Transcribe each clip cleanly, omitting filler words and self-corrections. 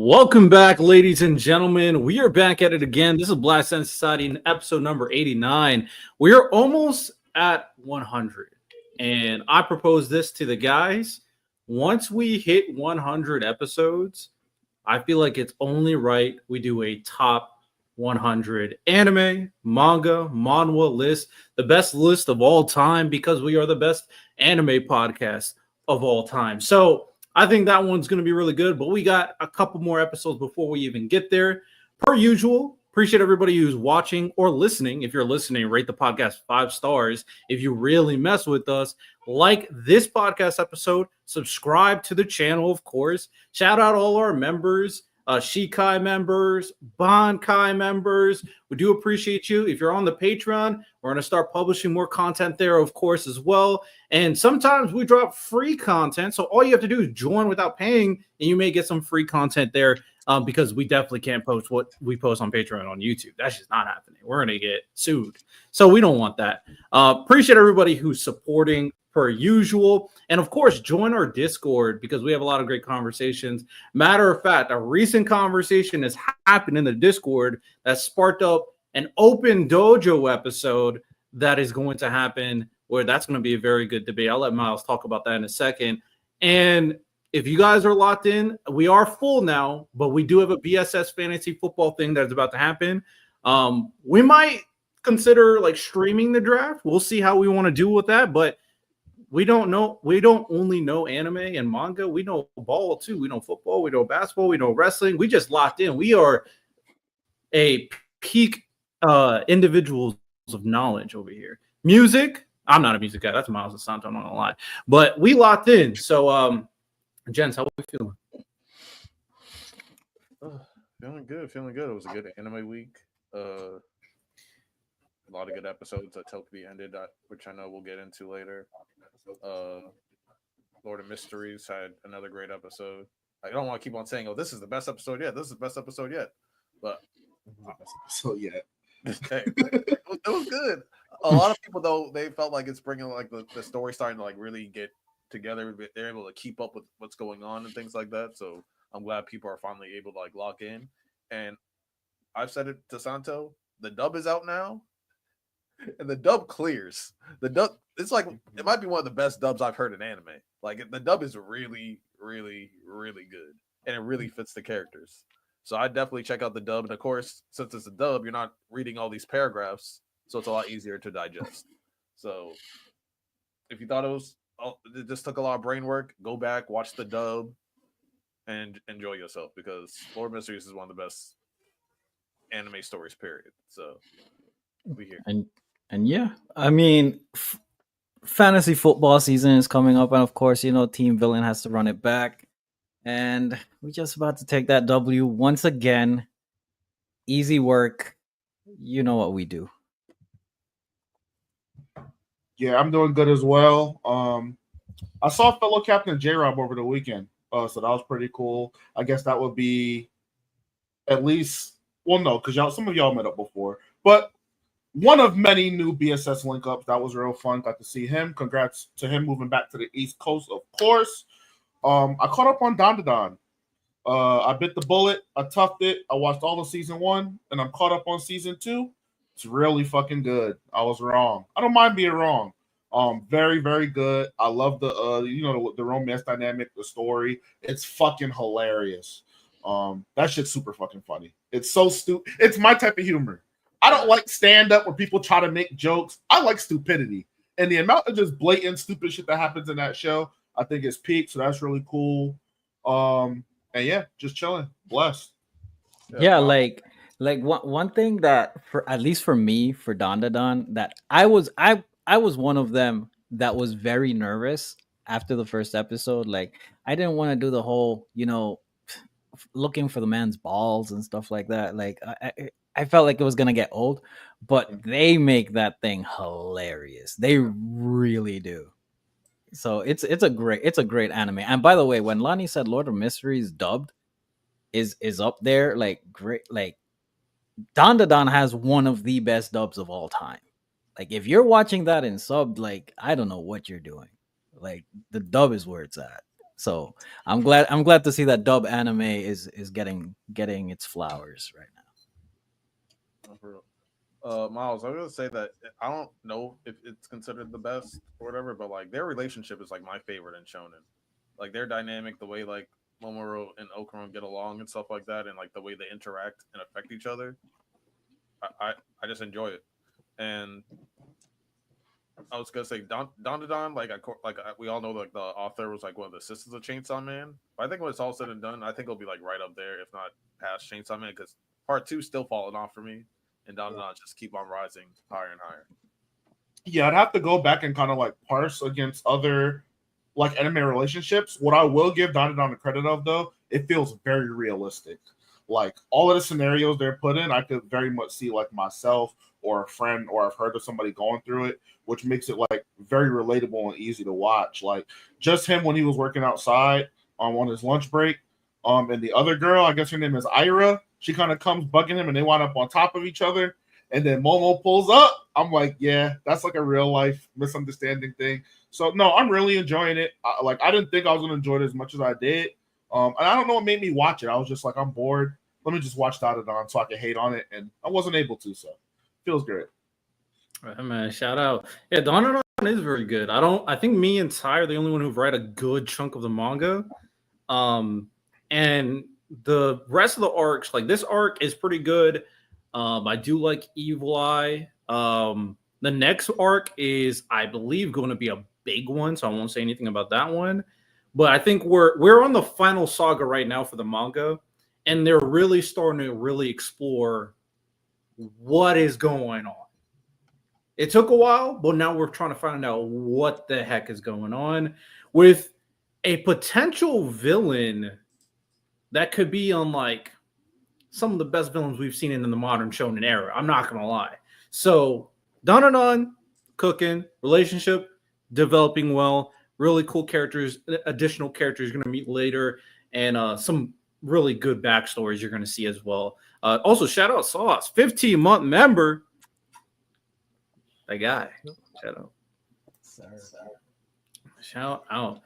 Welcome back, ladies and gentlemen. We are back at it again. This is Black Sensei Society in episode number 89. We are almost at 100. And I propose this to the guys. Once we hit 100 episodes, I feel like it's only right we do a top 100 anime, manga, manhwa list, the best list of all time because we are the best anime podcast of all time. So I think that one's going to be really good, but we got a couple more episodes before we even get there. Per usual, appreciate everybody who's watching or listening. If you're listening, rate the podcast 5 stars. If you really mess with us, like this podcast episode, subscribe to the channel, of course. Shout out all our members, Shikai members, Bankai members. We do appreciate you. If you're on the Patreon, we're going to start publishing more content there, of course, as well. And sometimes we drop free content. So all you have to do is join without paying, and you may get some free content there because we definitely can't post what we post on Patreon on YouTube. That's just not happening. We're going to get sued. So we don't want that. Appreciate everybody who's supporting per usual. And of course, join our Discord because we have a lot of great conversations. Matter of fact, a recent conversation has happened in the Discord that sparked up an open dojo episode that is going to happen where that's going to be a very good debate. I'll let Miles talk about that in a second. And if you guys are locked in, we are full now, but we do have a BSS fantasy football thing that's about to happen. We might consider like streaming the draft. We'll see how we want to do with that, but we don't know. We don't only know anime and manga. We know ball too. We know football. We know basketball. We know wrestling. We just locked in. We are a peak individuals of knowledge over here. Music. I'm not a music guy. That's Miles DeSanto. I'm not gonna lie. But we locked in. So, gents, how are we feeling? Feeling good. Feeling good. It was a good anime week. A lot of good episodes that Tokubi ended, which I know we'll get into later. Lord of Mysteries had another great episode. I don't want to keep on saying, "Oh, this is the best episode yet. This is the best episode yet," but so yeah, hey, it was good. A lot of people though they felt like it's bringing like the story starting to like really get together. They're able to keep up with what's going on and things like that. So I'm glad people are finally able to like lock in. And I've said it to Santo. The dub is out now. And the dub clears. The dub, it's like it might be one of the best dubs I've heard in anime. Like the dub is really, really, really good, and it really fits the characters. So I definitely check out the dub. And of course, since it's a dub, you're not reading all these paragraphs, so it's a lot easier to digest. So if you thought it just took a lot of brain work, go back, watch the dub, and enjoy yourself because Lord of Mysteries is one of the best anime stories. Period. So we here. And yeah, I mean, fantasy football season is coming up, and of course, Team Villain has to run it back, and we're just about to take that W once again. Easy work, you know what we do. Yeah, I'm doing good as well. I saw fellow Captain J-Rob over the weekend, so that was pretty cool. I guess that would be at least, well, no, because some of y'all met up before, but one of many new BSS link ups. That was real fun. Got to see him. Congrats to him moving back to the East Coast, of course. I caught up on Dandadan. I bit the bullet. I toughed it. I watched all of season 1, and I'm caught up on season 2. It's really fucking good. I was wrong. I don't mind being wrong. Very, very good. I love the the romance dynamic, the story. It's fucking hilarious. That shit's super fucking funny. It's so stupid. It's my type of humor. I don't like stand-up where people try to make jokes. I like stupidity. And the amount of just blatant stupid shit that happens in that show, I think is peak. So that's really cool. And yeah, just chilling. Blessed. Yeah, like one thing that for at least for me, for Dandadan, that I was one of them that was very nervous after the first episode. Like I didn't want to do the whole, looking for the man's balls and stuff like that. Like I felt like it was gonna get old, but they make that thing hilarious. They really do. So it's a great anime. And by the way, when Lonnie said Lord of Mysteries dubbed is up there, like great, like Dandadan has one of the best dubs of all time. Like if you're watching that in sub, like I don't know what you're doing. Like the dub is where it's at. So I'm glad to see that dub anime is getting its flowers right now. For real. Miles, I was gonna say that I don't know if it's considered the best or whatever, but like their relationship is like my favorite in shonen. Like their dynamic, the way like Momoro and Okuron get along and stuff like that, and like the way they interact and affect each other. I just enjoy it. And I was gonna say Don, we all know like the author was like one of the sisters of Chainsaw Man. But I think when it's all said and done, I think it'll be like right up there, if not past Chainsaw Man, because part two still falling off for me, and Don just keep on rising higher and higher. Yeah, I'd have to go back and kind of like parse against other like anime relationships. What I will give Don the credit of though, it feels very realistic. Like all of the scenarios they're put in, I could very much see like myself or a friend, or I've heard of somebody going through it, which makes it like very relatable and easy to watch. Like just him when he was working outside on his lunch break. And the other girl, I guess her name is Ira, she kind of comes bugging him and they wind up on top of each other. And then Momo pulls up. I'm like, yeah, that's like a real life misunderstanding thing. So no, I'm really enjoying it. I didn't think I was gonna enjoy it as much as I did. And I don't know what made me watch it. I was just like, I'm bored. Let me just watch Dadadon so I can hate on it, and I wasn't able to. So feels great. Right, man, shout out. Yeah, Don is very good. I think me and Ty are the only one who've read a good chunk of the manga. And the rest of the arcs, like this arc is pretty good. I do like Evil Eye. The next arc is, I believe, going to be a big one, so I won't say anything about that one. But I think we're on the final saga right now for the manga, and they're really starting to really explore what is going on. It took a while, but now we're trying to find out what the heck is going on with a potential villain that could be on like some of the best villains we've seen in the modern shonen era. I'm not gonna lie. So Don cooking, relationship developing well, really cool characters, additional characters you're gonna meet later, and some really good backstories you're gonna see as well. Also, shout out Sauce, 15-month member. That guy. Shout out. Shout out.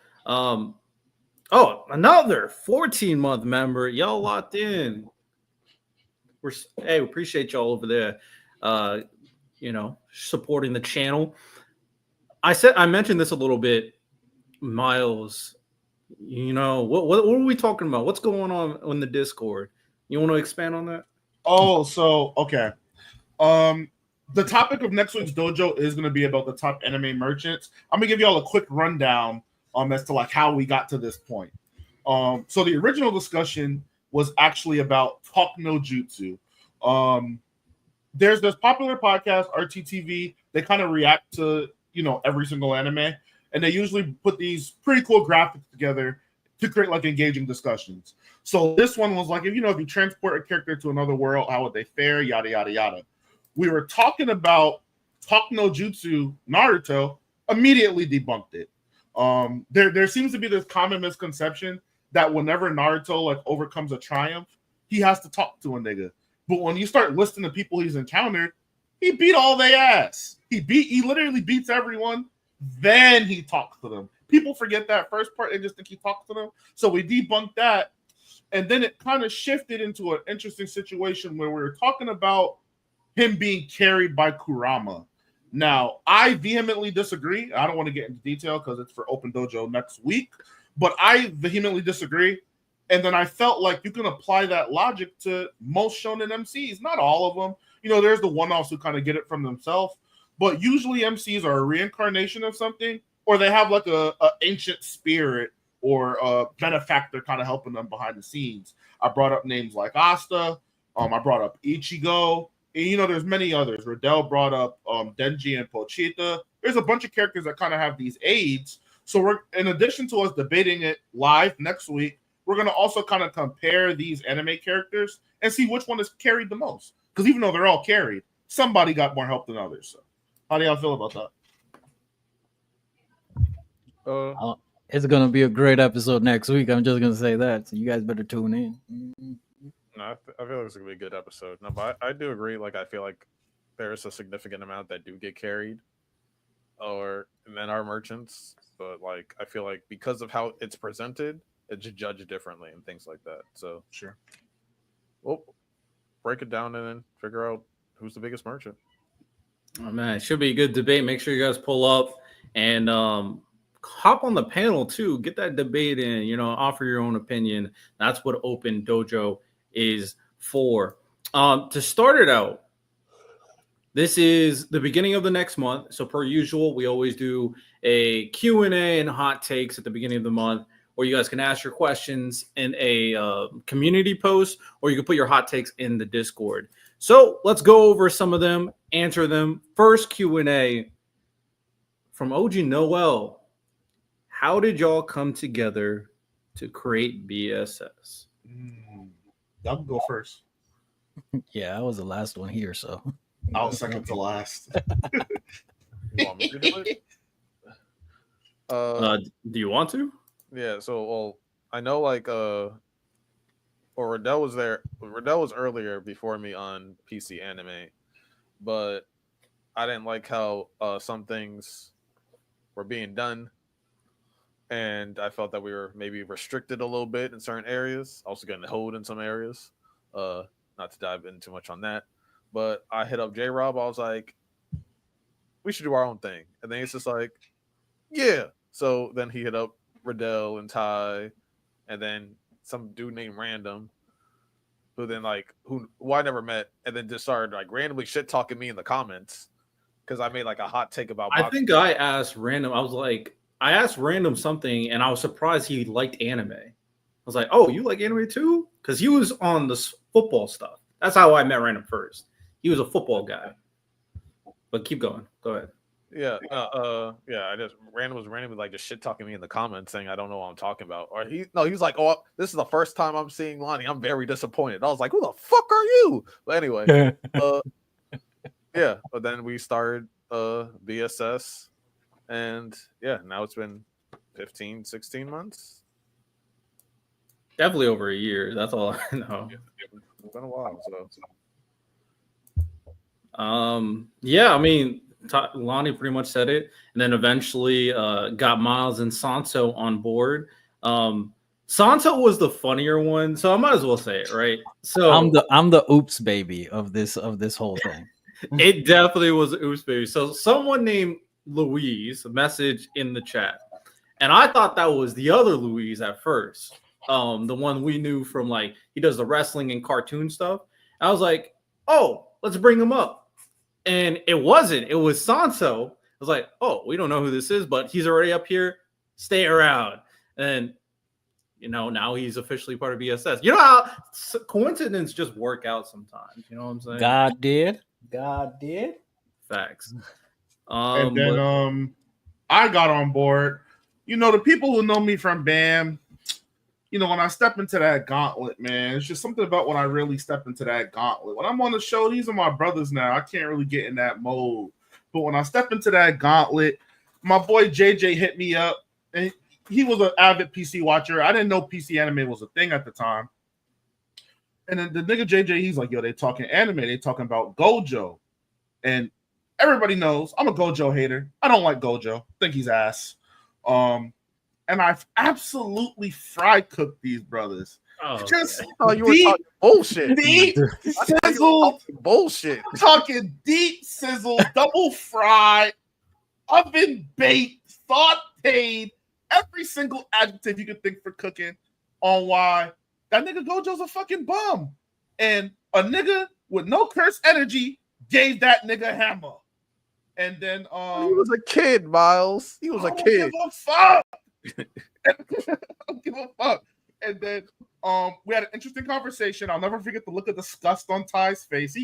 Oh, another 14-month member. Y'all locked in. We appreciate y'all over there. Supporting the channel. I mentioned this a little bit, Miles. What are we talking about? What's going on the Discord? You want to expand on that? Oh, so okay. The topic of next week's dojo is going to be about the top anime merchants. I'm gonna give y'all a quick rundown as to like how we got to this point. So the original discussion was actually about Talk No Jutsu. There's this popular podcast, RTTV. They kind of react to every single anime, and they usually put these pretty cool graphics together to create like engaging discussions. So this one was like, if you transport a character to another world, how would they fare? Yada yada yada. We were talking about Talk No Jutsu Naruto, immediately debunked it. There seems to be this common misconception that whenever Naruto like overcomes a triumph, he has to talk to a nigga. But when you start listing the people he's encountered, he beat all they ass. He literally beats everyone. Then he talks to them. People forget that first part and just think he talks to them. So we debunked that. And then it kind of shifted into an interesting situation where we were talking about him being carried by Kurama. Now, I vehemently disagree. I don't want to get into detail because it's for Open Dojo next week, but I vehemently disagree. And then I felt like you can apply that logic to most shonen MCs, not all of them. There's the one-offs who kind of get it from themselves, but usually MCs are a reincarnation of something, or they have like a ancient spirit or a benefactor kind of helping them behind the scenes. I brought up names like Asta. I brought up Ichigo. And, there's many others. Riddell brought up Denji and Pochita. There's a bunch of characters that kind of have these aids. So we're, in addition to us debating it live next week, we're going to also kind of compare these anime characters and see which one is carried the most. Because even though they're all carried, somebody got more help than others. So how do y'all feel about Uh, It's gonna be a great episode next week. I'm just gonna say that. So you guys better tune in. No, I feel like it's gonna be a good episode. No, but I do agree. Like, I feel like there is a significant amount that do get carried. and then our merchants. But like, I feel like because of how it's presented, it's judged differently and things like that. So Sure. we'll break it down and then figure out who's the biggest merchant. Oh man, it should be a good debate. Make sure you guys pull up and hop on the panel too. Get that debate in. Offer your own opinion. That's what Open Dojo is for. To start it out, this is the beginning of the next month. So per usual, we always do a Q&A and hot takes at the beginning of the month, where you guys can ask your questions in a community post, or you can put your hot takes in the Discord. So let's go over some of them, answer them. First Q&A from OG Noel. How did y'all come together to create BSS? Y'all can go first. Yeah, I was the last one here, so I was second to last. You want me to do it? Do you want to? Yeah. So, well, I know like Riddell was there. Riddell was earlier before me on PC Anime, but I didn't like how some things were being done, and I felt that we were maybe restricted a little bit in certain areas. Also getting hold in some areas. Not to dive in too much on that, but I hit up J Rob. I was like, we should do our own thing, and then he's just like, yeah. So then he hit up Riddell and Ty, and then some dude named Random, who I never met, and then just started like randomly shit talking me in the comments because I made like a hot take about. I think I asked Random. I asked Random something, and I was surprised he liked anime. I was like, "Oh, you like anime too?" Because he was on the football stuff. That's how I met Random first. He was a football guy. But keep going. Go ahead. Yeah, I just randomly like just shit talking me in the comments saying I don't know what I'm talking about. Or he was like, "Oh, this is the first time I'm seeing Lonnie. I'm very disappointed." I was like, "Who the fuck are you?" But anyway, yeah. But then we started BSS, and yeah, now it's been 15, 16 months. Definitely over a year. That's all I know. It's been a while. Yeah, I mean, Lonnie pretty much said it, and then eventually got Miles and Santo on board. Santo was the funnier one, so I might as well say it, right? So I'm the oops baby of this whole thing. It definitely was oops baby. So someone named Louise message in the chat, and I thought that was the other Louise at first, the one we knew from like he does the wrestling and cartoon stuff. I was like, oh, let's bring him up, and it wasn't. It was Sanso. I was like, oh, we don't know who this is, but he's already up here. Stay around, and now he's officially part of BSS. You know how coincidence just work out sometimes. You know what I'm saying? God did. Facts. And then I got on board. The people who know me from BAM, when I step into that gauntlet, man, it's just something about when I really step into that gauntlet. When I'm on the show, these are my brothers now. I can't really get in that mode. But when I step into that gauntlet, my boy JJ hit me up, and he was an avid PC watcher. I didn't know PC anime was a thing at the time. And then the nigga JJ, he's like, yo, they talking anime. They talking about Gojo. And everybody knows I'm a Gojo hater. I don't like Gojo. Think he's ass. And I've absolutely fry cooked these brothers. Oh, Just you were talking bullshit. Deep sizzled bullshit. I'm talking deep sizzle, double fried, oven baked, sauteed, every single adjective you can think for cooking on why that nigga Gojo's a fucking bum. And a nigga with no curse energy gave that nigga hammer. And then he was a kid, Miles. He was a kid. Give a fuck. I don't give a fuck. And then we had an interesting conversation. I'll never forget the look of disgust on Ty's face.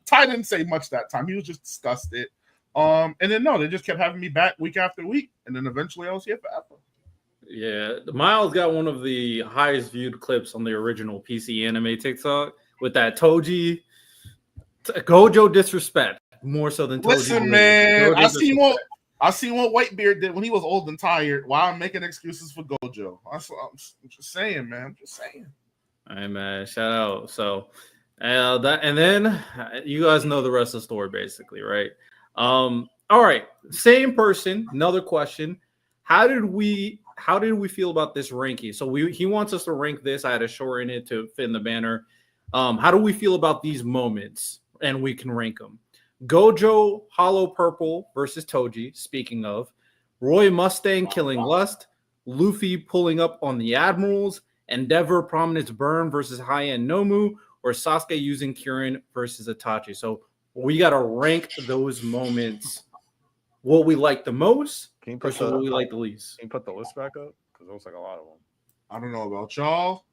Ty didn't say much that time. He was just disgusted. And then they just kept having me back week after week. And then eventually I was here forever. Yeah, Miles got one of the highest viewed clips on the original PC anime TikTok with that Toji Gojo disrespect more so than Toji. Listen, man, I seen what Whitebeard did when he was old and tired. While I'm making excuses for Gojo. I'm just saying, man. I'm just saying. All right, man. Shout out. So that, and then you guys know the rest of the story, basically, right? All right, same person. Another question: How did we feel about this ranking? So he wants us to rank this. I had to shorten it to fit in the banner. How do we feel about these moments? And we can rank them. Gojo Hollow Purple versus Toji. Speaking of, Roy Mustang killing Lust, Luffy pulling up on the Admirals, Endeavor Prominence Burn versus High End Nomu, or Sasuke using Kirin versus Itachi. So we got to rank those moments. What we like the most Can you versus what we like the least. Can you put the list back up? Because it looks like a lot of them. I don't know about y'all.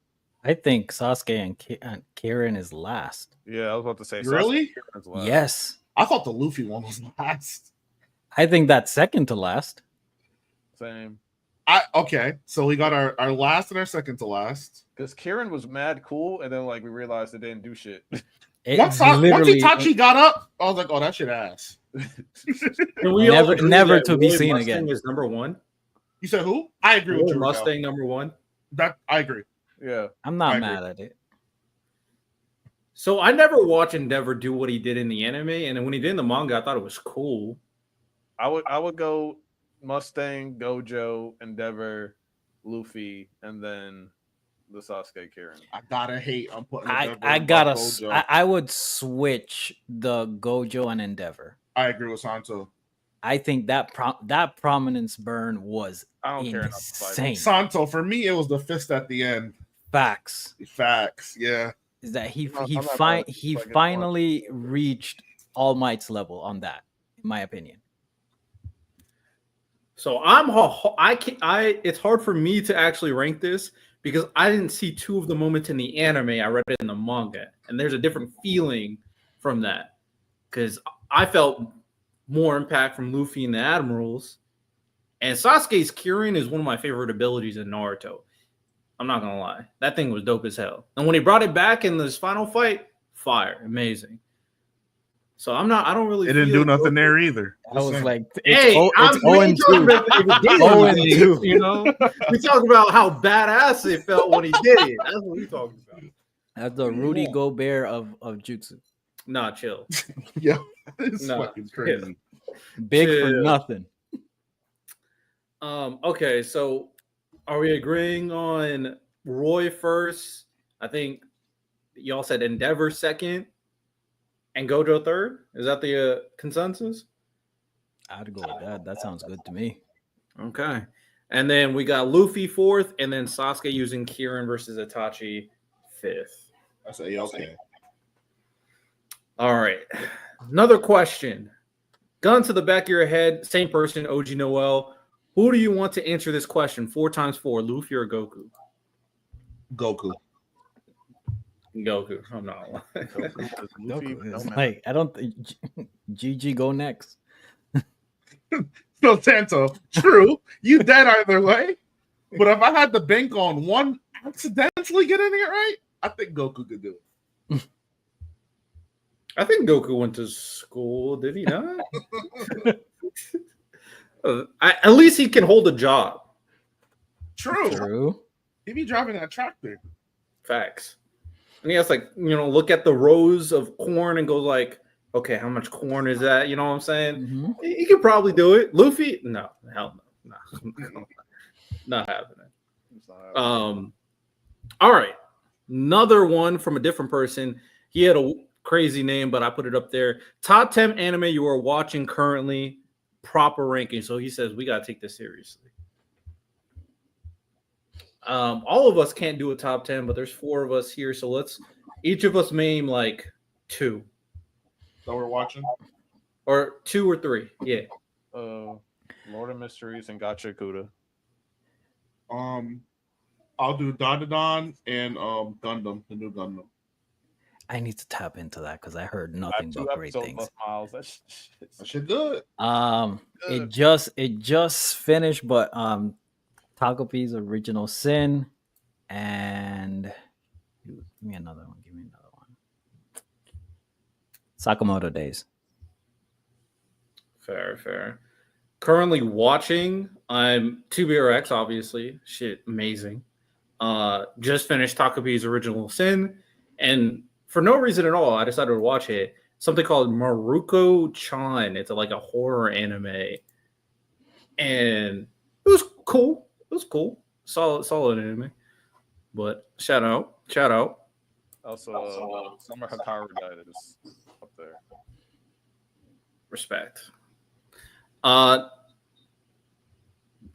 I think Sasuke and Kirin is last. Yeah, I was about to say. Really? Sasuke is last. Yes. I thought the Luffy one was last. I think that's second to last. Same. Okay, so we got our last and our second to last. Because Kirin was mad cool, and then like we realized it didn't do shit. Once Itachi got up, I was like, "Oh, that shit ass." Can we all Never- agree never that to be Roy seen Mustang again. is number one. You said who? I agree with Roy you. Mustang number one. That I agree. Yeah. I'm not I mad at it. So I never watched Endeavor do what he did in the anime, and then when he did in the manga, I thought it was cool. I would go Mustang, Gojo, Endeavor, Luffy, and then the Sasuke Kirin. I gotta hate. I'm putting. I Endeavor gotta. above Gojo. I would switch the Gojo and Endeavor. I agree with Santo. I think that prominence burn was I don't care enough to fight. insane. Santo, for me, it was the fist at the end. Facts Facts, yeah. is that he I'm not mad at he it. finally reached All Might's level on that, in my opinion. So it's hard for me to actually rank this because I didn't see two of the moments in the anime. I read it in the manga, and there's a different feeling from that because I felt more impact from Luffy and the Admirals, and Sasuke's Kirin is one of my favorite abilities in Naruto. I'm not gonna lie, that thing was dope as hell. And when he brought it back in this final fight, fire, amazing. So I don't really. It didn't do nothing there either. I was like, Hey, it's 0-2. 0-2. You know, we talk about how badass it felt when he did it. That's what we talking about. That's the Rudy Gobert of jutsu. Nah, chill. Yeah, it's Nah, fucking crazy. Big for Chill. nothing. Okay, so are we agreeing on Roy first? I think y'all said Endeavor second and Gojo third. Is that the consensus? I'd go with that. That sounds good to me. Okay. And then we got Luffy fourth, and then Sasuke using Kirin versus Itachi fifth. I say, okay. All right. Another question. Gun to the back of your head, same person, OG Noel. Who do you want to answer this question? 4 times 4, Luffy or Goku? Goku. Goku. I'm not lying. Luffy, Goku is no man. like, I don't think GG go next. No, Santo. True. You dead either way. But if I had to bank on one accidentally getting it right, I think Goku could do it. I think Goku went to school. Did he not? At least he can hold a job. True. True. He be driving that tractor. Facts. And he has look at the rows of corn and go like, okay, how much corn is that? You know what I'm saying? Mm-hmm. He could probably do it. Luffy? No. Hell no. No. Not happening. All right. Another one from a different person. He had a crazy name, but I put it up there. Top 10 anime you are watching currently, proper ranking. So he says we gotta take this seriously. All of us can't do a top 10, but there's 4 of us here. So let's each of us name like 2. That we're watching. Or 2 or 3. Yeah. Lord of Mysteries and Gacha Kuda. I'll do Dandadan and Gundam, the new Gundam. I need to tap into that because I heard nothing but great things. Miles. That shit good. It just finished, but Takopi's Original Sin, and give me another one. Sakamoto Days. Fair. Currently watching, I'm 2BRX, obviously. Shit, amazing. Just finished Takopi's Original Sin, and for no reason at all, I decided to watch it. something called Maruko-chan. It's like a horror anime, and it was cool. It was cool, solid anime. But shout out. Also, Summer Hikaru died is up there. Respect.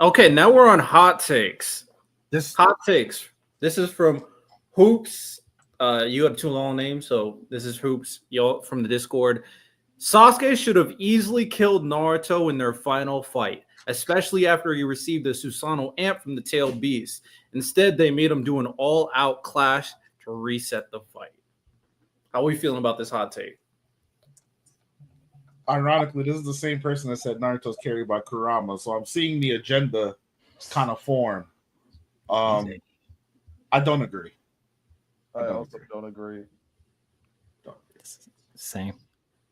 Okay, now we're on hot takes. Hot takes. This is from Hoops. You have too long names, so this is Hoops. Y'all from the Discord. Sasuke should have easily killed Naruto in their final fight, especially after he received the Susanoo amp from the tail beast. Instead, they made him do an all-out clash to reset the fight. How are we feeling about this hot take? Ironically, this is the same person that said Naruto's carried by Kurama, so I'm seeing the agenda kind of form. I don't agree. I also don't agree. Same.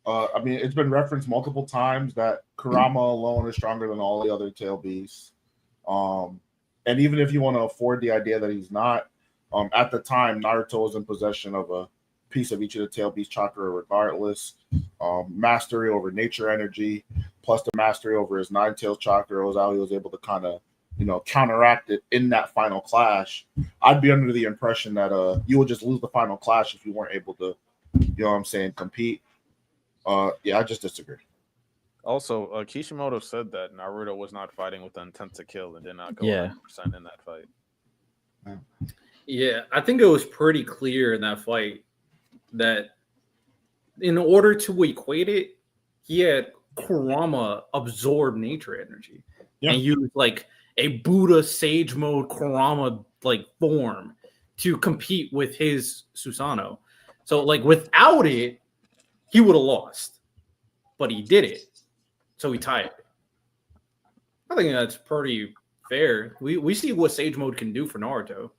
I mean, it's been referenced multiple times that Kurama alone is stronger than all the other tail beasts. And even if you want to afford the idea that he's not, at the time, Naruto was in possession of a piece of each of the tail beast chakra regardless. Mastery over nature energy, plus the mastery over his nine-tailed chakra was how he was able to kind of, counteract it in that final clash. I'd be under the impression that you would just lose the final clash if you weren't able to, compete. Yeah, I just disagree. Also, Kishimoto said that Naruto was not fighting with the intent to kill and did not go 100% in that fight. Yeah, I think it was pretty clear in that fight that in order to equate it, he had Kurama absorb nature energy and use like a Buddha sage mode Kurama like form to compete with his Susanoo. So like without it, he would have lost, but he did it, so he tied it. I think that's pretty fair. We see what sage mode can do for Naruto.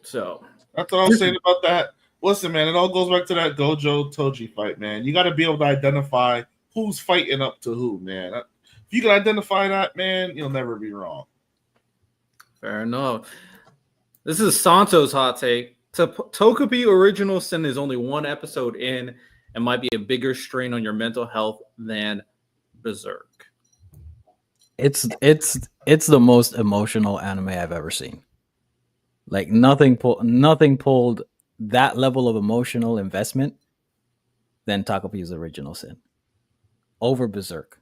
So that's what I was saying about that. Listen, man, it all goes back to that Gojo Toji fight, man. You got to be able to identify who's fighting up to who, man. If you can identify that, man, you'll never be wrong. Fair enough. This is Santo's hot take. Tokubi Original Sin is only one episode in and might be a bigger strain on your mental health than Berserk. It's the most emotional anime I've ever seen. Like nothing pulled that level of emotional investment than Takopi's Original Sin over Berserk,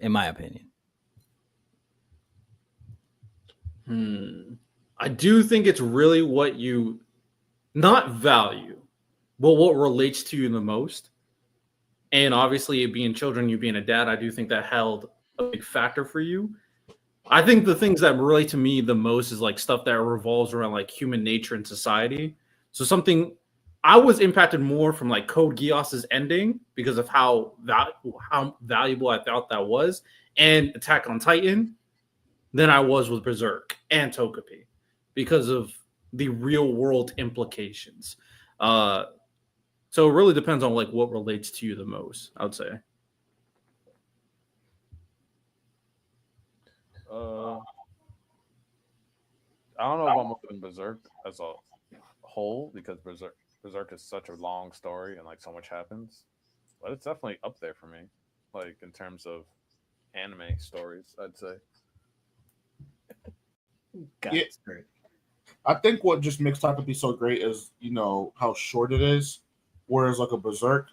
in my opinion. I do think it's really what you not value, but what relates to you the most. And obviously, it being children, you being a dad, I do think that held a big factor for you. I think the things that relate to me the most is like stuff that revolves around like human nature and society. So something I was impacted more from like Code Geass's ending because of how valuable I felt that was, and Attack on Titan than I was with Berserk and Tokubi because of the real world implications. So it really depends on like what relates to you the most, I would say. I don't know if I'm putting Berserk as a whole because Berserk is such a long story and like so much happens, but it's definitely up there for me, like in terms of anime stories, I'd say. Yeah. I think what just makes Takopi so great is how short it is, whereas like a Berserk,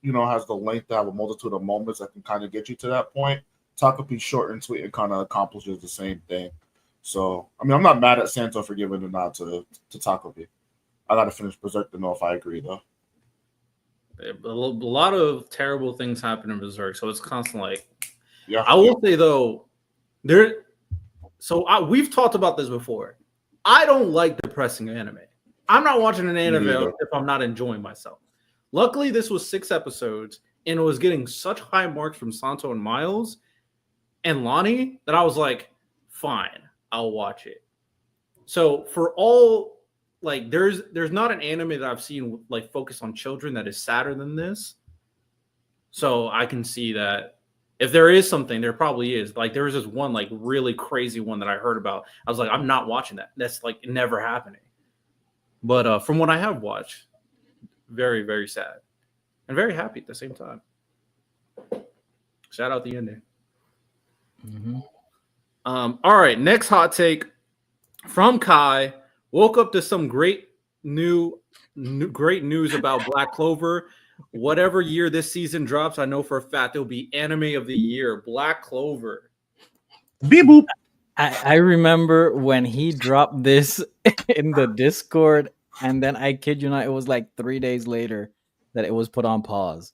has the length to have a multitude of moments that can kind of get you to that point. Takopi's short and sweet and kind of accomplishes the same thing. So, I mean, I'm not mad at Santo for giving the nod to Takopi. I got to finish Berserk to know if I agree, though. A lot of terrible things happen in Berserk, so it's constantly like. Yeah. I will say though, we've talked about this before. I don't like depressing anime. I'm not watching an anime if I'm not enjoying myself. Luckily, this was 6 episodes, and it was getting such high marks from Santo and Miles and Lonnie that I was like, fine, I'll watch it. So for all, like, there's not an anime that I've seen like focus on children that is sadder than this. So I can see that if there is something, there probably is. Like there was this one like really crazy one that I heard about. I was like, I'm not watching that. That's like never happening. But from what I have watched, very, very sad and very happy at the same time. Shout out the ending. Mhm. All right, next hot take from Kai. Woke up to some great great news about Black Clover. Whatever year this season drops, I know for a fact it'll be anime of the year. Black Clover. Beep boop. I remember when he dropped this in the Discord, and then I kid you not, it was like 3 days later that it was put on pause.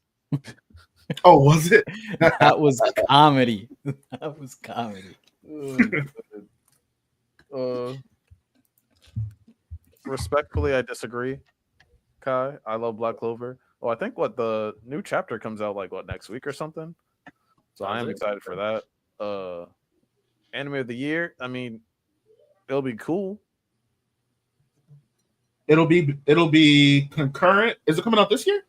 Oh, was it? That was comedy. That was comedy. Respectfully, I disagree, Kai. I love Black Clover. Oh, I think the new chapter comes out like next week or something. So I am excited for that. Anime of the year. I mean, it'll be cool. It'll be concurrent. Is it coming out this year?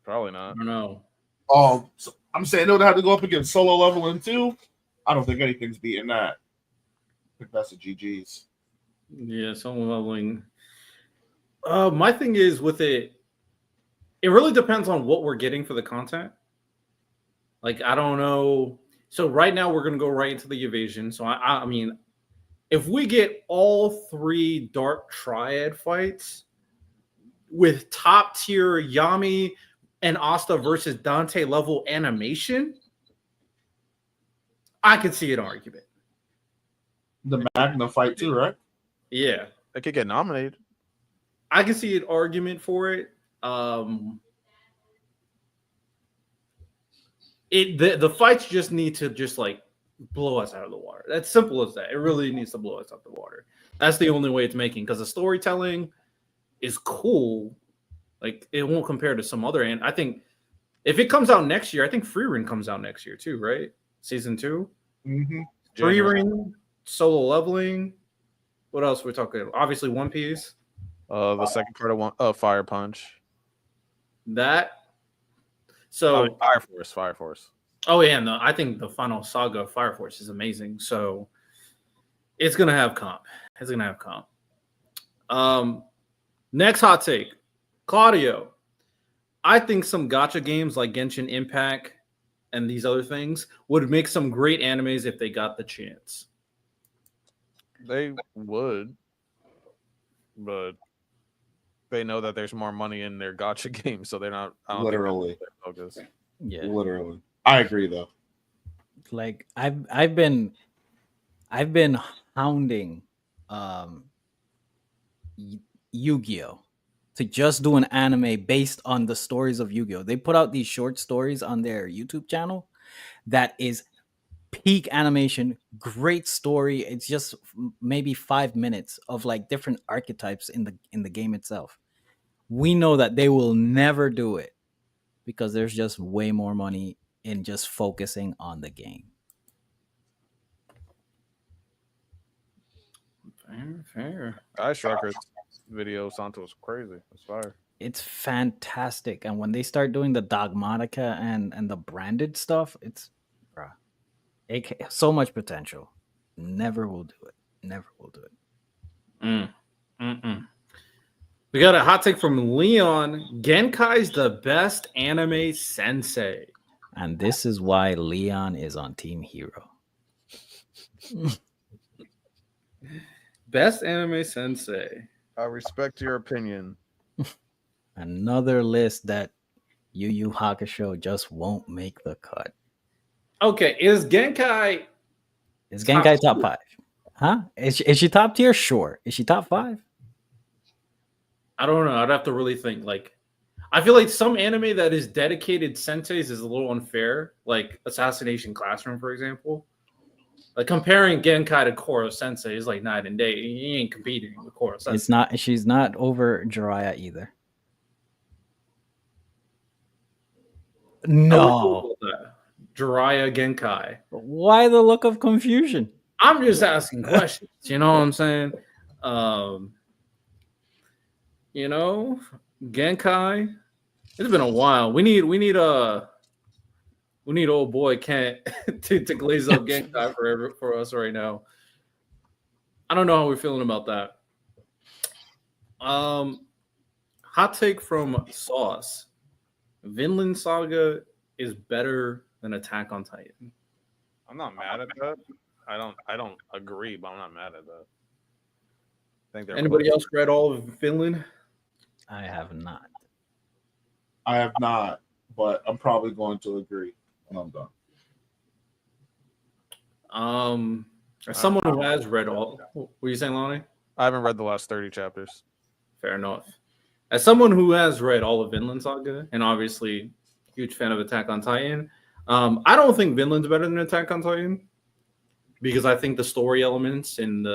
Probably I not. don't know. Oh, so I'm saying it'll have to go up against Solo Leveling 2. I don't think anything's beating that. I think that's a GG's. Yeah, someone leveling. My thing is with it really depends on what we're getting for the content. Like, I don't know. So right now we're gonna go right into the evasion. So I mean, if we get all 3 Dark Triad fights with top tier Yami and Asta versus Dante level animation, I could see an argument. The Magna fight too, right? Yeah, They could get nominated. I can see an argument for it. The fights just need to just like blow us out of the water. That's simple as that. It really needs to blow us out of the water. That's the only way it's making, because the storytelling is cool. Like, it won't compare to some other. And I think if it comes out next year, I think Free Ring comes out next year too, right? Season 2. Mm-hmm. Free Ring, Solo Leveling. What else are we talking about? Obviously, One Piece. The second part of Fire Punch. That. So Fire Force. Oh yeah, no, I think the final saga of Fire Force is amazing. So it's gonna have comp. It's gonna have comp. Next hot take, Claudio. I think some gacha games like Genshin Impact and these other things would make some great animes if they got the chance. They would, but they know that there's more money in their gacha games, so they're not. I don't Literally. think that's their focus. Yeah. Literally. I agree though. Like I've been hounding Yu-Gi-Oh to just do an anime based on the stories of Yu-Gi-Oh. They put out these short stories on their YouTube channel that is peak animation, great story. It's just maybe 5 minutes of like different archetypes in the game itself. We know that they will never do it because there's just way more money in just focusing on the game. Fair. Ice Records video Santos crazy. It's fire. It's fantastic, and when they start doing the Dogmatica and the branded stuff, it's so much potential. Never will do it. Never will do it. We got a hot take from Leon. Genkai's the best anime sensei. And this is why Leon is on Team Hero. Best anime sensei. I respect your opinion. Another list that Yu Yu Hakusho just won't make the cut. Okay, is Genkai top 5? Huh? Is she top tier? Sure. Is she top 5? I don't know. I'd have to really think. Like, I feel like some anime that is dedicated senseis is a little unfair. Like Assassination Classroom, for example. Like comparing Genkai to Koro Sensei is like night and day. He ain't competing with Koro Sensei. It's not. She's not over Jiraiya either. No. Jiraiya Genkai. Why the look of confusion? I'm just asking questions. You know what I'm saying? You know, Genkai. It's been a while. We need old boy Kent to glaze up Genkai for us right now. I don't know how we're feeling about that. Hot take from Sauce. Vinland Saga is better than Attack on Titan. I'm not mad at that. I don't agree, but I'm not mad at that. I think they're Anybody both- else read all of Finland? I have not. I have not, but I'm probably going to agree when I'm done. As someone who has read all, what were you saying, Lonnie? I haven't read the last 30 chapters. Fair enough. As someone who has read all of Vinland Saga, and obviously huge fan of Attack on Titan, I don't think Vinland's better than Attack on Titan because I think the story elements and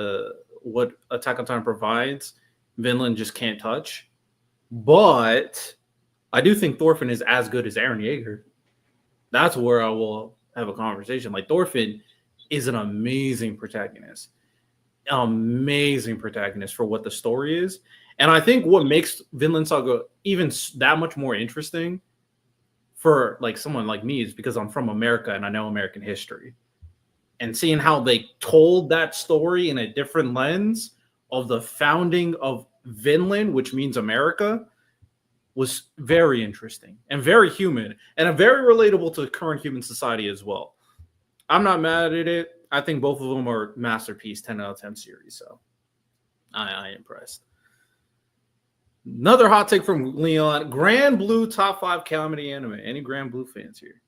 what Attack on Titan provides, Vinland just can't touch. But I do think Thorfinn is as good as Eren Yeager. That's where I will have a conversation. Like Thorfinn is an amazing protagonist for what the story is. And I think what makes Vinland Saga even that much more interesting for like someone like me is because I'm from America and I know American history. And seeing how they told that story in a different lens of the founding of Vinland, which means America, was very interesting and very human and very relatable to current human society as well. I'm not mad at it. I think both of them are masterpiece 10 out of 10 series. So I impressed. Another hot take from Leon. Grand Blue top 5 comedy anime. Any Grand Blue fans here?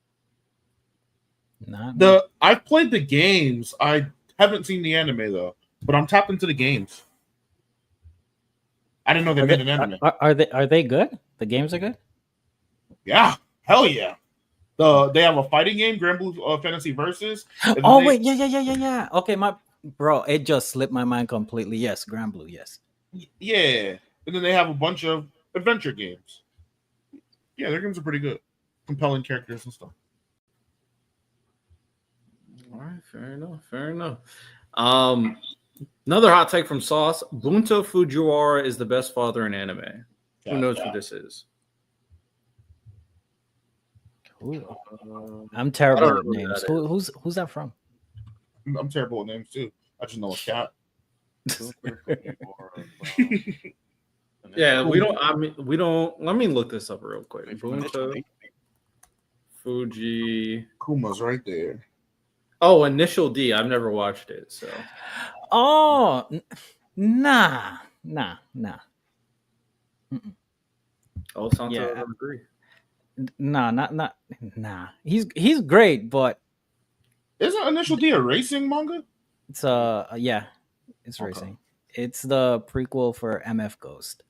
Not I've played the games. I haven't seen the anime though, but I'm tapped into the games. I didn't know they made an anime. Are they good? The games are good? Yeah, hell yeah. They have a fighting game, Grand Blue Fantasy Versus. Oh wait, yeah. Okay, it just slipped my mind completely. Yes, Grand Blue, yes. Yeah, and then they have a bunch of adventure games. Yeah, their games are pretty good, compelling characters and stuff. All right, fair enough. Another hot take from Sauce. Bunto Fujiwara is the best father in anime. Who knows who this is? I'm terrible I with don't know names. who that Who's that from? I'm terrible with names too. I just know a cat. Yeah, we don't. Let me look this up real quick. Bunto Fuji. Kuma's right there. Oh, Initial D. I've never watched it, so. Oh, nah. Mm-mm. Oh, Santa Yeah. doesn't agree. Nah. He's great, but Isn't Initial D a racing manga? it's it's racing. It's the prequel for MF Ghost.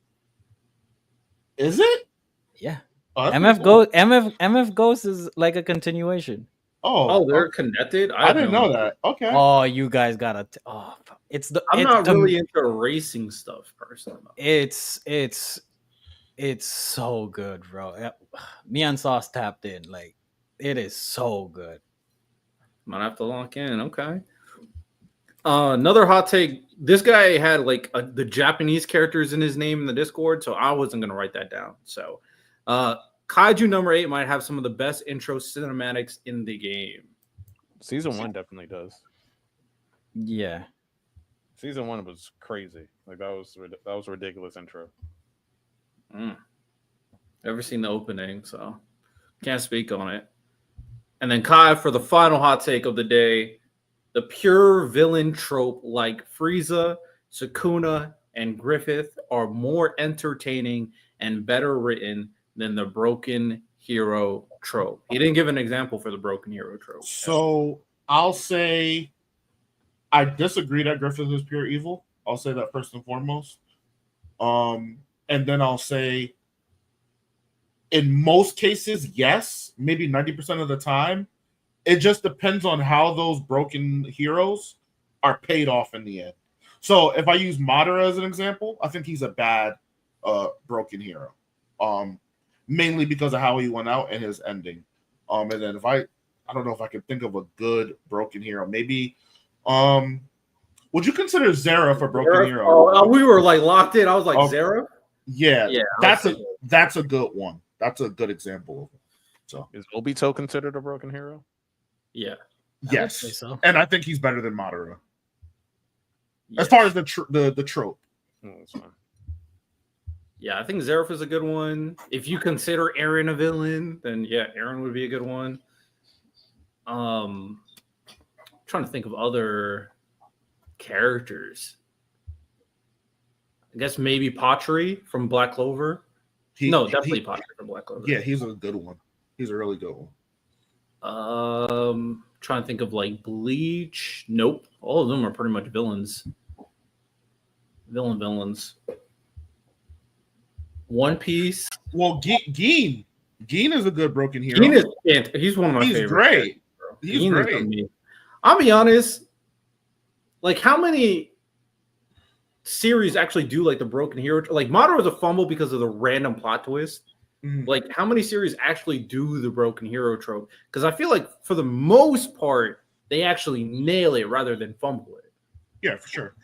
Is it? Yeah. Oh, that's MF pretty cool. MF Ghost is like a continuation. Oh, they're connected. I didn't know that. Okay. Oh, you guys gotta. I'm not really into racing stuff personally. It's so good, bro. Me and Sauce tapped in. Like, it is so good. Might have to lock in. Okay. Another hot take. This guy had like the Japanese characters in his name in the Discord, so I wasn't gonna write that down. So, Kaiju number 8 might have some of the best intro cinematics in the game. Season 1 definitely does. Yeah. Season 1 was crazy. Like that was a ridiculous intro. Never seen the opening, so can't speak on it. And then Kai for the final hot take of the day: the pure villain trope like Frieza, Sukuna, and Griffith are more entertaining and better written than the broken hero trope. He didn't give an example for the broken hero trope. So I'll say I disagree that Griffith is pure evil. I'll say that first and foremost. And then I'll say in most cases, yes, maybe 90% of the time. It just depends on how those broken heroes are paid off in the end. So if I use Madara as an example, I think he's a bad broken hero. Mainly because of how he went out and his ending. And then if I don't know if I could think of a good broken hero. Maybe would you consider Zera for broken hero? Oh, we were like locked in. I was like, Zera? Yeah, that's a good one. That's a good example of it. So is Obito considered a broken hero? Yeah. Yes. So. And I think he's better than Madara. Yes. As far as the trope. Oh, that's fine. Yeah, I think Zeref is a good one. If you consider Aaron a villain, then yeah, Aaron would be a good one. Trying to think of other characters. I guess maybe Pottery from Black Clover. Definitely Pottery from Black Clover. Yeah, he's a good one. He's a really good one. Trying to think of like Bleach. Nope, all of them are pretty much villains. Villains. One Piece. Well, Geen is a good broken hero. Geen he's one of my He's favorites. Great. He's Geen great. I'll be honest. Like, how many series actually do like the broken hero? Like, Madara is a fumble because of the random plot twist. Mhm. Like, how many series actually do the broken hero trope? Because I feel like for the most part, they actually nail it rather than fumble it. Yeah, for sure.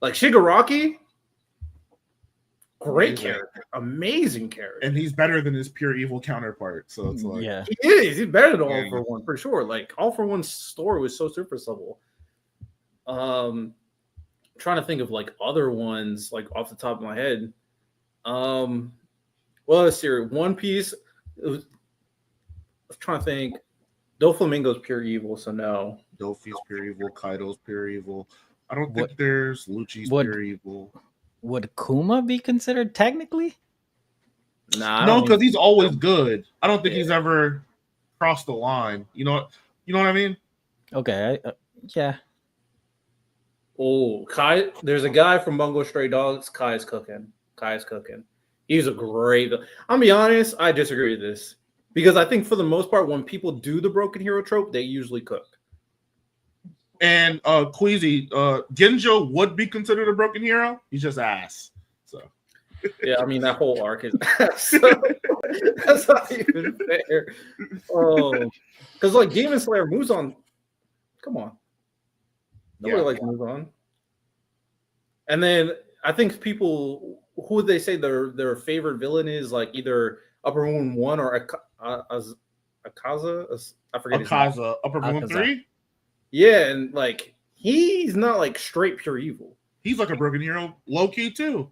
Like Shigaraki, great character, amazing character, And he's better than his pure evil counterpart. So it's like, Yeah. he is. He's better than All for One for sure. Like All for One's story was so super simple. Trying to think of like other ones like off the top of my head. Well, let's see. One Piece. I was trying to think. Doflamingo's pure evil, so no. Dofi's pure evil, Kaido's pure evil. I don't What- think there's Lucci's pure evil. Would Kuma be considered technically? Nah, No, because he's always good. I don't think he's ever crossed the line. You know what I mean? Okay, yeah. Oh, Kai. There's a guy from Bungo Stray Dogs. Kai is cooking. He's a great. I'm gonna be honest. I disagree with this because I think for the most part, when people do the broken hero trope, they usually cook. And Queasy, Genjo would be considered a broken hero. He's just ass. So Yeah, I mean that whole arc is so, that's not even fair. Oh, because like Demon Slayer moves on. Come on, nobody likes moves on. And then I think people who would they say their favorite villain is like either Upper Moon 1 or Akaza. I forget his name. Akaza, Upper Moon Akaza. 3. Yeah, and like he's not like straight pure evil. He's like a broken hero, low key too.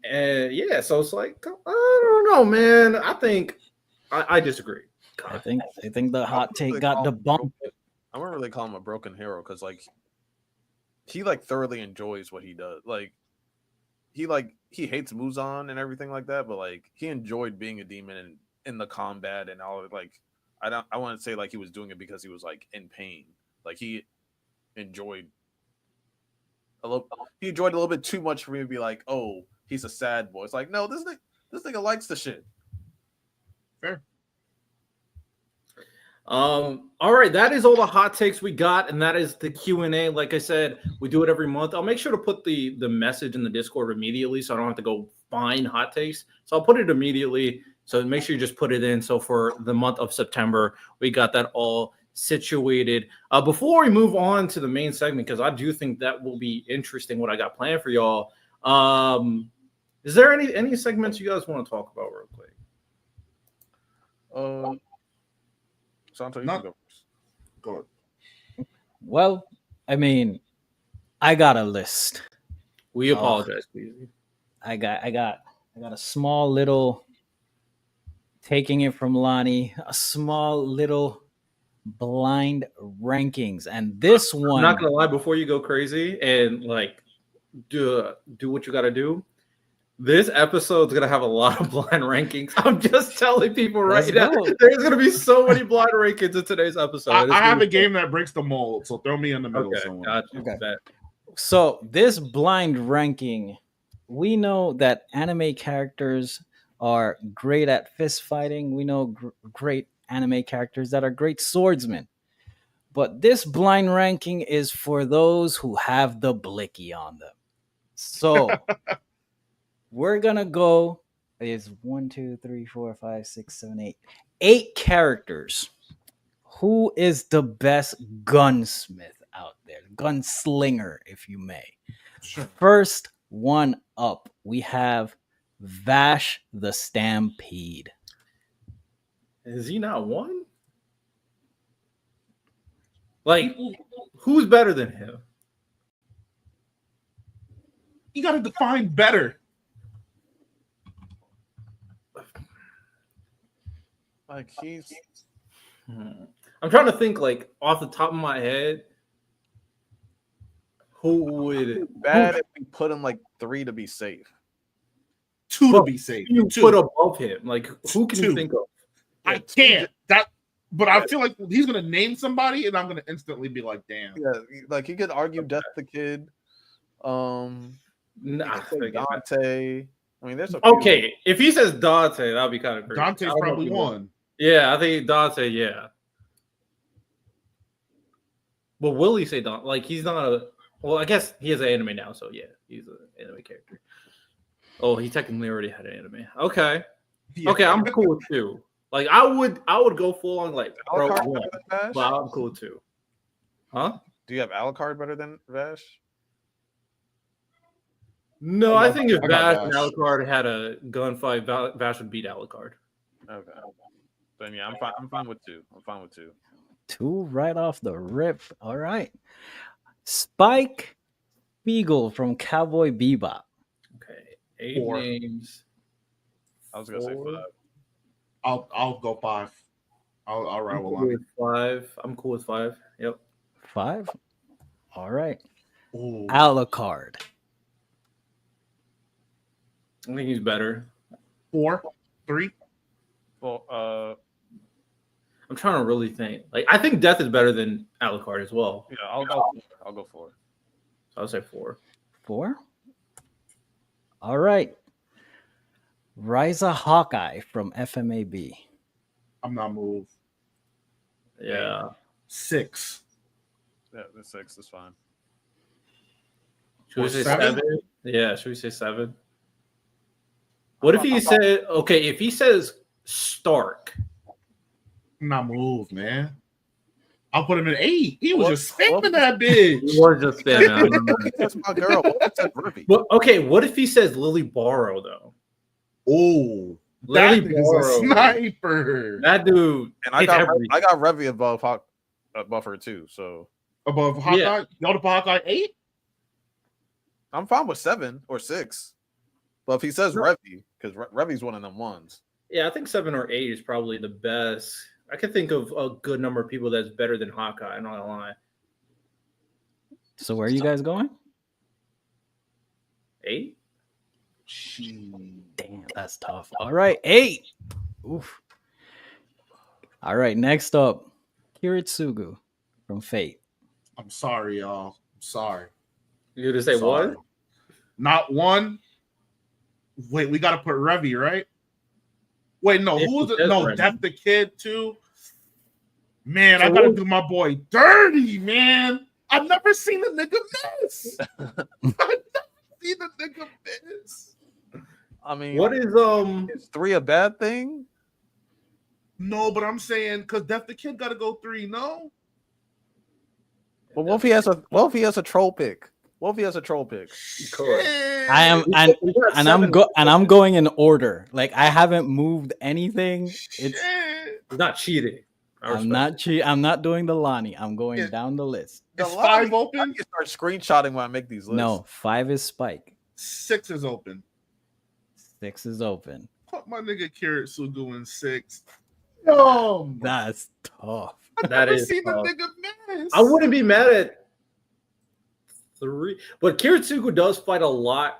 And yeah, so it's like I don't know, man. I think I disagree. I think the hot I take wouldn't got really call him debunked. I wouldn't really call him a broken hero because like he like thoroughly enjoys what he does. Like he hates Muzan and everything like that, but like he enjoyed being a demon and in the combat and all. Like I want to say like he was doing it because he was like in pain. Like he enjoyed a little bit too much for me to be like, oh, he's a sad boy. It's like, no, this nigga likes the shit. Fair. All right, that is all the hot takes we got, and that is the Q&A. Like I said, we do it every month. I'll make sure to put the message in the Discord immediately so I don't have to go find hot takes. So I'll put it immediately. So make sure you just put it in. So for the month of September, we got that all situated. Before we move on to the main segment, because I do think that will be interesting what I got planned for y'all. Is there any segments you guys want to talk about real quick? Santo, you can go first. Go ahead. Well, I mean, I got a list. We apologize, please. I got a small little, taking it from Lonnie, a small little blind rankings, and this one, I'm not gonna lie, before you go crazy and like do what you got to do, this episode's gonna have a lot of blind rankings. I'm just telling people right now, there's gonna be so many blind rankings in today's episode. I have a game that breaks the mold, so throw me in the middle Okay, somewhere. gotcha. Okay. Bet. So this blind ranking, we know that anime characters are great at fist fighting. We know great anime characters that are great swordsmen. But this blind ranking is for those who have the blicky on them. So we're gonna go. It's 1, 2, 3, 4, 5, 6, 7, 8. 8 characters. Who is the best gunsmith out there? Gunslinger, if you may. Sure. First one up, we have Vash the Stampede. Is he not one? Like, who's better than him? You got to define better. Like he's I'm trying to think like off the top of my head, who would bad if we put him like 3 to be safe. 2 to Well, be safe. you 2. put above him? Like who can you 2. think of? I can't. But I feel like he's gonna name somebody, and I'm gonna instantly be like, "Damn." Yeah, like he could argue Death the Kid. He Nah, could say forget that. Dante. I mean, there's a few. Okay, if he says Dante, that'd be kind of crazy. Dante's I don't know probably if he will. one. Yeah, I think Dante. Yeah, but will he say Dante? Like he's not a. Well, I guess he has an anime now, so yeah, he's an anime character. Oh, he technically already had an anime. Okay, Yeah. okay, I'm cool with 2. Like I would go full on like bro Alucard 1, better than Vash? but I'm cool with 2. Huh? Do you have Alucard better than Vash? No, I I got- think if I got Vash and Vash. Alucard had a gunfight, Vash would beat Alucard. Okay. Then yeah, I'm fine. I'm fine with 2. I'm fine with 2. 2 right off the rip. All right. Spike Spiegel from Cowboy Bebop. Okay, 8 4. names. I was gonna say 4. 5. I'll go 5. I'll I'm rival cool on with 5. I'm cool with 5. Yep. 5. All right. it. Ooh. Alucard. I think he's better. 4, 3. Well, I'm trying to really think. Like, I think Death is better than Alucard as well. yeah, I'll go 4. So I'll say 4. 4. All right. Ryza Hawkeye from FMAB. I'm not moved. Yeah. 6. Yeah, the 6 is fine. Should we Or say 7? 7? Yeah. Should we say 7? What if he said? Okay, if he says Stark. I'm not moved, man. I'll put him in 8. He was What- just spamming what- that bitch. He was just spamming. That's my girl. What was Ruby? But okay, what if he says Lily Barrow though? Oh, Lily that nigga's a Barrow. sniper. That dude. And I hits got everything. Revy above her too. So Above Hawkeye? Yeah. Y'all to put Hawkeye 8? I'm fine with 7 or 6. But if he says Revy, because Revy's one of them ones. Yeah, I think 7 or 8 is probably the best. I can think of a good number of people that's better than Hawkeye. I'm not gonna lie. So where are you guys going? 8? Damn, that's tough. All right, 8. Oof. All right, next up, Kiritsugu from Fate. I'm sorry, y'all. I'm sorry. You gonna say Sorry. what? Not 1. Wait, we got to put Revy, right? Wait, no. Yeah, Who was it? that's No, Revy. Death the Kid, too. Man, So I got to what- do my boy dirty, man. I've never seen a nigga miss. I've never seen a nigga miss. I mean, What is is 3 a bad thing? No, but I'm saying because Death the Kid got to go 3, no? Well, what if he has a troll pick? What if he has a troll pick? Correct. Shit. I am, and We got and I'm 7. I'm going in order. Like I haven't moved anything. It's Shit. He's not cheating. I'm not doing the Lonnie. I'm going Yeah. down the list. Is The 5 I open? can start screenshotting when I make these lists. No, 5 is Spike. 6 is open. 6 is open. Put my nigga Kiritsugu in 6. Yo, That's tough. I've That never is seen a tough. nigga miss. I wouldn't be mad at 3, but Kiritsugu does fight a lot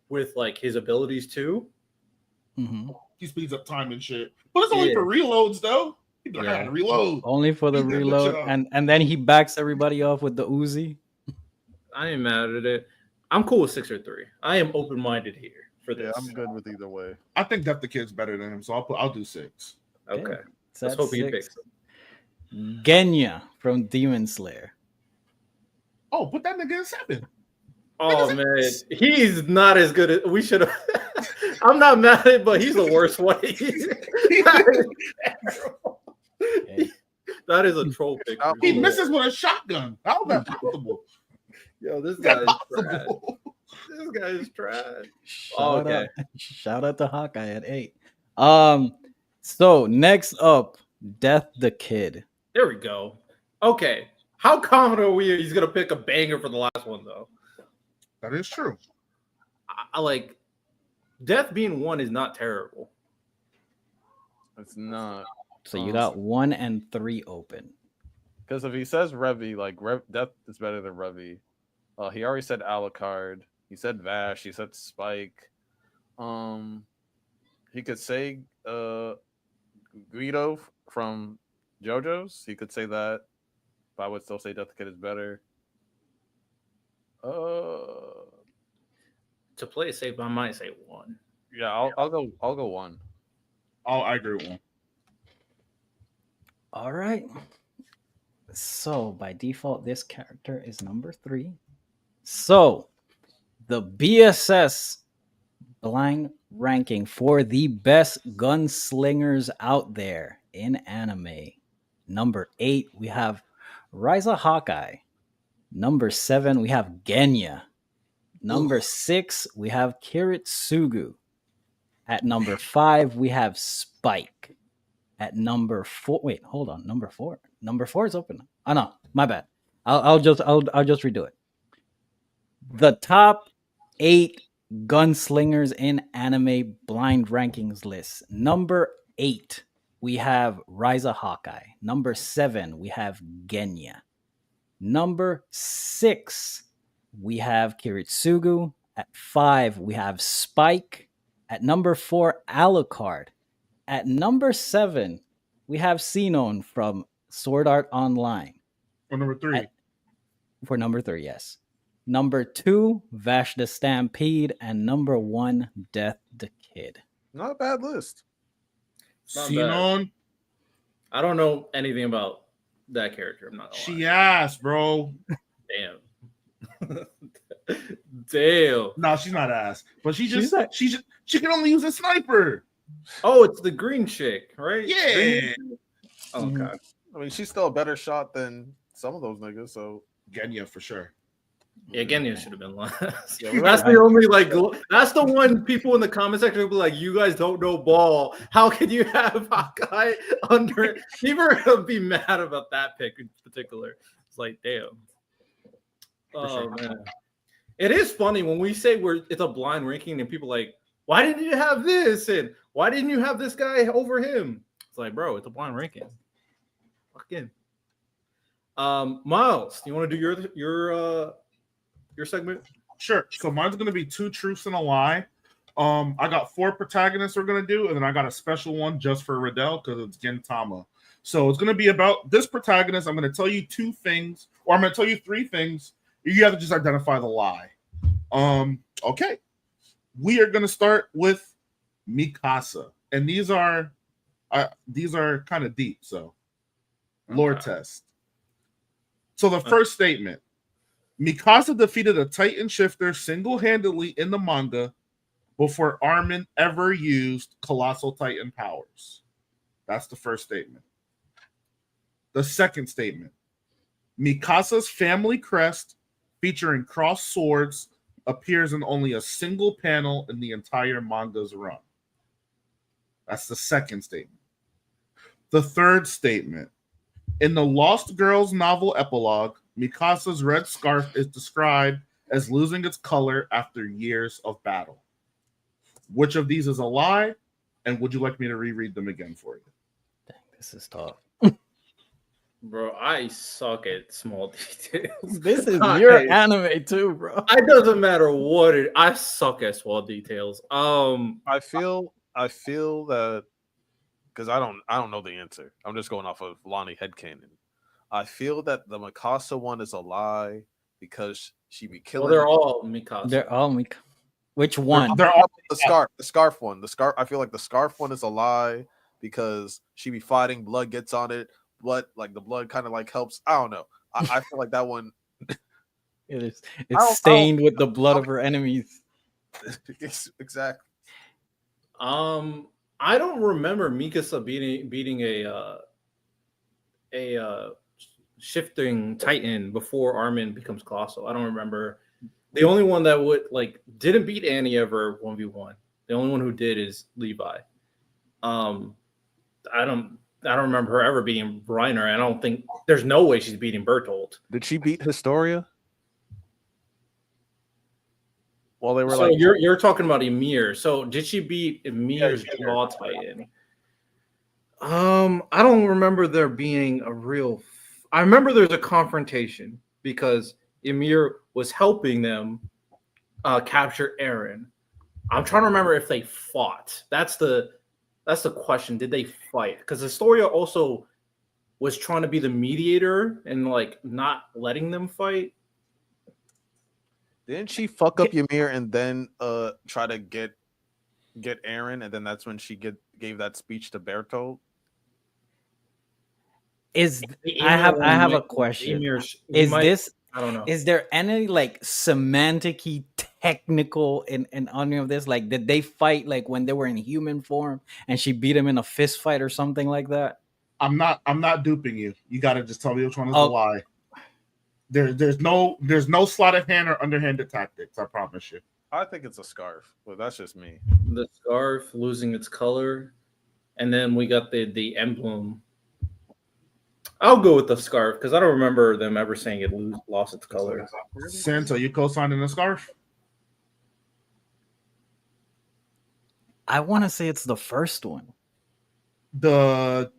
with like his abilities too. Mhm. He speeds up time and shit. But it's only Yeah. for reloads, though. He be like, I Yeah. gotta reload. Only for the He did the reload, job. and then he backs everybody off with the Uzi. I ain't mad at it. I'm cool with 6 or 3. I am open minded here for Yeah, this. I'm good with either way. I think Death the Kid's better than him, so I'll do 6. Okay. So Let's that's hope he 6. picks. Genya from Demon Slayer. Oh, put that nigga in 7. Oh man, he's not as good as we should have. I'm not mad at it, but he's the worst one. Okay. That is a troll pick. for He sure. misses with a shotgun. How is that possible? Yo, this Is guy that is trash. possible? This guy is trash. Shout Okay. out, shout out to Hawkeye at 8. So next up, Death the Kid. There we go. Okay. How confident are we he's gonna pick a banger for the last one though? That is true. I like Death being 1 is not terrible. It's not. So you got 1 and 3 open. Because if he says Revy, like Death is better than Revy. He already said Alucard. He said Vash. He said Spike. He could say Guido from JoJo's. He could say that, but I would still say Death Kid is better. To play it safe, I might say 1. Yeah, I'll go 1. I agree with 1. All right. So by default, this character is number 3. So the BSS blind ranking for the best gunslingers out there in anime. Number 8, we have Ryza Hawkeye. Number 7, we have Genya. Number 6, we have Kiritsugu. At number 5, we have Spike. At number 4, wait, hold on. Number 4 is open. Oh no, my bad. I'll just redo it. The top 8 gunslingers in anime blind rankings list. Number 8, we have Ryza Hawkeye. Number 7, we have Genya. Number 6, we have Kiritsugu. At 5, we have Spike. At number 4, Alucard. At number 7, we have Xenon from Sword Art Online. For number 3. For number 3, yes. Number 2, Vash the Stampede. And number 1, Death the Kid. Not a bad list. Xenon. I don't know anything about that character. I'm not gonna She ass, bro. Damn. Damn. No, she's not ass. But she can only use a sniper. Oh, it's the green chick, right? Yeah. Green? Oh, Mhm. God. I mean, she's still a better shot than some of those niggas. So Genya for sure. Yeah, Genya should have been last. Yeah, That's the only that's the one people in the comment section will be like, "You guys don't know ball. How can you have Hawkeye under?" People are gonna be mad about that pick in particular. It's like, damn. Oh man, it is funny when we say it's a blind ranking and people are like, "Why didn't you have this?" and "Why didn't you have this guy over him?" It's like, bro, it's a blind ranking. Fucking. Miles, you want to do your segment? Sure. So mine's gonna be 2 truths and a lie. I got 4 protagonists we're gonna do, and then I got a special one just for Riddell because it's Gintama. So it's gonna be about this protagonist. I'm gonna tell you 2 things, or I'm gonna tell you 3 things. You have to just identify the lie. Okay. We are gonna start with Mikasa, and these are kind of deep. So lore test. So the first statement. Mikasa defeated a Titan shifter single-handedly in the manga before Armin ever used Colossal Titan powers. That's the first statement. The second statement. Mikasa's family crest featuring crossed swords appears in only a single panel in the entire manga's run. That's the second statement. The third statement. In the Lost Girls novel epilogue, Mikasa's red scarf is described as losing its color after years of battle. Which of these is a lie? And would you like me to reread them again for you? Dang, this is tough. Bro, I suck at small details. This is your anime too, bro. It doesn't matter what I suck at small details. I feel that because I don't know the answer. I'm just going off of Lonnie headcanon. I feel that the Mikasa one is a lie because she be killing. Well, they're all Mikasa. They're all Mikasa. Which one? They're all the scarf one. The scarf. I feel like the scarf one is a lie because she be fighting. Blood gets on it. Blood, like the blood, kind of like helps. I don't know. I feel like that one. It is. It's stained with the blood of her enemies. Exactly. I don't remember Mikasa beating a shifting Titan before Armin becomes Colossal. I don't remember. The only one that didn't beat Annie ever 1v1. The only one who did is Levi. I don't remember her ever beating Reiner. I don't think there's no way she's beating Bertolt. Did she beat Historia? Well, they were so you're talking about Emir. So did she beat Emir's Law Titan? I don't remember there being a real. I remember there's a confrontation because Ymir was helping them capture Aaron. I'm trying to remember if they fought. That's the question. Did they fight? Because Astoria also was trying to be the mediator and like not letting them fight. Didn't she fuck up Ymir and then try to get Aaron, and then that's when she gave that speech to Bertolt? I have a question. Is this I don't know. Is there any like semantic technical in any of this? Like, did they fight like when they were in human form and she beat him in a fist fight or something like that? I'm not duping you. You got to just tell me which one is Oh. the lie. There's no sleight of hand or underhanded tactics. I promise you. I think it's a scarf, but that's just me. The scarf losing its color, and then we got the emblem. I'll go with the scarf because I don't remember them ever saying it lost its color. Sensei, you co-signing the scarf? I want to say it's the first one. The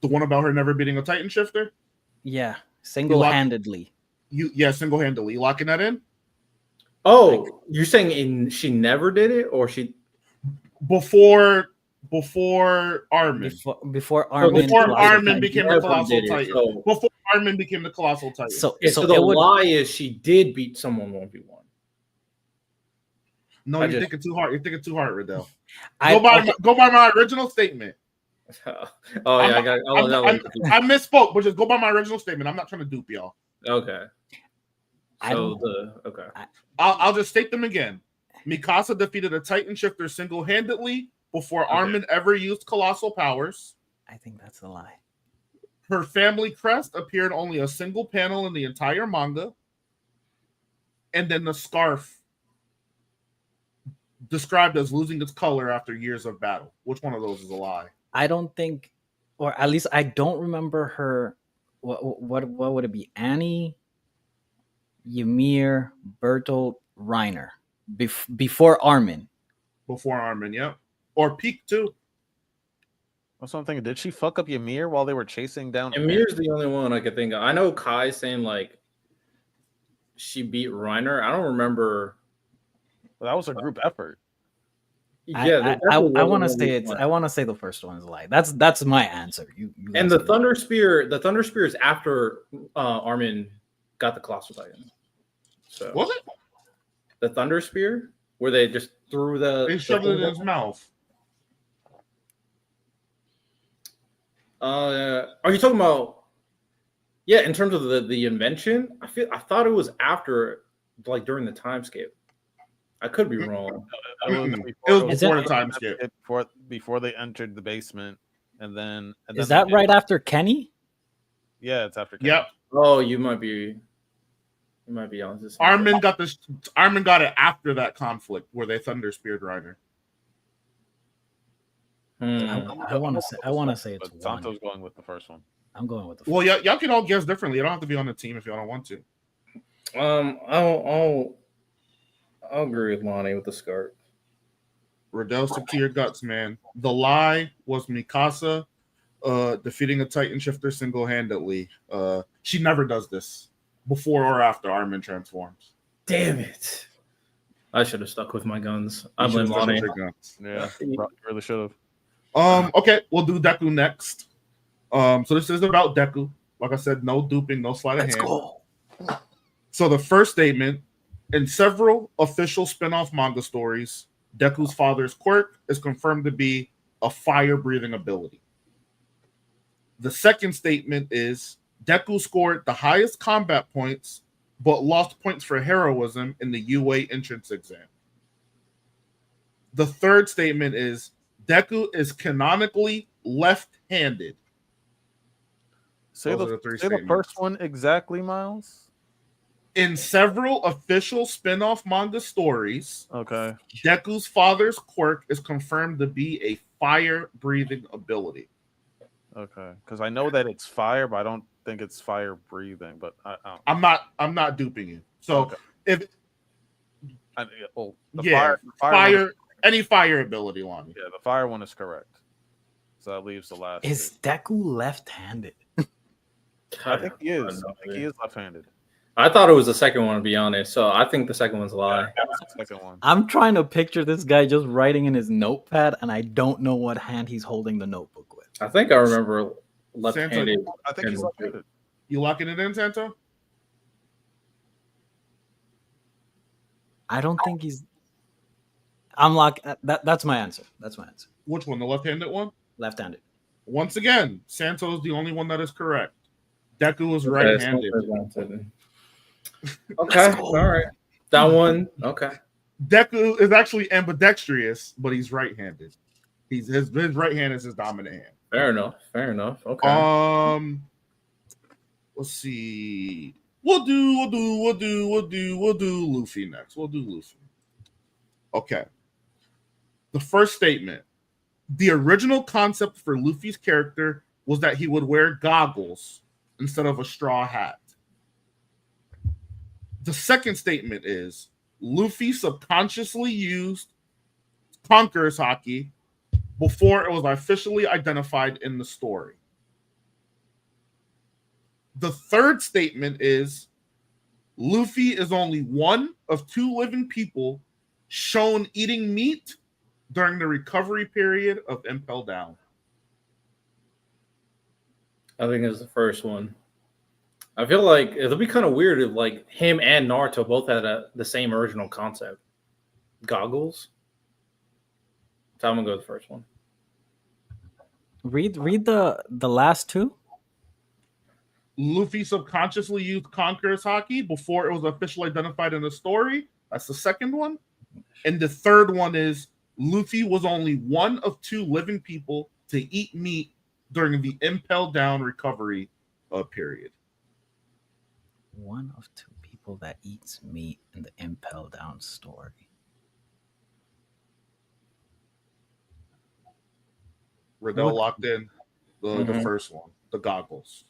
one about her never beating a Titan shifter? Yeah, single-handedly. Single-handedly. You locking that in? Oh, you're saying she never did it, or she before Armin. Before Armin. Before Armin became the Colossal Titan. So, before Armin became the Colossal Titan. So the lie is she did beat someone 1v1. No, you're thinking too hard. You're thinking too hard, Riddell. Okay. Go by my original statement. Oh yeah, I misspoke, but just go by my original statement. I'm not trying to dupe y'all. Okay. I'll just state them again. Mikasa defeated a Titan shifter single-handedly before Armin ever used colossal powers. I think that's a lie. Her family crest appeared only a single panel in the entire manga. And then the scarf described as losing its color after years of battle. Which one of those is a lie? I don't think, or at least I don't remember her. What would it be? Annie, Ymir, Bertolt, Reiner. Before Armin. Before Armin, yep. Or Peak too. That's what I'm thinking. Did she fuck up Ymir while they were chasing down? Ymir's the only one I could think of. I know Kai saying like she beat Reiner. I don't remember. Well, that was a group effort. Yeah, I want to say I want to say the first one is a lie. That's my answer. You and the Thunder Spear. The Thunder Spear is after Armin got the Colossal Titan. So was it the Thunder Spear where they just threw They shoved it in his mouth. Are you talking about? Yeah, in terms of the invention, I thought it was after, like during the time skip. I could be wrong. It was before the time skip. Before they entered the basement, and then is that right after Kenny? Yeah, it's after Kenny. Yep. Oh, you might be on this. Armin got it after that conflict where they thunder speared Reiner. I want to say it's one. Santo's going with the first one. I'm going with the first Well, y'all can all guess differently. You don't have to be on the team if y'all don't want to. I'll agree with Lonnie with the scarf. Riddell, stick to your guts, man. The lie was Mikasa defeating a Titan shifter single-handedly. She never does this before or after Armin transforms. Damn it. I should have stuck with my guns. I blame Lonnie. Yeah, really should have. Okay, we'll do Deku next. So this is about Deku. Like I said, no duping, no sleight of hand. Go. So the first statement, in several official spin-off manga stories, Deku's father's quirk is confirmed to be a fire-breathing ability. The second statement is Deku scored the highest combat points, but lost points for heroism in the UA entrance exam. The third statement is Deku is canonically left-handed. Say the first one exactly, Miles. In several official spin-off manga stories, okay, Deku's father's quirk is confirmed to be a fire-breathing ability. Okay, because I know that it's fire, but I don't think it's fire-breathing. But I'm not duping you. So if fire, any fire ability, Lonnie. Yeah, the fire one is correct. So that leaves the last Is two. Deku left-handed? I think he is. I think he is left-handed. I thought it was the second one, to be honest. So I think the second one's a lie. That was the second one. I'm trying to picture this guy just writing in his notepad, and I don't know what hand he's holding the notebook with. I think I remember left-handed. I think he's left-handed. You locking it in, Santo? I don't think he's. I'm locked. That's my answer. That's my answer. Which one? The left-handed one? Left-handed. Once again, Santo is the only one that is correct. Deku is Okay, right-handed. Okay, all right. That one, okay. Deku is actually ambidextrous, but he's right-handed. His right hand is his dominant hand. Fair enough. Okay. Let's see. We'll do Luffy next. We'll do Luffy. Okay. The first statement. The original concept for Luffy's character was that he would wear goggles instead of a straw hat. The second statement is Luffy subconsciously used Conqueror's Haki before it was officially identified in the story. The third statement is Luffy is only one of two living people shown eating meat during the recovery period of Impel Down. I think it's the first one. I feel like it'll be kind of weird if like him and Naruto both had the same original concept. Goggles. So I'm gonna go with the first one. Read the last two. Luffy subconsciously used Conqueror's Haki before it was officially identified in the story. That's the second one. And the third one is Luffy was only one of two living people to eat meat during the Impel Down recovery period. One of two people that eats meat in the Impel Down story. Riddell locked in the first one, the goggles.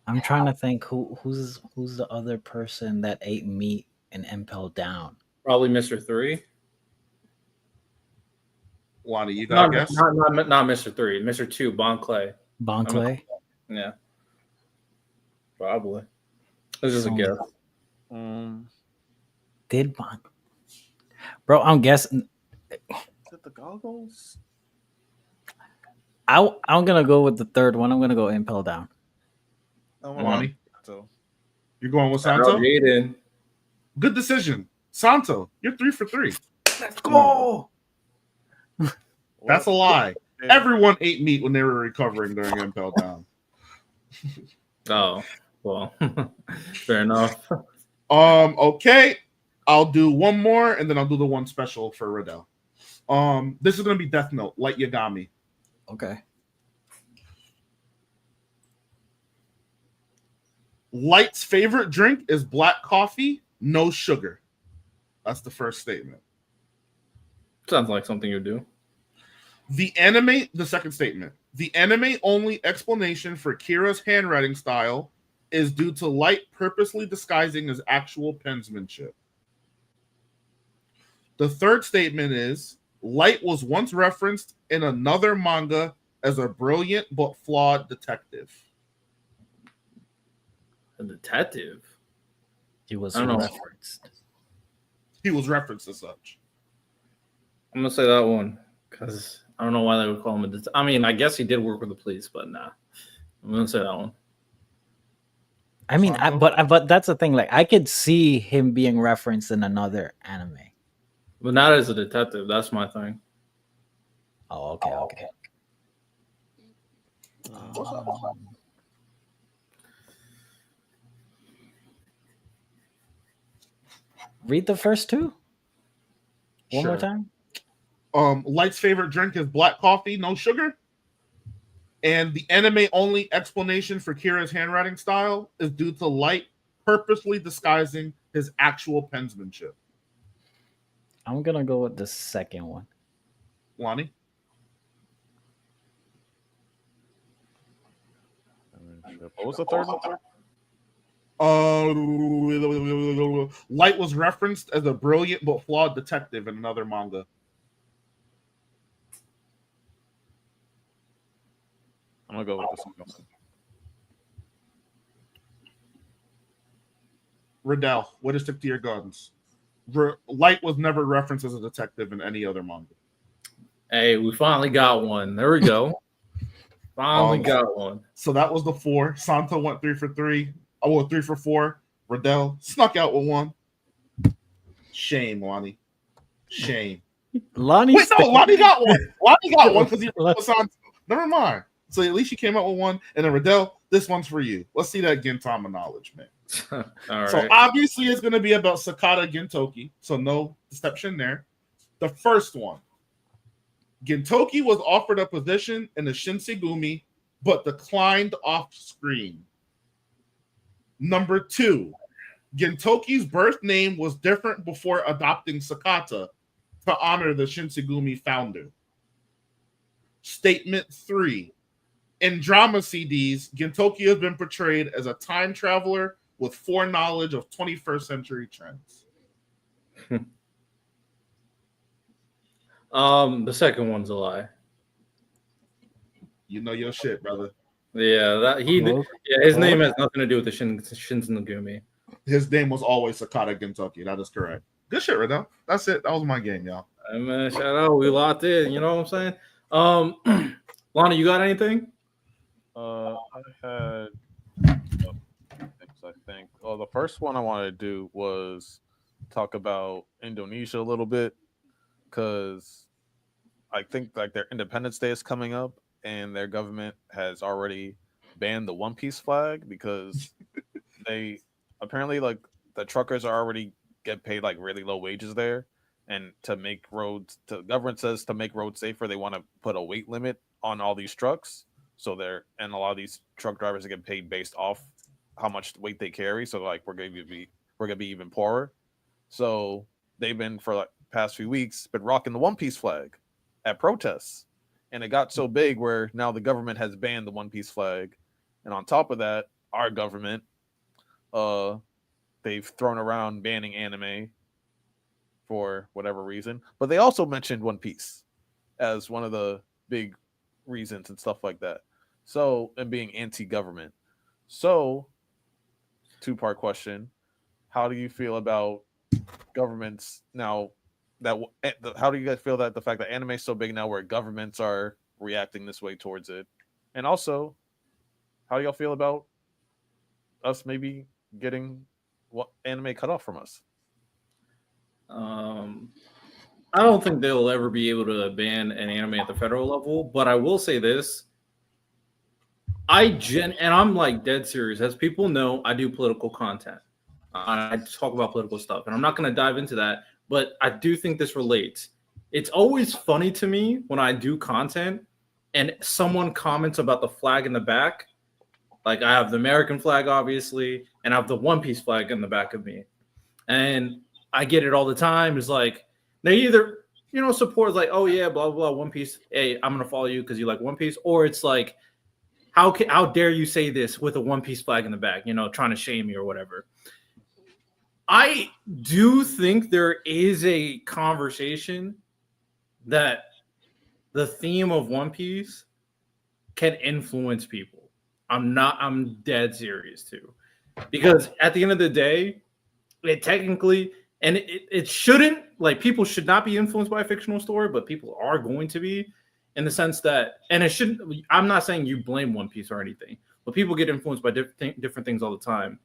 I'm trying to think who's the other person that ate meat and Impel Down. Probably Mr. 3. Lonnie, you got a guess? Not Mr. 3. Mr. 2, Bon Clay. Bon Clay? Yeah. Probably. This is a guess. Did Bon... Bro, I'm guessing... Is it the goggles? I'm going to go with the third one. I'm going to go Impel Down. Lonnie? So You're going with Santo? Jaden. Good decision. Santo, you're 3 for 3. Let's go! That's a lie. Everyone ate meat when they were recovering during Impel Down. Oh, well, fair enough. Okay. I'll do one more and then I'll do the one special for Riddell. This is gonna be Death Note, Light Yagami. Okay. Light's favorite drink is black coffee, no sugar. That's the first statement. Sounds like something you do. The second statement. The anime only explanation for Kira's handwriting style is due to Light purposely disguising his actual penmanship. The third statement is Light was once referenced in another manga as a brilliant but flawed detective. A detective? He was I don't know. referenced. He was referenced as such. I'm going to say that one because I don't know why they would call him a detective. I mean, I guess he did work with the police, but nah. I'm going to say that one. I mean, but that's the thing. Like, I could see him being referenced in another anime. But not as a detective. That's my thing. Oh, okay. Read the first two. One more time. Light's favorite drink is black coffee, no sugar. And the anime only explanation for Kira's handwriting style is due to Light purposely disguising his actual penmanship. I'm gonna go with the second one. Lonnie? What was the third one? Light was referenced as a brilliant but flawed detective in another manga. I'm gonna go with this one. Riddell, way to stick to your guns. Light was never referenced as a detective in any other manga. Hey, we finally got one. There we go. Finally got one. So that was the 4. Santo went 3 for 3. Oh, well, 3 for 4. Riddell snuck out with 1. Shame, Lonnie. Shame. Lonnie. Wait, no, Lonnie got 1. Lonnie got 1 because he was Santo. Never mind. So at least you came out with 1. And then Riddell, this one's for you. Let's see that Gintama knowledge, man. All right. So obviously it's going to be about Sakata Gintoki. So no deception there. The first one. Gintoki was offered a position in the Shinsengumi, but declined off screen. Number 2, Gintoki's birth name was different before adopting Sakata to honor the Shinsengumi founder. Statement 3, in drama CDs, Gintoki has been portrayed as a time traveler with foreknowledge of 21st century trends. The second one's a lie. You know your shit, brother. Yeah, that he did. Yeah, his name has nothing to do with the Shinsengumi. His name was always Sakata Gintoki. That is correct. Good shit, Riddell. That's it. That was my game, y'all. Hey, man, shout out. We locked in. You know what I'm saying? Lonnie, you got anything? I had things, I think. Well, the first one I wanted to do was talk about Indonesia a little bit, because I think like their Independence Day is coming up, and their government has already banned the One Piece flag because they apparently, like, the truckers are already get paid like really low wages there, and to make roads, the government says to make roads safer, they want to put a weight limit on all these trucks. So a lot of these truck drivers get paid based off how much weight they carry. So like we're gonna be even poorer. So they've been for like past few weeks been rocking the One Piece flag at protests, and it got so big where now the government has banned the One Piece flag, and on top of that, our government, they've thrown around banning anime for whatever reason, but they also mentioned One Piece as one of the big reasons and stuff like that. So, and being anti-government. So, 2-part question: how do you feel about governments now? How do you guys feel that the fact that anime is so big now, where governments are reacting this way towards it? And also, how do y'all feel about us maybe getting what anime cut off from us? I don't think they'll ever be able to ban an anime at the federal level, but I will say this. And I'm like dead serious. As people know, I do political content. I talk about political stuff, and I'm not going to dive into that, but I do think this relates. It's always funny to me when I do content and someone comments about the flag in the back. Like, I have the American flag, obviously, and I have the One Piece flag in the back of me. And I get it all the time. It's like, they either, support like, oh yeah, blah, blah, blah, One Piece. Hey, I'm going to follow you because you like One Piece. Or it's like, how dare you say this with a One Piece flag in the back, trying to shame me or whatever. I do think there is a conversation that the theme of One Piece can influence people. I'm dead serious too. Because at the end of the day, it technically, and it shouldn't, like, people should not be influenced by a fictional story, but people are going to be, in the sense that, and it shouldn't, I'm not saying you blame One Piece or anything, but people get influenced by different things all the time.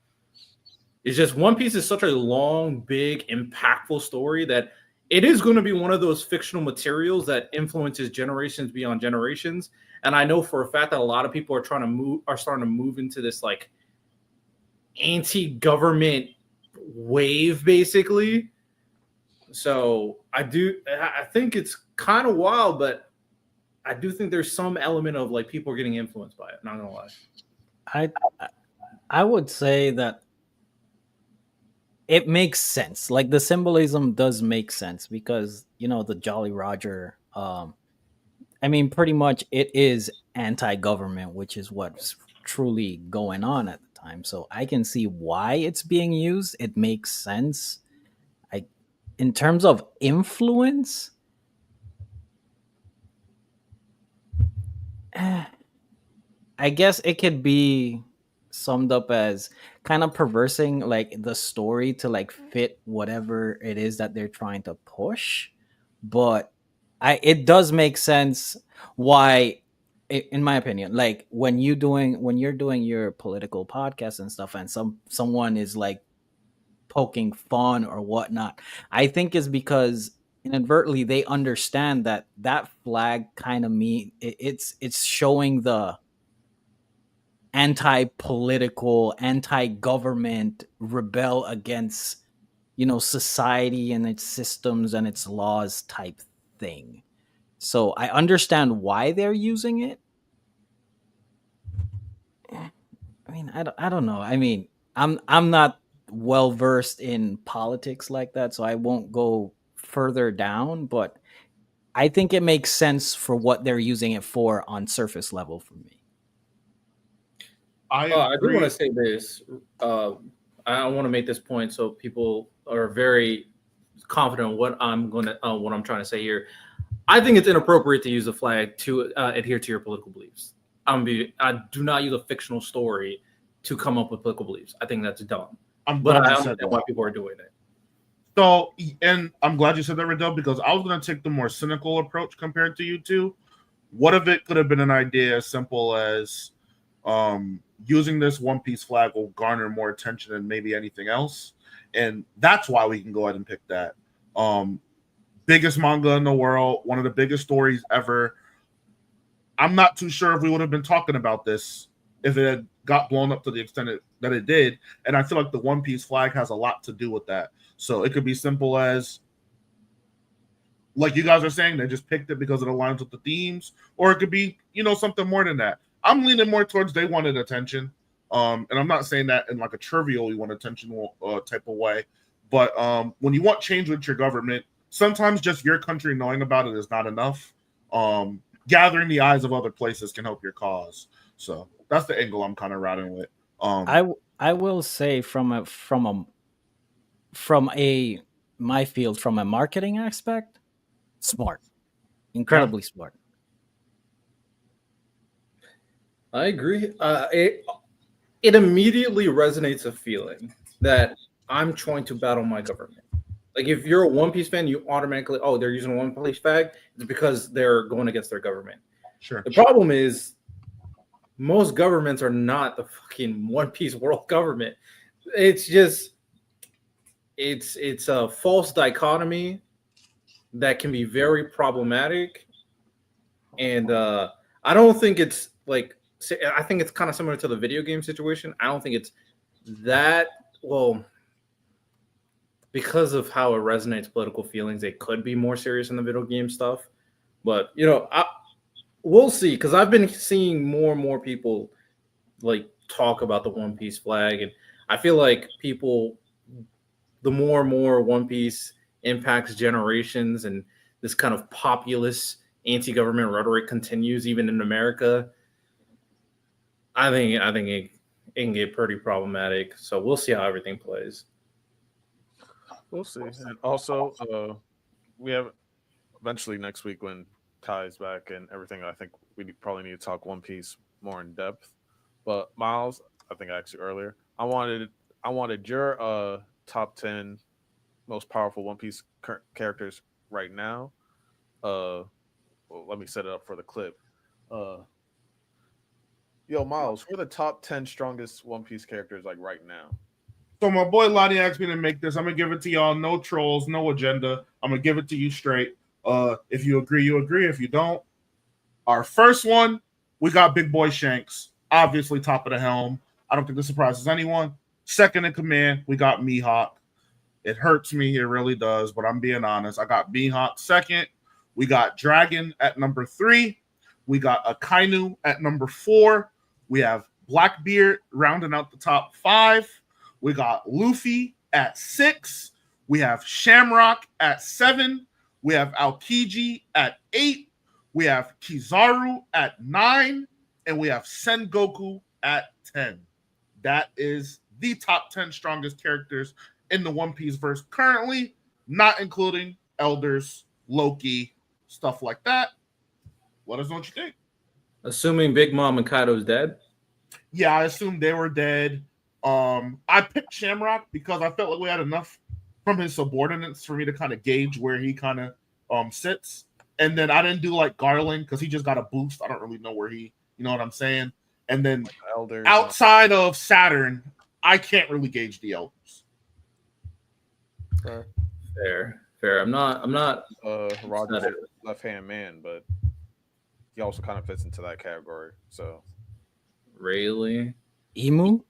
It's just One Piece is such a long, big, impactful story that it is going to be one of those fictional materials that influences generations beyond generations. And I know for a fact that a lot of people are starting to move into this like anti-government wave, basically. So I think it's kind of wild, but I do think there's some element of like people are getting influenced by it. Not gonna lie. I would say that it makes sense. Like, the symbolism does make sense because the Jolly Roger. I mean, pretty much it is anti-government, which is what's truly going on at the time, so I can see why it's being used. It makes sense. In terms of influence, I guess it could be summed up as kind of perversing like the story to like fit whatever it is that they're trying to push. But it does make sense why, in my opinion, like when you're doing your political podcast and stuff, and someone is like poking fun or whatnot, I think is because inadvertently they understand that that flag kind of it's showing the anti-political, anti-government, rebel against society and its systems and its laws type thing. So I understand why they're using it. I mean, I don't know. I mean, I'm not well versed in politics like that, so I won't go further down, but I think it makes sense for what they're using it for on surface level for me. I I do want agree. to say this. I want to make this point so people are very confident in what what I'm trying to say here. I think it's inappropriate to use the flag to adhere to your political beliefs. I do not use a fictional story to come up with political beliefs. I think that's dumb. I'm But glad I you said understand why that. people are doing it. So, and I'm glad you said that, Riddell, because I was going to take the more cynical approach compared to you two. What if it could have been an idea as simple as using this One Piece flag will garner more attention than maybe anything else? And that's why we can go ahead and pick that. Biggest manga in the world, one of the biggest stories ever. I'm not too sure if we would have been talking about this if it had got blown up to the extent that it did. And I feel like the One Piece flag has a lot to do with that. So it could be simple as, like you guys are saying, they just picked it because it aligns with the themes, or it could be, something more than that. I'm leaning more towards they wanted attention. And I'm not saying that in like a trivial, you want attention type of way. But when you want change with your government, sometimes just your country knowing about it is not enough. Gathering the eyes of other places can help your cause. So that's the angle I'm kind of routing with. I will say from a my field, from a marketing aspect, smart, Yeah. incredibly smart. I agree. It immediately resonates a feeling that I'm trying to battle my government. Like if you're a One Piece fan, you automatically, oh, they're using a One Piece flag. It's because they're going against their government. Sure. The problem is most governments are not the fucking One Piece world government. It's just it's a false dichotomy that can be very problematic, and I don't think it's like I think it's kind of similar to the video game situation. I don't think it's that well because of how it resonates political feelings. It could be more serious in the video game stuff, but we'll see because I've been seeing more and more people like talk about the One Piece flag, and I feel like people, the more and more One Piece impacts generations, and this kind of populist anti-government rhetoric continues even in America. I think it can get pretty problematic. So we'll see how everything plays. We'll see. And also, we have eventually next week when Kai is back and everything. I think we probably need to talk One Piece more in depth. But Miles, I think I asked you earlier. I wanted your top 10 most powerful One Piece characters right now. Well, let me set it up for the clip. Uh, Yo, Miles, who are the top 10 strongest One Piece characters like right now? So my boy Lottie asked me to make this. I'm gonna give it to y'all. No trolls, no agenda. I'm gonna give it to you straight. If you agree, you agree. If you don't, our first one, we got Big Boy Shanks, obviously top of the helm. I don't think this surprises anyone. Second in command, we got Mihawk. It hurts me, it really does, but I'm being honest. I got Mihawk second. We got Dragon at number 3. We got Akainu at number 4. We have Blackbeard rounding out the top 5. We got Luffy at 6. We have Shamrock at 7. We have Aokiji at 8. We have Kizaru at 9. And we have Sengoku at 10. that is the top 10 strongest characters in the One Piece verse currently, not including elders, Loki, stuff like that. Let us know what you think. Assuming Big Mom and Kaido's dead. Yeah, I assumed they were dead. I picked Shamrock because I felt like we had enough from his subordinates for me to kind of gauge where he kind of sits. And then I didn't do like Garland because he just got a boost. I don't really know where he, you know what I'm saying? And then Elders, outside of Saturn, I can't really gauge the elders. Fair. I'm not Roger's left-hand man, but he also kind of fits into that category. So really Emu.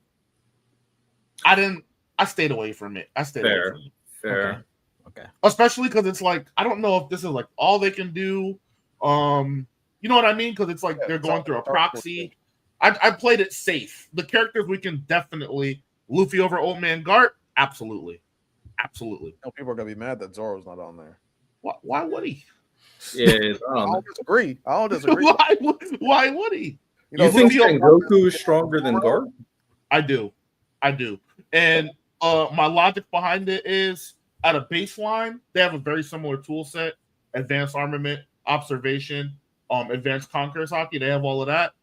I stayed away from it. Fair. Okay. Especially because it's like I don't know if this is like all they can do. You know what I mean? Because it's like they're going through a proxy. I played it safe. The characters we can definitely Luffy over Old Man Gart. Absolutely. people are gonna be mad that Zoro's not on there. Why would he? Yeah, I don't disagree. Why would he? You think Goku is stronger than Garp? I do. And my logic behind it is at a baseline, they have a very similar tool set, advanced armament, observation, advanced conquerors hockey. They have all of that.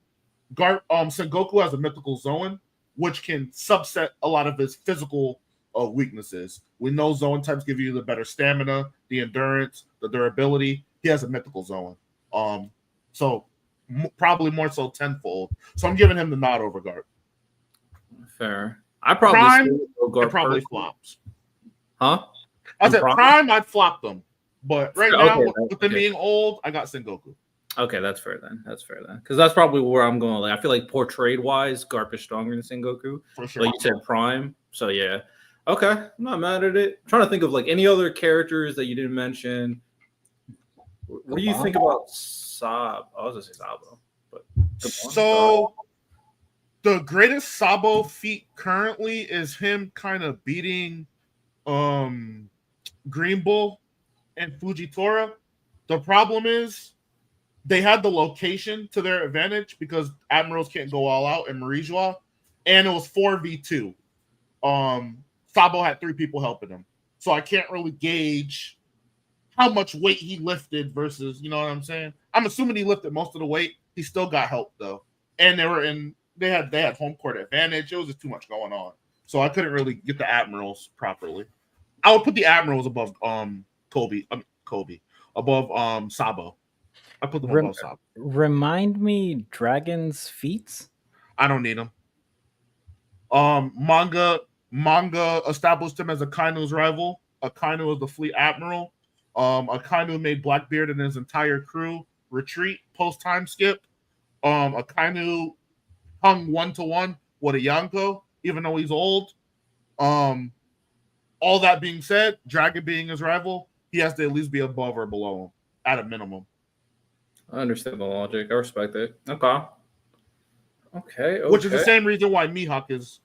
Sengoku has a mythical zone, which can subset a lot of his physical weaknesses. We know zone types give you the better stamina, the endurance, the durability. He has a mythical zone. So probably more so tenfold. So I'm giving him the nod over Garp. Fair. I probably probably flops. Huh? I said Prime, I'd flop them. But right now, with them being old, I got Sengoku. Okay, that's fair then. Because that's probably where I'm going. Like, I feel like portrayed wise, Garp is stronger than Sengoku. For sure. Like you said, Prime. So yeah. Okay, I'm not mad at it. I'm trying to think of like any other characters that you didn't mention. What do you think about Sab? I was gonna say Sabo, but so the greatest Sabo feat currently is him kind of beating Green Bull and Fujitora. The problem is they had the location to their advantage because Admirals can't go all out in Marijua, and it was 4v2. Sabo had 3 people helping him, so I can't really gauge how much weight he lifted versus, you know what I'm saying? I'm assuming he lifted most of the weight. He still got help though, and they had home court advantage. It was just too much going on, so I couldn't really get the Admirals properly. I would put the Admirals above Kobe above Sabo. I put them above Sabo. Remind me, Dragon's feats. I don't need them. Manga established him as Akainu's rival. Akainu was the fleet admiral. Akainu made Blackbeard and his entire crew retreat post time skip. Akainu hung 1-to-1 with a Yonko, even though he's old. All that being said, Dragon being his rival, he has to at least be above or below him at a minimum. I understand the logic. I respect it. Okay. Which is the same reason why Mihawk is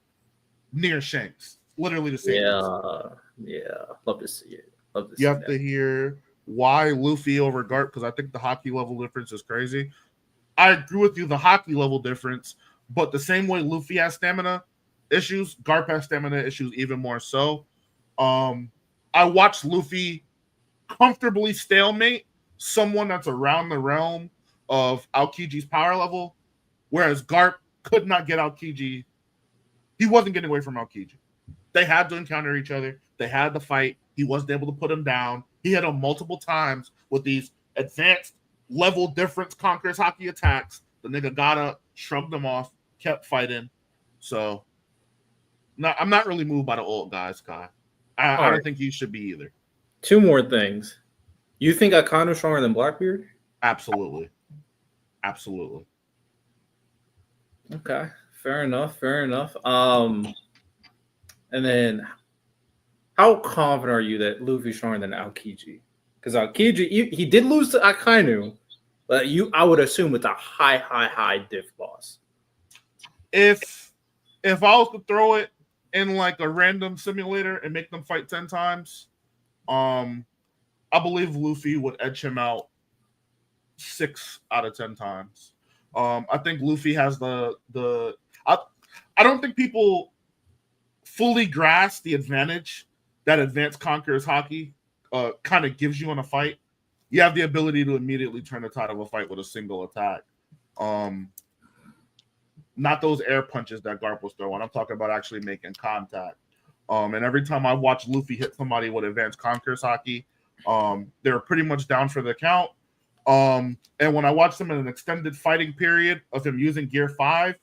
near Shanks. Literally the same reason. Yeah. Love to see it. You have to hear why Luffy over Garp, because I think the hockey level difference is crazy. I agree with you, the hockey level difference, but the same way Luffy has stamina issues, Garp has stamina issues even more so. I watched Luffy comfortably stalemate someone that's around the realm of Aokiji's power level, whereas Garp could not get Aokiji. He wasn't getting away from Aokiji. They had to encounter each other. They had to fight. He wasn't able to put him down. He hit him multiple times with these advanced level difference conquers hockey attacks. The nigga got up, shrugged them off, kept fighting. So I'm not really moved by the old guys, Kai. I don't think you should be either. 2 more things. You think Akainu stronger than Blackbeard? Absolutely. Okay. Fair enough. And then how confident are you that Luffy's stronger than Aokiji? Because Aokiji, he did lose to Akainu, but I would assume it's a high diff loss. If I was to throw it in like a random simulator and make them fight 10 times, I believe Luffy would edge him out 6 out of 10 times. I think Luffy has I I don't think people fully grasp the advantage that Advanced Conquerors Hockey kind of gives you in a fight. You have the ability to immediately turn the tide of a fight with a single attack. Not those air punches that Garp was throwing. I'm talking about actually making contact. And every time I watch Luffy hit somebody with Advanced Conquerors Hockey, they're pretty much down for the count. And when I watched him in an extended fighting period of him using Gear 5,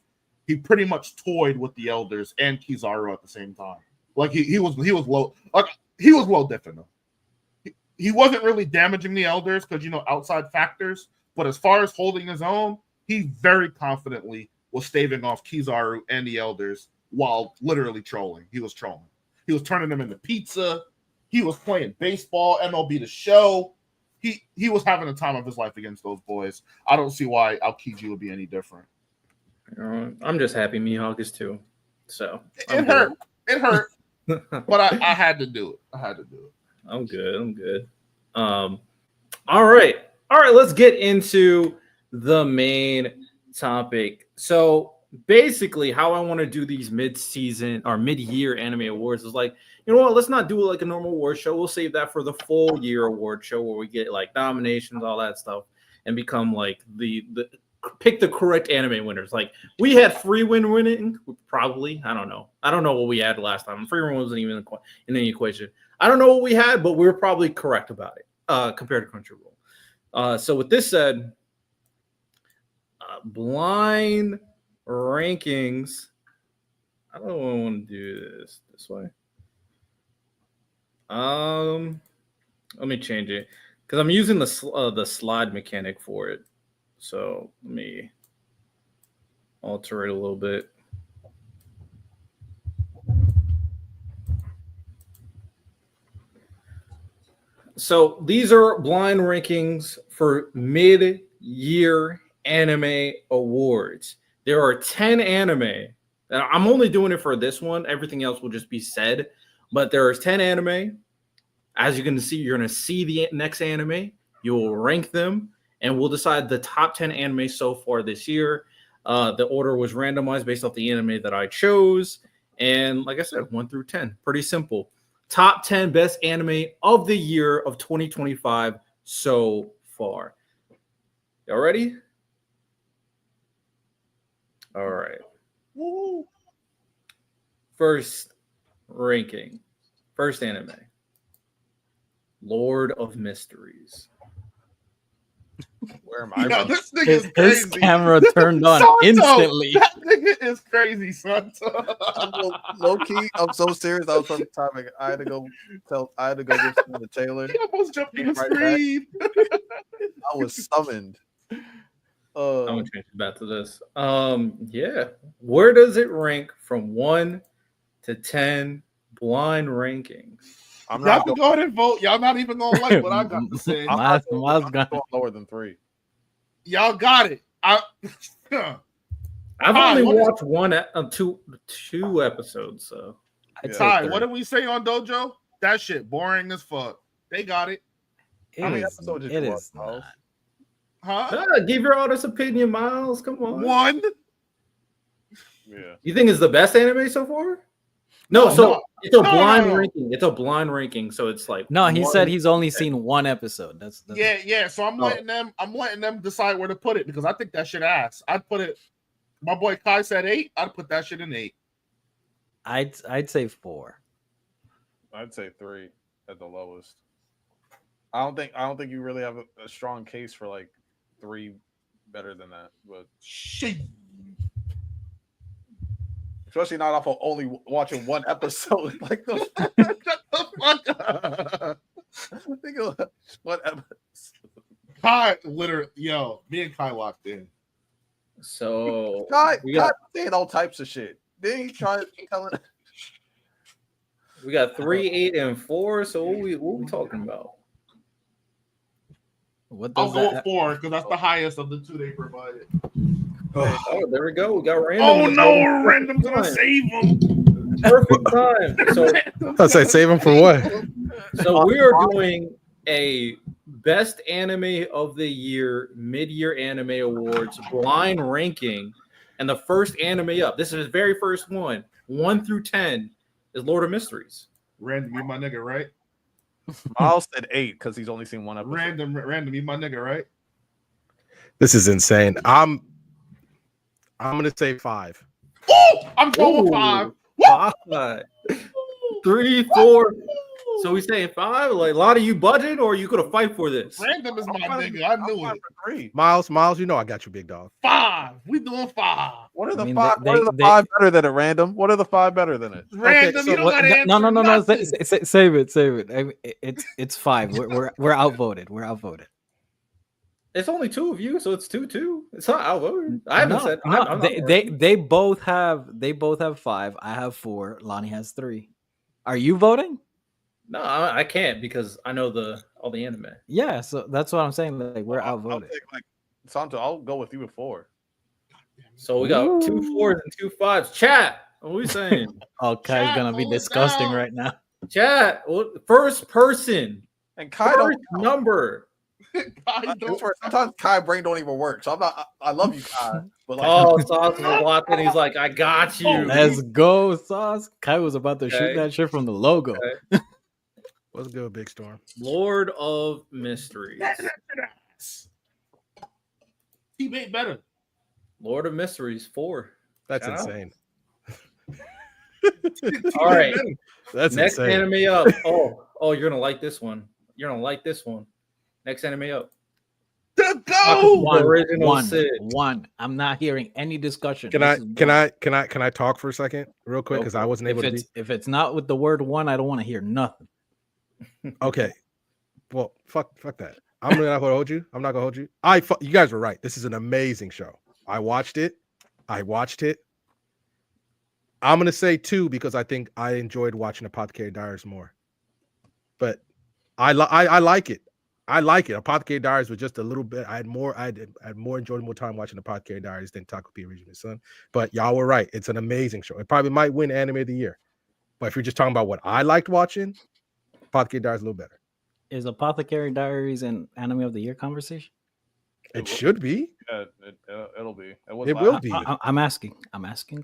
he pretty much toyed with the Elders and Kizaru at the same time. Like he was low. Like he was well different though. He wasn't really damaging the Elders because outside factors. But as far as holding his own, he very confidently was staving off Kizaru and the Elders while literally trolling. He was trolling. He was turning them into pizza. He was playing baseball, MLB The Show. He was having the time of his life against those boys. I don't see why Aokiji would be any different. I'm just happy Mihawk is too. So it hurt. It hurt. But I had to do it. I'm good. All right. Let's get into the main topic. So basically, how I want to do these mid-season or mid-year anime awards is like, you know what? Let's not do it like a normal award show. We'll save that for the full year award show where we get like nominations, all that stuff, and become like the pick the correct anime winners. Like we had Freewind winning, probably. I don't know what we had last time. Freewind wasn't even in the equation. I don't know what we had, but we were probably correct about it compared to Crunchyroll. So with this said, blind rankings. I don't know if I want to do this way. Let me change it because I'm using the slide mechanic for it. So let me alter it a little bit. So these are blind rankings for mid-year anime awards. There are 10 anime. I'm only doing it for this one. Everything else will just be said. But there is 10 anime. As you can see, you're going to see the next anime. You will rank them. And we'll decide the top 10 anime so far this year. The order was randomized based off the anime that I chose. And like I said, 1 through 10. Pretty simple. Top 10 best anime of the year of 2025 so far. Y'all ready? All right. Woo. First ranking. First anime. Lord of Mysteries. Where am I? This nigga is crazy. His camera turned on Santo, instantly. That nigga is crazy, son. Low key, I'm so serious. I was on the topic. I had to go get some to Taylor. He almost jumped in the Right screen. I was summoned. I'm gonna change it back to this. Yeah. Where does it rank from 1 to 10 blind rankings? I'm Y'all can go ahead and vote. Y'all not even gonna like what I got to say. Miles going lower than 3. Y'all got it. I've Ty, only what watched two episodes, so Yeah. Ty, what did we say on Dojo? That shit boring as fuck. They got it. How many It episodes did it you watch, is Miles? not. Huh? give your honest opinion, Miles. Come on. One. Yeah. You think it's the best anime so far? No, No, so no. it's a No, blind no. ranking. It's a blind ranking, so it's like No, he one- said he's only seen one episode. That's Yeah. So I'm letting them decide where to put it because I think that shit ass. I'd put it. My boy Kai said 8. I'd put that shit in 8. I'd say 4. I'd say 3 at the lowest. I don't think you really have a strong case for like 3 better than that, but Shit. especially not off of only watching one episode. Like the Shut the fuck up. think of one episode. Kai, literally, yo, me and Kai locked in. So God, we got saying all types of shit. Then he tried telling. 3, 8, and 4. So what we talking about? What I'll does go with that? 4 because that's the highest of the 2 they provided. Oh, there we go. We got random. Oh no, random's gonna save them. Perfect time. So I say save him for what? So we are doing a best anime of the year, mid-year anime awards blind ranking And the first anime up, this is his very first one, 1 through 10, is Lord of Mysteries. Random, you my nigga, right? Miles said 8 because he's only seen one episode. Random, you my nigga, right? This is insane. I'm gonna say 5. Oh, I'm going with 5. 5. 3, 4. So we saying 5? Like, a lot of you budget, or you gonna fight for this? Random is my nigga. I knew it. 3. Miles, you know I got you, big dog. 5. We doing 5. What are the I mean, 5? they- what are the they- 5 better than it? Random. What are the 5 better than it? Random, so you don't what- gotta answer. No. nothing. Save it. I mean, it's 5. We're outvoted. We're outvoted. It's only 2 of you, so it's 2-2. It's not outvoted. I haven't said. No, I'm not they both have 5. I have 4. Lonnie has 3. Are you voting? No, I can't because I know all the anime. Yeah, so that's what I'm saying. Like we're I'll outvoted. take, like, Santo, I'll go with you with 4. So we got 2 4s and 2 5s. Chat. What are we saying? Oh, Kai's Chat, gonna be hold it disgusting down. right now. Chat. First person. And Kai don't. First number. Sometimes Kai brain don't even work. So I'm not. I love you, Kai. But like, Oh, Sauce was watching. He's like, I got you. Let's go, Sauce. Kai was about to shoot Okay. that shit from the logo. Okay. What's good, Big Storm? Lord of Mysteries. Team ain't better. Lord of Mysteries 4. That's Yeah. insane. All right. That's Next insane. anime up. Oh, you're gonna like this one. You're gonna like this one. Next anime up. To go. Original Sid. One. I'm not hearing any discussion. Can This I is can I talk for a second, real quick, because I wasn't able to be if it's not with the word one, I don't want to hear nothing. okay. Well, fuck that. I'm not gonna hold you. I'm not gonna hold you. You guys were right. This is an amazing show. I watched it. I'm gonna say 2 because I think I enjoyed watching Apothecary Diaries more. But I like it. I like it. Apothecary Diaries was just a little bit. I had more enjoyable time watching Apothecary Diaries than Taco P Original Son. But y'all were right. It's an amazing show. It probably might win Anime of the Year. But if you're just talking about what I liked watching, Apothecary Diaries is a little better. Is Apothecary Diaries an Anime of the Year conversation? It should be. yeah, it'll be. It was. It last, will be. I'm asking.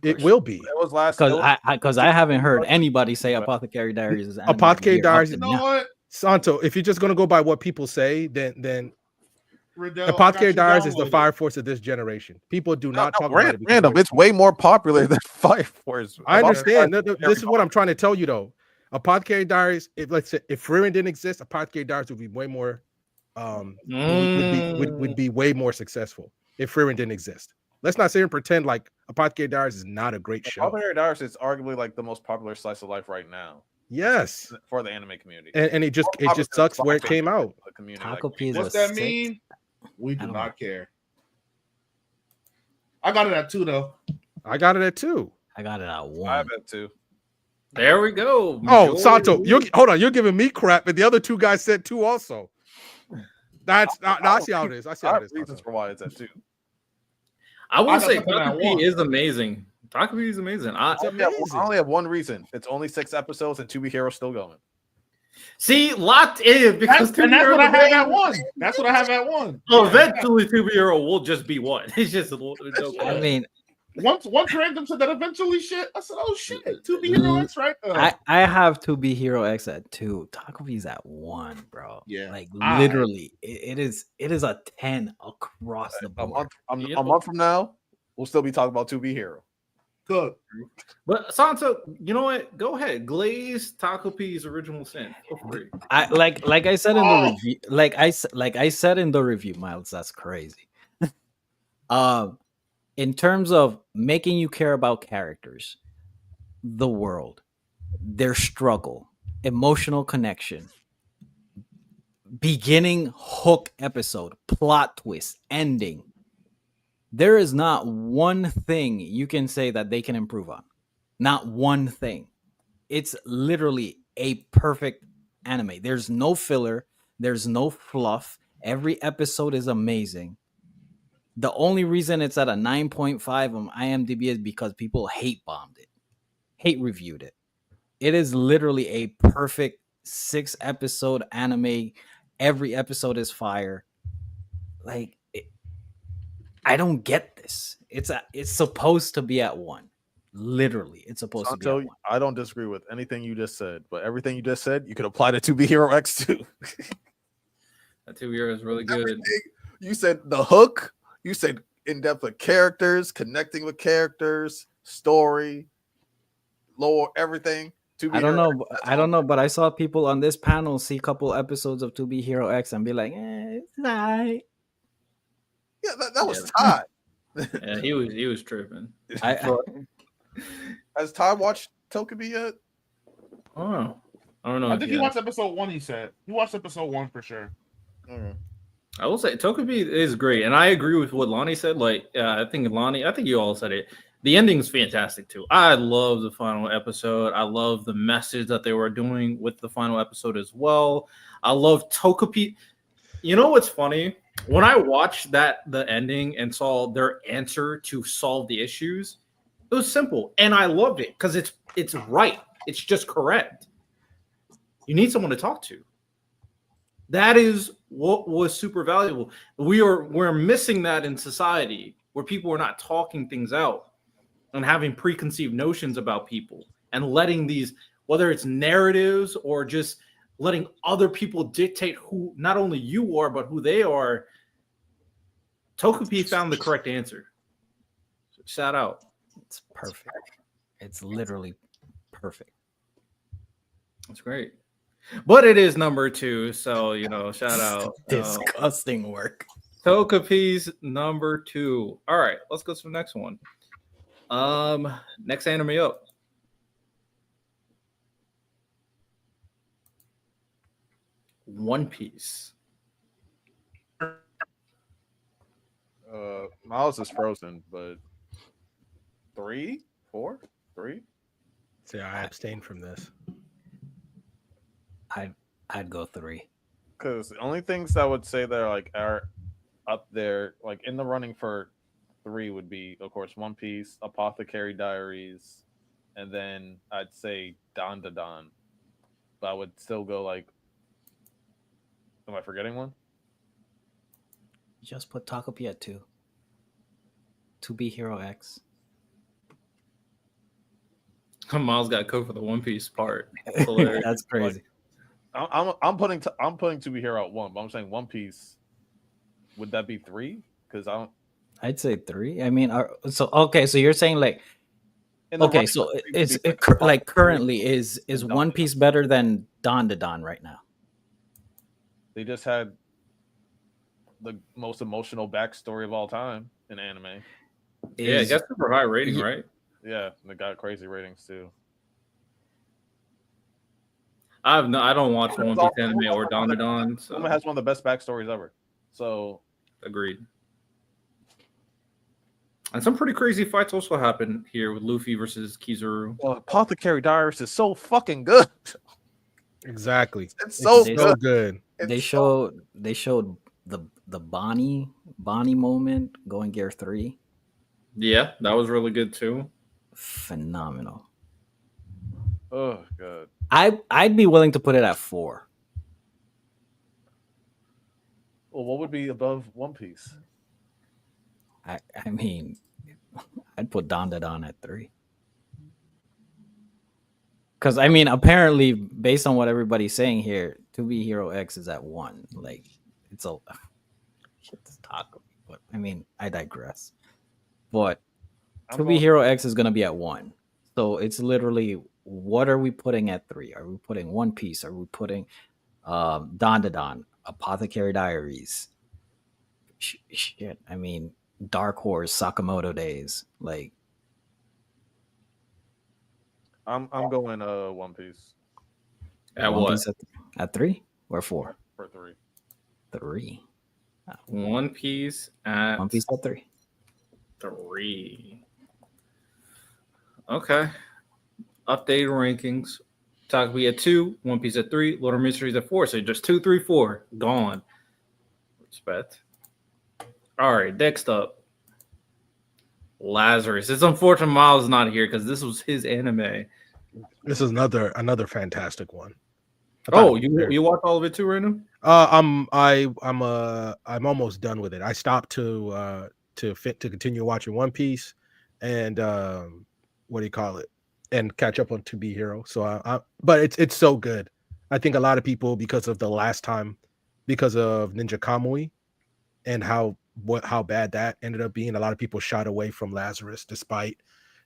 It will be. It was last. Because I haven't heard anybody say Apothecary Diaries is Anime of the Apothecary Year up Diaries- to You now. know what? Santo, if you're just gonna go by what people say, then Riddell, Apothecary I got you Diaries is the downloaded. fire force of this generation. People do not talk about it. because random. It's way more popular than Fire Force. I understand. This is what I'm trying to tell you, though. Apothecary Diaries. If let's say if Frieren didn't exist, Apothecary Diaries would be way more. Would be way more successful if Frieren didn't exist. Let's not sit here and pretend like Apothecary Diaries is not a great show. Apothecary Diaries is arguably like the most popular slice of life right now Yes, for the anime community. and it just sucks where it came out. The community, Taco like, P is What's a that 6. mean? We I do don't not care. I got it at 2 though. I got it at 2. I got it at I 1. have it too. There we go. Oh, Majority. Santo, hold on. You're giving me crap, but the other 2 guys said 2 also. I see how it is. I see I how have it is. reasons Santo. for why it's at 2. I will I say got something I Taco want. P is amazing. Taco P is amazing. It's I amazing. only have one reason. It's only 6 episodes and 2B Heroes still going. See, locked in because That's what I have at 1. That's what I have at 1. Eventually, 2B Hero will just be one. It's just a little. I mean, Once random said that eventually shit, I said, oh shit, 2B Heroes right there. I have to be Hero X at 2. Taco B's at 1, bro. Yeah. Like I- literally, it is a 10 across the A board. month from now, we'll still be talking about 2B Hero. Good. But Santo, you know what? Go ahead. Glaze Taco P's original sin. Feel free. I like I said in the review, like I said in the review, Miles, that's crazy. In terms of making you care about characters, the world, their struggle, emotional connection, beginning hook episode, plot twist, ending. There is not one thing you can say that they can improve on. Not one thing. It's literally a perfect anime. There's no filler. There's no fluff. Every episode is amazing. The only reason it's at a 9.5 on IMDb is because people hate bombed it, hate reviewed it. It is literally a perfect 6-episode anime. Every episode is fire. Like, it, I don't get this. It's supposed to be at 1. Literally, it's supposed to be at Santo, 1. I don't disagree with anything you just said, but everything you just said, you could apply to 2B Hero X too. That 2 year is really good. Everything. You said the hook. You said in depth with characters, connecting with characters, story, lore, everything. 2B I don't Hero know. X, that's I don't all. know, but I saw people on this panel see a couple episodes of 2B Hero X and be like, it's alright. Yeah, that was Yeah. Todd. Yeah, he was tripping. Has Todd watched Tokubi yet? Oh, I don't know. I if think he he watched has. episode 1. He said he watched episode 1 for sure. I will say Tokubi is great, and I agree with what Lonnie said. Like, I think you all said it. The ending is fantastic too. I love the final episode. I love the message that they were doing with the final episode as well. I love Tokubi. You know what's funny? When I watched the ending and saw their answer to solve the issues, it was simple, and I loved it because it's right. It's just correct. You need someone to talk to. That is what was super valuable. We're missing that in society where people are not talking things out and having preconceived notions about people and letting these, whether it's narratives or just letting other people dictate who not only you are but who they are. Tokupi found the correct answer. Shout out. It's perfect. It's literally perfect. That's great. But it is number 2, so shout out. Disgusting work. Tokupi's number 2. All right, let's go to the next one. Next anime up. One Piece. Miles is frozen, but 3, 4, 3. So I abstain from this. I'd go 3. Because the only things I would say that are up there, like in the running for 3, would be, of course, One Piece, Apothecary Diaries, and then I'd say Don. But I would still go like. Am I forgetting one? Just put Tokupi at 2. 2B Hero X. Miles got code for the One Piece part. That's crazy. I'm putting 2B Hero at 1, but I'm saying One Piece. Would that be 3? Because I don't. I'd say 3. I mean, so you're saying like, okay, so it's like currently is One Piece better than Don right now? They just had the most emotional backstory of all time in anime. Yeah, it got super high rating, right? Yeah, they got crazy ratings too. I don't watch One Piece anime or Don. So It has one of the best backstories ever. So agreed. And some pretty crazy fights also happen here with Luffy versus Kizaru. well, Apothecary Diaries is so fucking good. Exactly. It's so So good. good. They showed the Bonnie moment going Gear 3. Yeah, that was really good too. Phenomenal. Oh god. I'd be willing to put it at 4. Well, what would be above One Piece? I mean, I'd put Don at 3. Because I mean, apparently, based on what everybody's saying here, 2B Hero X is at 1. Like, it's a shit to talk. But I mean, I digress. But 2B Hero X is gonna be at 1. So it's literally, what are we putting at 3? Are we putting One Piece? Are we putting Don, Apothecary Diaries? Shit, I mean, Dark Horse, Sakamoto Days, like. I'm going One Piece At One what? Piece at 3 or 4? for 3. 3. One Piece at One Piece at 3. 3. Okay. Updated rankings. Tokubi at 2, One Piece at 3, Little Mysteries at 4. So just 2, 3, 4 gone. Respect. All right, next up, Lazarus. It's unfortunate Miles is not here because this was his anime. This is another fantastic one. Oh, you watched all of it too, right now? I'm almost done with it. I stopped to to continue watching One Piece and what do you call it, and catch up on To Be Hero. So but it's so good. I think a lot of people, because of the last time, because of Ninja Kamui and how bad that ended up being, a lot of people shied away from Lazarus, despite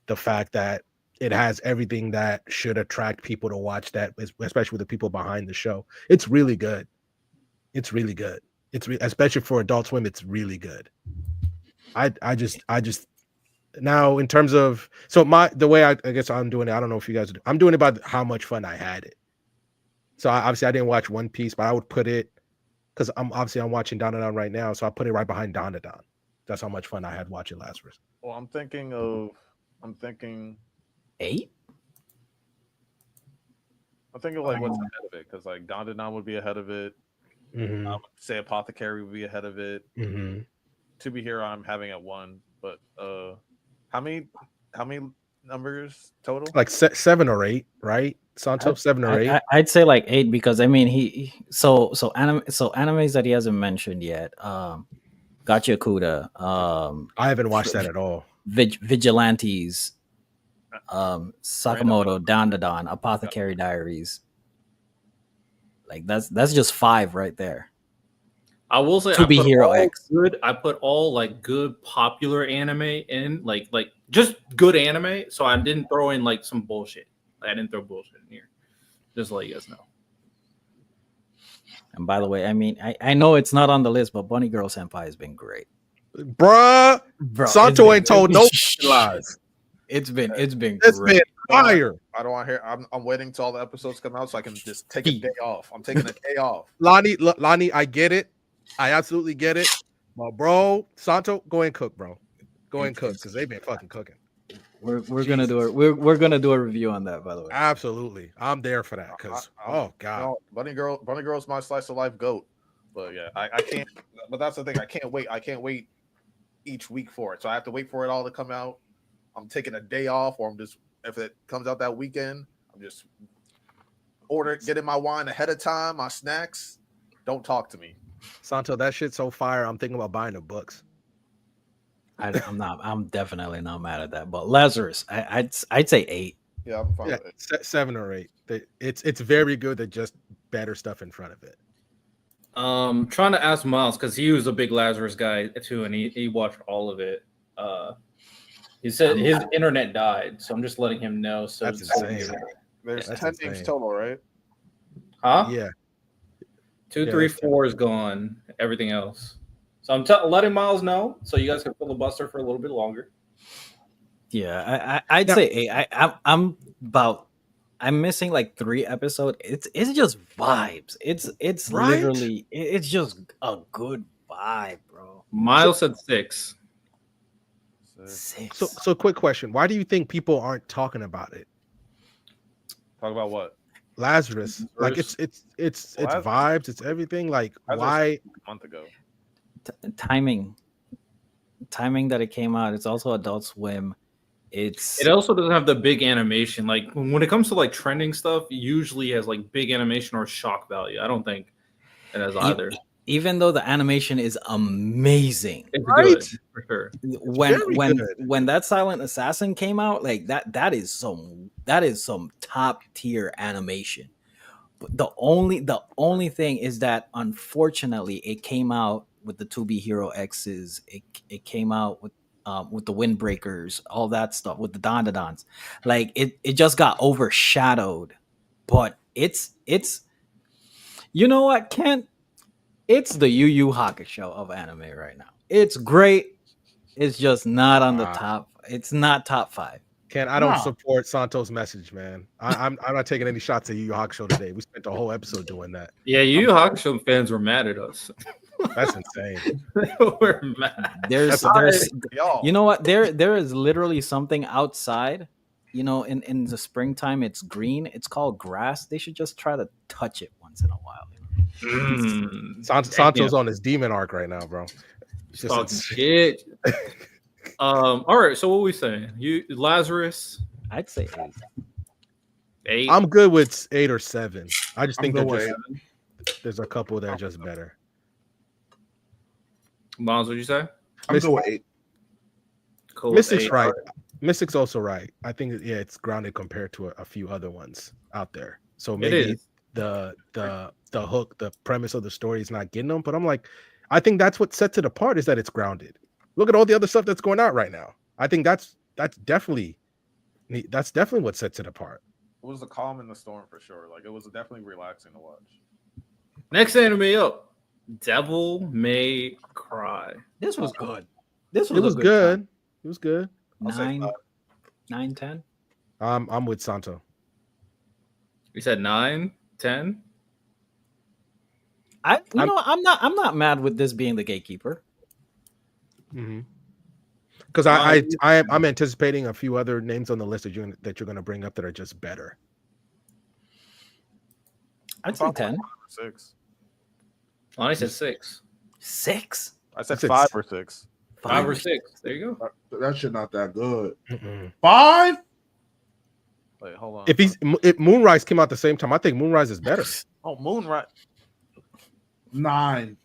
the fact that it has everything that should attract people to watch that, especially with the people behind the show. It's really good. It's really good. Especially for Adult Swim, it's really good. I just now, in terms of, so the way I guess I'm doing it, I don't know if you guys do, I'm doing it by how much fun I had it. So obviously I didn't watch One Piece, but I would put it, because I'm watching Dandadan right now, so I put it right behind Dandadan. That's how much fun I had watching Lazarus. Well, I'm thinking 8. like what's ahead of it, because like Dandadan would be ahead of it. Mm-hmm. Say Apothecary would be ahead of it. Mm-hmm. To Be Hero, I'm having at 1, but how many numbers total? Like 7 or 8, right? Santo, 7 or 8. I'd say like 8, because I mean animes that he hasn't mentioned yet. Gotcha Kuda. I haven't watched that at all. Vigilantes. Sakamoto, Dandadan, Apothecary Diaries. Like that's just 5 right there. I will say, To Be Hero X. Good. I put all like good popular anime in, like just good anime. So I didn't throw in like some bullshit. I didn't throw bullshit in here. Just to let you guys know. And by the way, I mean I know it's not on the list, but Bunny Girl Senpai has been great. Bruh, Santo ain't told no lies. It's been It's great. been fire. I don't want to hear. I'm waiting till all the episodes come out so I can just take a day off. I'm taking a day off. Lonnie, I get it. I absolutely get it. But bro, Santo, go and cook, bro. Go and cook, because they've been fucking cooking. We're gonna do it. We're gonna do a review on that, by the way. Absolutely, I'm there for that. Because oh god, No, Bunny Girl's my slice of life goat. But yeah, I can't. But that's the thing. I can't wait each week for it. So I have to wait for it all to come out. I'm taking a day off, or I'm just, if it comes out that weekend, I'm just getting my wine ahead of time, my snacks. Don't talk to me. Santo, that shit's so fire. I'm thinking about buying the books. I'm definitely not mad at that. But Lazarus, I'd say 8. Yeah, I'm fine with it. 7 or 8. It's very good. That just better stuff in front of it. Trying to ask Miles, because he was a big Lazarus guy too, and he watched all of it. He said his internet died, so I'm just letting him know. So That's insane. There's That's 10 insane. names total, right? Huh? Yeah. 2, Yeah, 3, that's 4 is gone. Everything else. So I'm letting Miles know, so you guys can filibuster for a little bit longer. Yeah, I'd say 8. I'm missing like 3 episodes. It's just vibes. It's Right? literally it's just a good vibe, bro. Miles said 6. 6. So quick question: why do you think people aren't talking about it? Talk about what? Lazarus, like it's Lazarus. vibes, it's everything. Like Lazarus why? a month ago. Timing that it came out. It's also Adult Swim. It also doesn't have the big animation. Like when it comes to like trending stuff, it usually has like big animation or shock value. I don't think it has either. Even though the animation is amazing. It's Right? good for sure. When that Silent Assassin came out, like that is some top tier animation. But the only thing is that unfortunately it came out with the To Be Hero X's. It came out with the Windbreakers, all that stuff, with the Dandadans. Like it just got overshadowed. But it's you know what, Kent? It's the Yu Yu Hakusho of anime right now. It's great. It's just not on the top. It's not top 5. Ken, I don't support Santo's message, man. I'm not taking any shots at Yu Yu Hakusho today. We spent the whole episode doing that. Yeah, Yu Yu Hakusho fans were mad at us. That's insane. They were mad. There's Y'all. you know what? There is literally something outside. You know, in the springtime, it's green. It's called grass. They should just try to touch it once in a while. Santo's on his demon arc right now, bro. It's just Talking shit. All right. So what we saying? You Lazarus I'd say 8. 8. I'm good with 8 or 7. I just think I'm that good with there's a couple that are just better. Miles, what'd you say? I'm good with 8. Chronicles. Mystic's 8 right. are- Mystic's also right. I think it's grounded compared to a few other ones out there. So It maybe is. the hook, the premise of the story is not getting them. But I'm like, I think that's what sets it apart, is that it's grounded. Look at all the other stuff that's going out right now. I think that's definitely what sets it apart. It was the calm in the storm for sure. Like it was definitely relaxing to watch. Next anime up, Devil May Cry. This was good. This It was a good. time. It was good. I'll say 9, 10. I'm with Santo. We said 9, 10. I'm not mad with this being the gatekeeper. Because I'm anticipating a few other names on the list that you're going to bring up that are just better. I'd say 10. 6. Lonnie said 6. 6. I said Six. 5 or 6. 5 or 6. There you go. That shit not that good. Mm-mm. 5? Wait, hold on. If Moonrise came out at the same time, I think Moonrise is better. Oh, Moonrise. 9.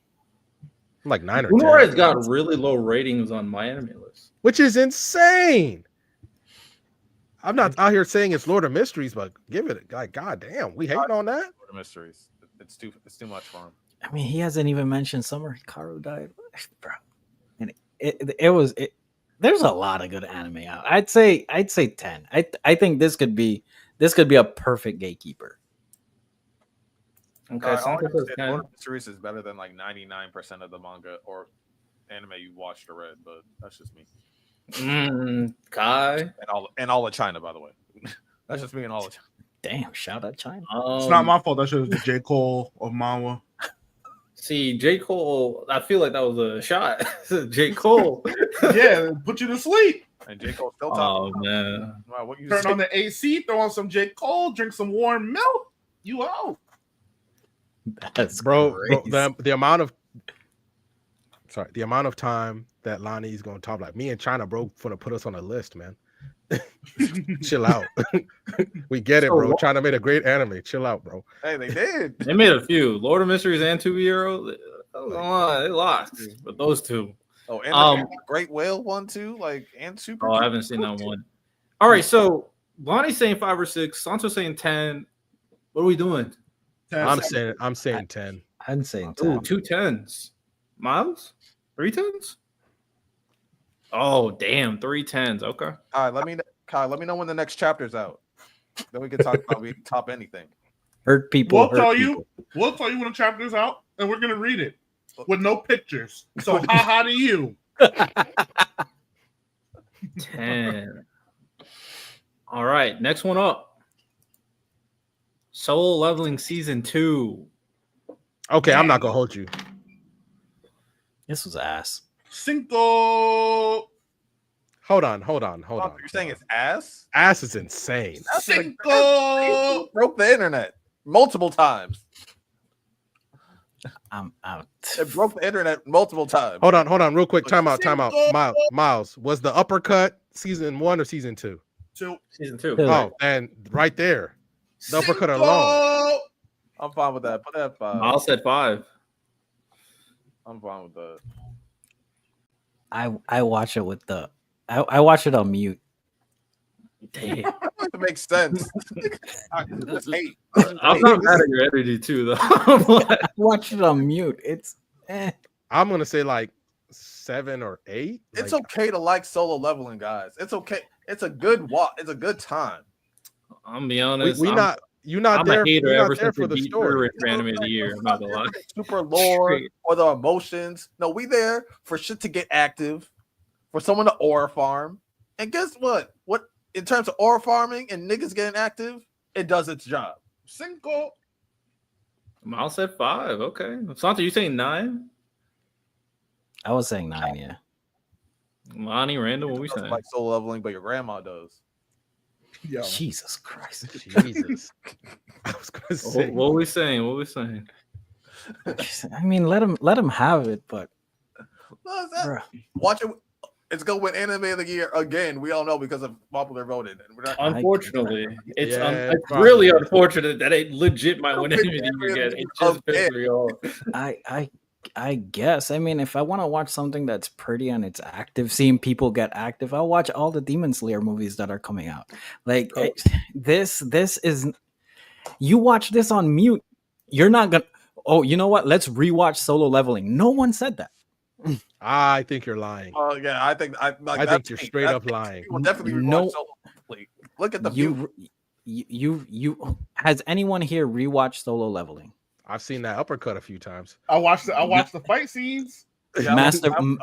Like 9 or 10. Moonrise got really low ratings on my anime list. Which is insane. I'm not out here saying it's Lord of Mysteries, but give it like, god damn, we hating on that. The mysteries. It's too much for him. I mean, he hasn't even mentioned Summer Hikaru died, bro. And it. There's a lot of good anime out. I'd say 10. I think this could be a perfect gatekeeper. Okay, Santo says 10. Lord of Mysteries is better than like 99% of the manga or anime you watched or read, but that's just me. Kai. And all of China, by the way. That's just me and all of China. Damn, shout out China. It's not my fault. That shit was the J. Cole of Manhwa. See, J. Cole, I feel like that was a shot. J. Cole. Yeah, put you to sleep. And J. Cole still Oh, talking. man. Wow, what you Turn say? on the AC, throw on some J. Cole, drink some warm milk. You out. That's Bro, crazy. the amount of time that Lonnie's gonna talk, like me and China, bro, gonna put us on a list, man. Chill out. We get it, bro. China made a great anime. Chill out, bro. Hey, they did. They made a few. Lord of Mysteries and 2 Euro. They lost. But those two. Oh, and the Great Whale one too, like and Super. Oh, I haven't seen that one. All right, so Lonnie's saying 5 or 6. Santo's saying 10. What are we doing? I'm saying 10. I'm saying 10. Ooh, 2 10s. Miles? 3 10s? Oh, damn. 3 10s. Okay. Kyle, let me know when the next chapter's out. Then we can talk about we can top anything. Hurt people. We'll hurt tell people. We'll tell you when the chapter's out, and we're gonna read it with no pictures. So ha to you. 10. All right, next one up. Solo Leveling Season 2. Okay, I'm not gonna hold you. This was ass. Cinco. Hold on. You're saying it's ass? Ass is insane. Cinco. Broke the internet multiple times. I'm out. It broke the internet multiple times. Hold on, real quick. Time out. Miles, was the uppercut season 1 or season 2? Season 2. Two. Oh, and right there, the uppercut alone. I'm fine with that. Put that 5. Miles said 5. I'm fine with that. I watch it with the. I watch it on mute. Damn. It makes sense. That's 8. I'm not mad at your energy, too, though. I'm like, I watch it on mute. It's. I'm gonna say like 7 or 8. It's Like, okay to like solo leveling, guys. It's okay. It's a good walk. It's a good time. I'm be honest. you're not I'm there. a hater You're ever not there since for the the beat story. for anime of the year. I'm not gonna lie. Super lore Straight. or the emotions. No, we there for shit to get active, for someone to aura farm. And guess what? What in terms of aura farming and niggas getting active, it does its job. Cinco. Miles said 5. Okay. Santo, you saying 9? I was saying 9. Yeah. Lonnie, Randall, what we Doesn't saying? like solo leveling, but your grandma does. Yo. Jesus Christ. Jesus. I was gonna say. What we saying? What we saying? I mean, let him have it, but No, it's not- bruh. Watch it. It's going to win anime of the year again. We all know because of popular voting. And we're not, Unfortunately, it's Yeah, it's probably. really unfortunate that it legit might win anime of the year again. It's just pissed me off. I guess. I mean, if I want to watch something that's pretty and it's active, seeing people get active, I'll watch all the Demon Slayer movies that are coming out. Like this is you watch this on mute. You're not gonna. Oh, you know what? Let's rewatch Solo Leveling. No one said that. I think you're lying. Oh yeah, I think I think you're straight up lying. People definitely No. rewatch Solo. Like, look at the view. You has anyone here rewatched Solo Leveling? I've seen that uppercut a few times. I watched the fight scenes. Yeah,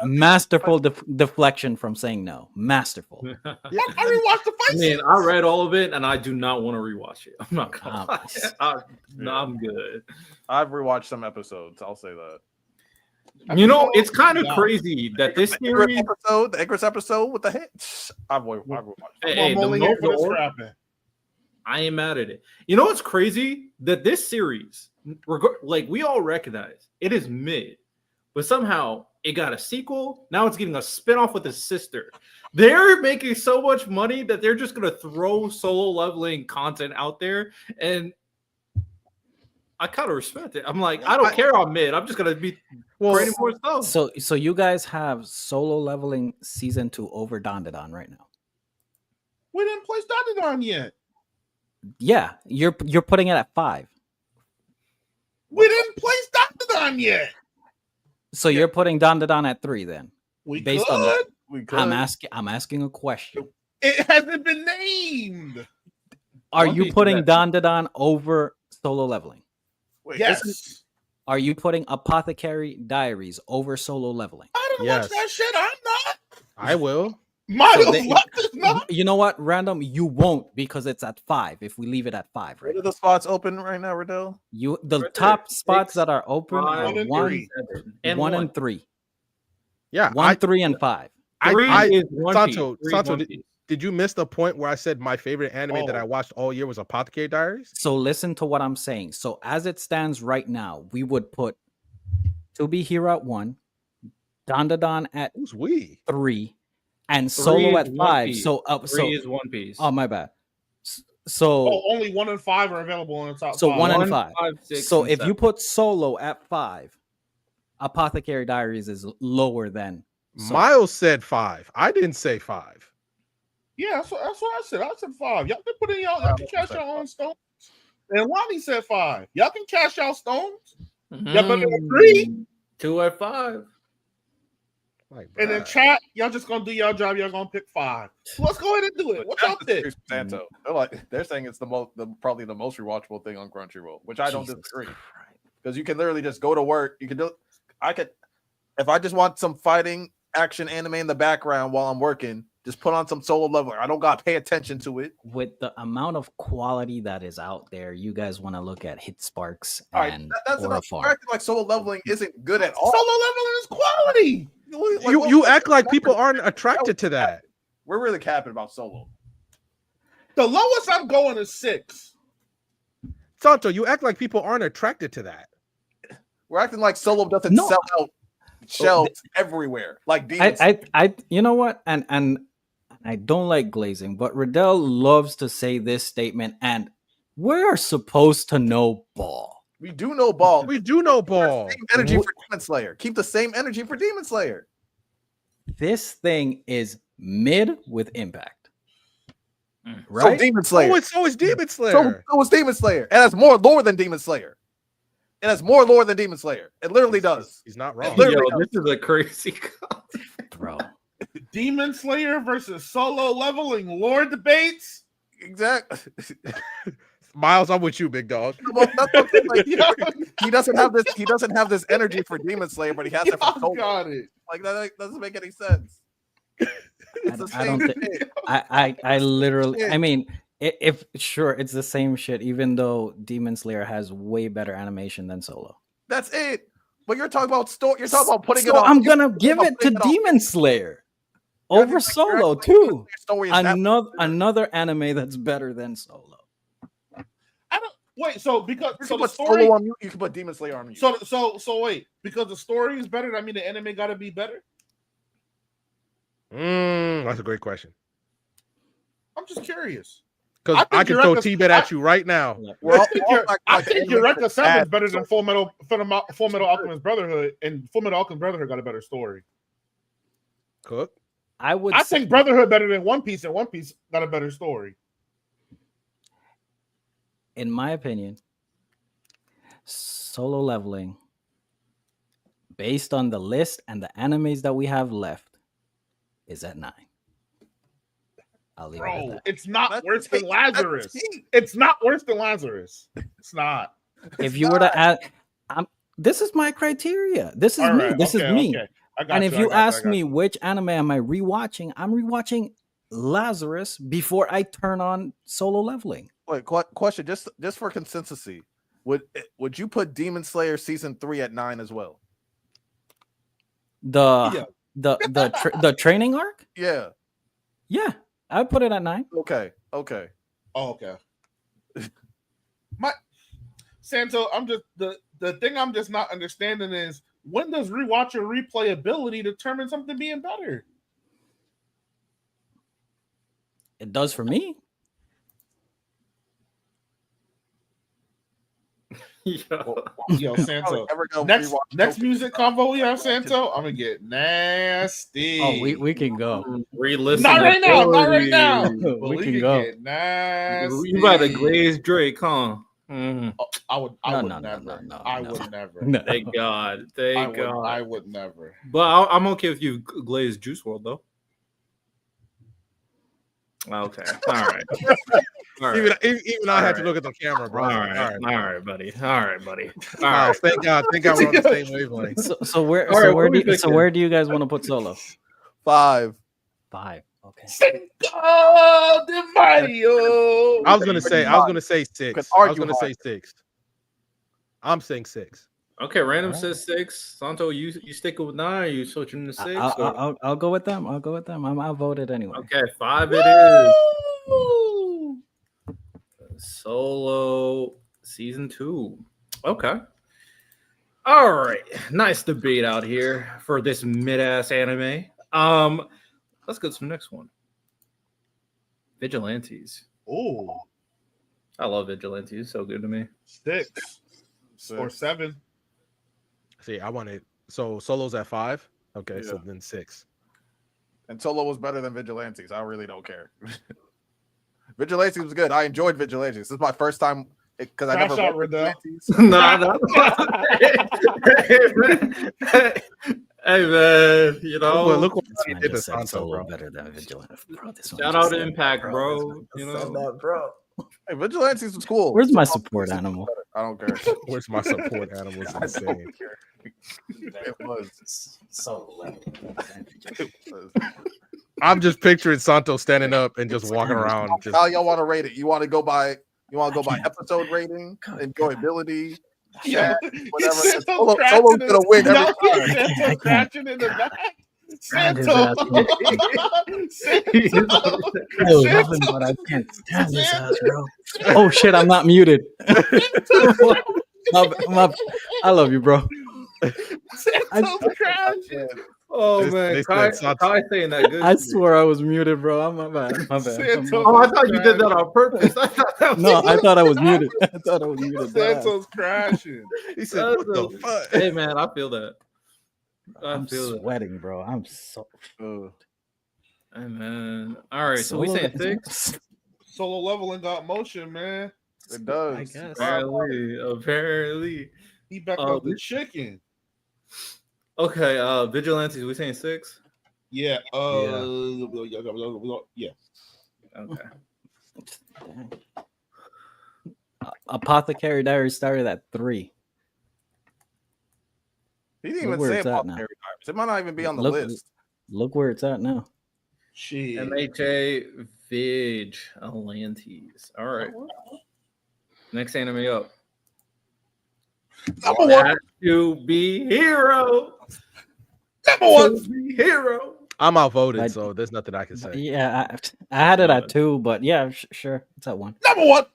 Masterful deflection from saying no. Masterful. I rewatched the fight I mean, scenes. I read all of it, and I do not want to rewatch it. I'm not gonna lie. Yeah. I'm good. I've rewatched some episodes. I'll say that. You know, it's kind of crazy that this series. The Icarus episode with the hit. I've watched. Hey, I'm only here for this the- rapping. I ain't mad at it. You know what's crazy? That this series, like we all recognize, it is mid, but somehow it got a sequel. Now it's getting a spinoff with his sister. They're making so much money that they're just gonna throw Solo Leveling content out there, and I kind of respect it. I'm like, I don't care. I'm mid. I'm just gonna be creating more stuff. So you guys have Solo Leveling season 2 over Dandadan right now. We didn't place Dandadan yet. Yeah, you're putting it at 5. We didn't place Dandadan yet. So you're putting Dandadan at 3 then. We Based could. on that. We could. I'm asking a question. It hasn't been named. Are One you Piece putting is Dandadan over Solo Leveling? Wait, Yes. Are you putting Apothecary Diaries over Solo Leveling? I didn't Yes. watch that shit. I'm not. I will. Miles So they- left is not. You know what, Random? You won't because it's at 5. If we leave it at 5, What right? are the spots open right now, Riddell? The Right top there. spots 6, that are open 5, are 1 and 1, 3. and 1 and 3. Yeah. 1, 3, and 5. Three I is One Santo, Piece. Three is Santo, One Piece. did you miss the point where I said my favorite anime that Oh. I watched all year was Apothecary Diaries? So listen to what I'm saying. So as it stands right now, we would put To Be Hero at 1, Dandadan at Who's we? 3, and 3 Solo is at One 5. Piece. So 3 is One Piece. oh my bad. So Oh, only 1 and 5 are available in the top So 5. 1 and 1, 5. 5, 6, So and if you 7. put Solo at 5, Apothecary Diaries is lower than Solo. Miles said 5. I didn't say 5. Yeah, that's what I said. I said 5. Y'all can put in y'all can cash your own stones. And Lonnie said 5. Y'all can cash y'all stones. Y'all better agree. 2 at 5. Like, And in bruh. chat, y'all just gonna do your job. Y'all gonna pick 5. So let's go ahead and do it. What y'all think? Santo. They're saying it's probably the most rewatchable thing on Crunchyroll, which I don't Jesus disagree. Christ. Because you can literally just go to work. You can do. I could, if I just want some fighting action anime in the background while I'm working, just put on some Solo Leveling. I don't gotta pay attention to it. With the amount of quality that is out there, you guys want to look at Hit Sparks All right, and that's Aura enough. Farm. You're acting like Solo Leveling isn't good at all. Solo leveling is quality. You act like people aren't attracted to that. We're really capping about Solo. The lowest I'm going is 6. Santo, you act like people aren't attracted to that. We're acting like Solo doesn't No. sell out shelves everywhere. Like Demon Slayer. I you know what? And I don't like glazing, but Riddell loves to say this statement, and we're supposed to know ball. We do know ball. We do know ball. Same energy for Demon Slayer. Keep the same energy for Demon Slayer. This thing is mid with impact. So Right? Demon Slayer. So it's Demon Slayer. So is Demon Slayer. It has more lore than Demon Slayer. It has more lore than Demon Slayer. It literally does. He's not It wrong. literally Yo, does. this is a crazy. Bro. Demon Slayer versus Solo leveling lore debates. Exactly. Miles, I'm with you, big dog. Well, that's what I'm saying, like, he doesn't have this. He doesn't have this energy for Demon Slayer, but he has it for Y'all Solo. got it. Like that doesn't make any sense. It's the I don't same think shit. I literally Shit. I mean if sure it's the same shit, even though Demon Slayer has way better animation than Solo. That's it. But you're talking about story. You're talking about putting So it on. I'm gonna you're give talking it to about putting Demon Slayer You're over acting like- you're Solo acting like Demon too. Slayer's story is that Another anime that's better than Solo. I don't wait. So because You so can the put story. Solo on you. You can put Demon Slayer on you. So wait, because the story is better. I mean, the anime got to be better. That's a great question. I'm just curious. Because I can throw T-Bet at you right now. We're all I think Eureka 7 is add- better than Full Metal Alchemist Brotherhood, and Full Metal Alchemist Brotherhood got a better story. Cook. I think Brotherhood better than One Piece, and One Piece got a better story. In my opinion, Solo Leveling, based on the list and the animes that we have left, is at 9. I'll leave it at Bro, that. it's not That's worse the than thing. That's the Lazarus. thing. It's not worse than Lazarus. It's not. If you were to add, this is my criteria. This is All me. right, This is me. Okay. I got And you, if I you got ask I got me you. which anime am I rewatching, I'm rewatching Lazarus before I turn on Solo Leveling. Wait, question just for consistency. Would you put Demon Slayer season 3 at 9 as well? The training arc? Yeah. Yeah, I would put it at 9. Okay. Oh, okay. Santo, I'm just the thing I'm just not understanding is when does rewatch or replayability determine something being better? It does for me. Yo, Santo. Next music combo we have, Santo. I'm gonna get nasty. Oh, we can go. Re-listen. Not right now. Not right now. We But can go. Get nasty. You about to glaze Drake, huh? Mhm. I would No, never. no, I no. would never. No. Thank God. Thank God. I would never. But I'm okay with you glaze Juice World though. Okay. All right. All right. Even I had to look at the camera, bro. All right, buddy. All right. Wow, thank God we're on the same wavelength. So where All right, what we picking? where do you guys want to put Solo? 5. 5. Okay. Oh, the Mario. I was gonna say 6. Could I was argue gonna say high. 6. I'm saying 6. Okay, random All right. says 6. Santo, you sticking with 9? You switching to 6? I'll go with them. I'll vote it anyway. Okay, 5 it is. Solo season 2. Okay. All right. Nice debate out here for this mid-ass anime. Let's go to the next one. Vigilantes. Oh, I love Vigilantes. So good to me. 6 or 7. See, I wanted Solo's at 5. Okay, so Yeah. then 6. And Solo was better than Vigilantes. I really don't care. Vigilantes was good. I enjoyed Vigilantes. This is my first time because I Crash never out, read Riddell. No. Hey man, you know. But look what This he man did to just said Santo, Solo bro. better than Vigilante. Bro, this one Shout just out said to that, Impact, This bro. man You just said know. that, bro. Hey, Vigilantes was cool. Where's my Solo support season was animal? better. I don't care. Where's my support animals? I Insane. don't care. It was. Solo. It was. I'm just picturing Santo standing up and just walking around. Just How y'all want to rate it? You want to go by episode rating, enjoyability, Yeah, whatever. Santo Solo's crashing gonna win every No, time. Santo crashing in the back. Stand his Santo. ass No, nothing but I can't stand this ass, bro. Oh shit, I'm not muted. I love you, bro. Santo crashing. Oh They man, said Santo. Kai saying that good. I shit. swear I was muted, bro. I'm my bad. My bad. Santo. Oh, I thought you did that on purpose. I thought that was No, I thought I was muted. I thought I was muted. Santo's crashing. he said, "What the fuck?" Hey man, I feel that. I'm sweating, bro. I'm so. Hey man. All right, so we Solo- saying 6. Solo leveling got motion, man. It does. I guess. Apparently. He back Oh, up the chicken. Okay, Vigilantes, we saying 6? Yeah. Yeah. Okay. Apothecary Diary started at 3. He didn't even Look where say it's at about now. Harry Diaries. It might not even be on the Look- list. Look where it's at now. Shit. MHA Vigilantes. All right. Next anime up. Number one. That to be hero. Number one. To be hero. I'm outvoted, Like- so there's nothing I can say. Yeah, I had it at 2, but yeah, sure, it's at 1. Number one.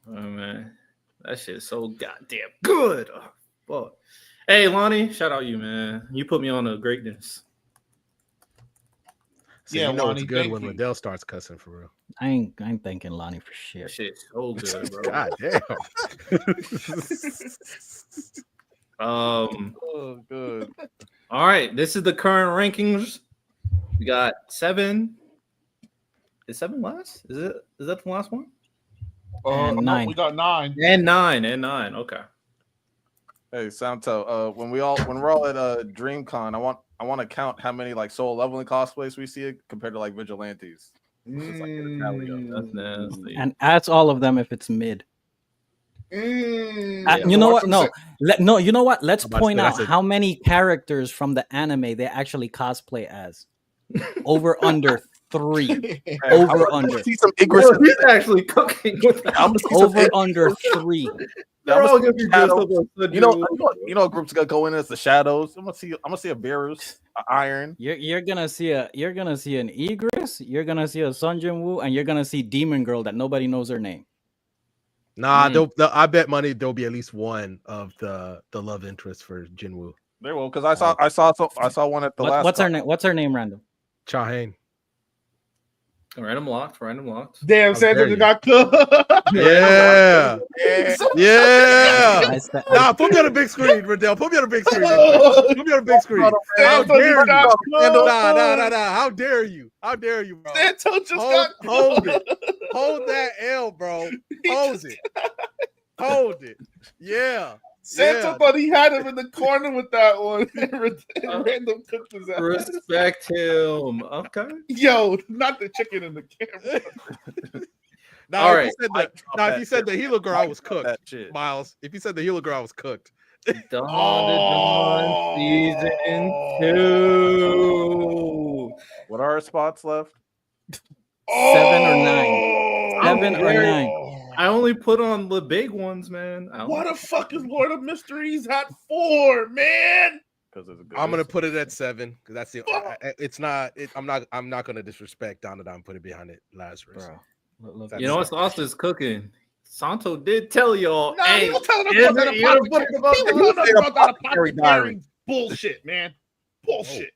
Oh man, that shit is so goddamn good. Oh, fuck. Hey Lonnie, shout out you, man. You put me on to greatness. So Yeah, you know Lonnie, it's good thank when you. Liddell starts cussing for real. I ain't thanking Lonnie for shit. This shit's so good, bro. God damn. Oh, good. All right, this is the current rankings. We got 7. Is 7 last? Is that the last one? And No, 9. we got 9. And 9. Okay. Hey, Santo. When we're all at DreamCon, I want to count how many like soul leveling cosplays we see compared to like vigilantes. Just like get a tally of it. That's nasty. And ask all of them if it's mid. Yeah. You know what? No, you know what? Let's I'm about to point say, out that's a- how many characters from the anime they actually cosplay as. Over under 3. Over under. See some Bro, he's actually cooking with that. I'm gonna see some Over under 3. They're all gonna see be dressed shadows. up like You know, a group's gonna go in as the shadows. I'm gonna see a Beerus, an Iron. You're gonna see an Igris, you're gonna see a Sun Jin Woo, and you're gonna see Demon Girl that nobody knows her name. Nah, I bet money there'll be at least one of the love interest for Jinwoo. There will, because I saw one at the last. What's her name? What's her name, Randall? Chahane. Random locked. Damn, How dare Santa you. got cooked. Yeah. Yeah. I Nah, put me on a big screen, Riddell. Put me on a big screen. Put me on a big screen. How Santa dare you? got Nah. How dare you? How dare you, bro? Santo just Hold got it. Hold that L, bro. Hold it. Hold it. Yeah. Santa Yeah. thought he had him in the corner with that one. Random cooked his ass. Respect him. Okay. Yo, not the chicken in the camera. Now, All if right. you said that, Drop now if that you said the Healer Girl, I was Drop cooked. that shit. Miles, if you said the Healer Girl, I was cooked. Dawn season 2. What are our spots left? 7 or 9. 7 or 9. I only put on the big ones, man. What the fuck is Lord of Mysteries at 4, man? Because it's a good. I'm gonna put it at 7 because that's the. It's not. I'm not gonna disrespect Don and put it behind it, Lazarus. Bro. You know what sauce is cooking? Santo did tell y'all. Nah, hey, he was telling us is about it- you're that putting apothecary. about He the- was telling us about that Apothecary apothecary bullshit, man. Bullshit.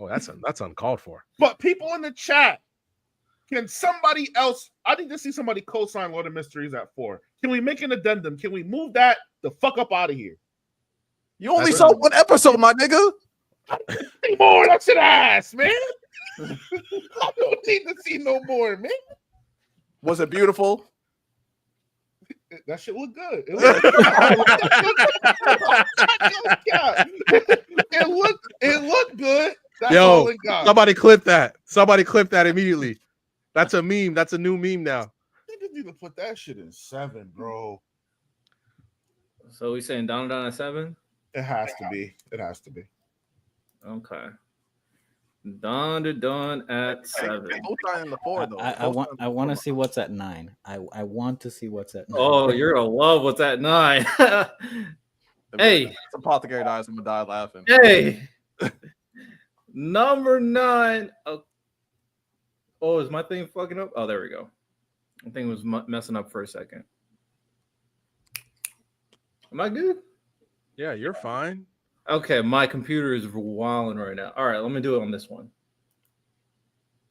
Oh, that's uncalled for. But people in the chat, can somebody else? I need to see somebody co-sign Lord of Mysteries at 4. Can we make an addendum? Can we move that the fuck up out of here? You only That's saw right. one episode, my nigga. Any more? That's an ass, man. I don't need to see no more, man. Was it beautiful? That shit look good. It looked good. That's Yo, all it got. somebody clip that. Somebody clip that immediately. That's a meme. That's a new meme now. Niggas need to put that shit in 7, bro. So we saying down at 7? It has to be. It has to be. Okay. Dawn at 7. Co-sign in the 4 though. I want to see what's at 9. I want to see what's at 9. Oh, you're gonna love what's at 9. Hey. It's Apothecary Dies. I'm gonna die laughing. Hey, number 9. Oh, is my thing fucking up? Oh, there we go. I think it was messing up for a second. Am I good? Yeah, you're fine. Okay, my computer is wilding right now. All right, let me do it on this one.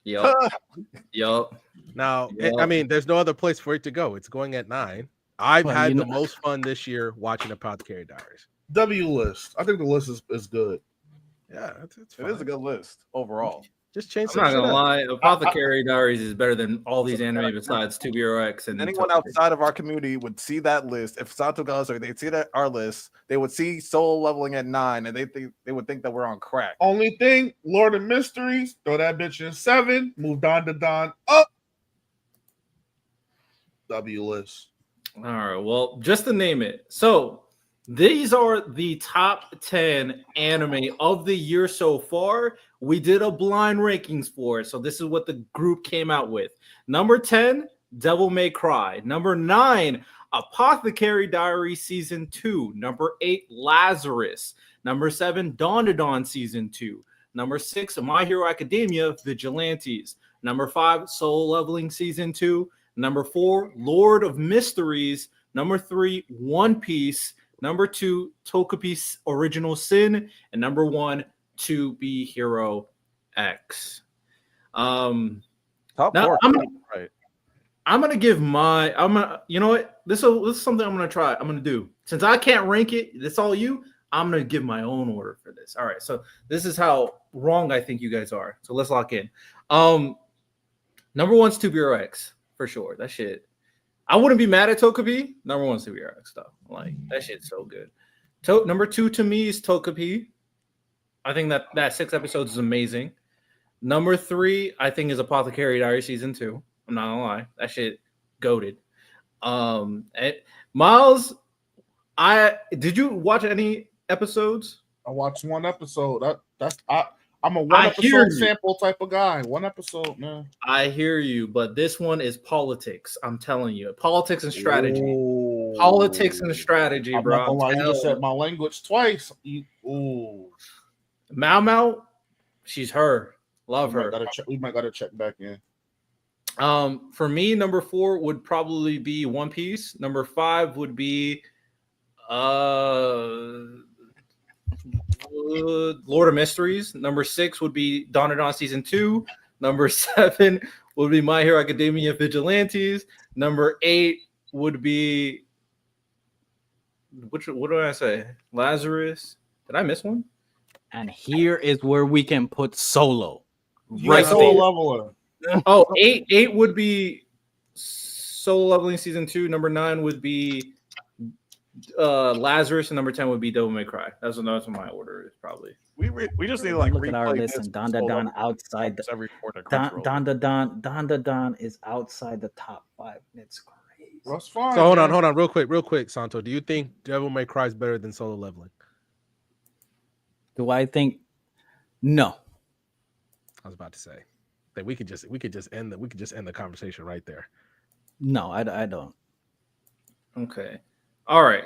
Yup. Yup. Now, Yeah. I mean, there's no other place for it to go. It's going at 9. I've Well, had you the know- most fun this year watching Apothecary Diaries. W list. I think the list is good. Yeah, it's It fine. is a good list overall. Just change I'm some not shit gonna up. lie, Apothecary Diaries is better than all these anime besides 2BRX and Anyone outside of our community would see that list. If Santo goes or they'd see that our list, they would see soul leveling at 9, and they would think that we're on crack. Only thing, Lord of Mysteries, throw that bitch in 7. Move Don to Don up. W list. All right, well, just to name it. So these are the top 10 anime of the year so far. We did a blind rankings for it. So this is what the group came out with. Number 10, Devil May Cry. Number 9, Apothecary Diary Season 2. Number 8, Lazarus. Number 7, Dawn to Dawn Season 2. Number 6, My Hero Academia Vigilantes. Number 5, Soul Leveling Season 2. Number 4, Lord of Mysteries. Number 3, One Piece. Number 2, Togepi's Original Sin. And number 1, To Be Hero X. Top Now, four. Right. I'm gonna give my. I'm gonna. You know what? This is something I'm gonna try. I'm gonna do. Since I can't rank it, it's all you. I'm gonna give my own order for this. All right. So this is how wrong I think you guys are. So let's lock in. Number one's Superhero X for sure. That shit. I wouldn't be mad at Togepi. Number one's Superhero X stuff. Like that shit's so good. Number two to me is Togepi. I think that 6 episodes is amazing. Number 3, I think, is Apothecary Diary season 2. I'm not gonna lie, that shit goated. Miles, did you watch any episodes? I watched one episode. I'm a one I hear episode you. sample type of guy. One episode, man. I hear you, but this one is politics. I'm telling you, politics and strategy. Ooh. Politics and strategy, I'm bro. not gonna lie, you just telling said my language twice. Ooh. Mao Mao, she's her. Love her. We might gotta check back in. For me, number 4 would probably be One Piece. Number 5 would be Lord of Mysteries. Number 6 would be Dawn season 2. Number 7 would be My Hero Academia Vigilantes. Number 8 would be what did I say? Lazarus. Did I miss one? And here is where we can put Solo. Right, Solo Leveler. Oh, 8 would be Solo Leveling season 2. Number 9 would be Lazarus, and number 10 would be Devil May Cry. That's my order is probably. We just need to like Look at our replay list, this and Don outside the every quarter. Crunchyroll. Don is outside the top 5. It's crazy. That's fine. So hold man. on, real quick, Santo. Do you think Devil May Cry is better than Solo Leveling? Do I think? No. I was about to say that we could just end the conversation right there. No, I don't. Okay. All right.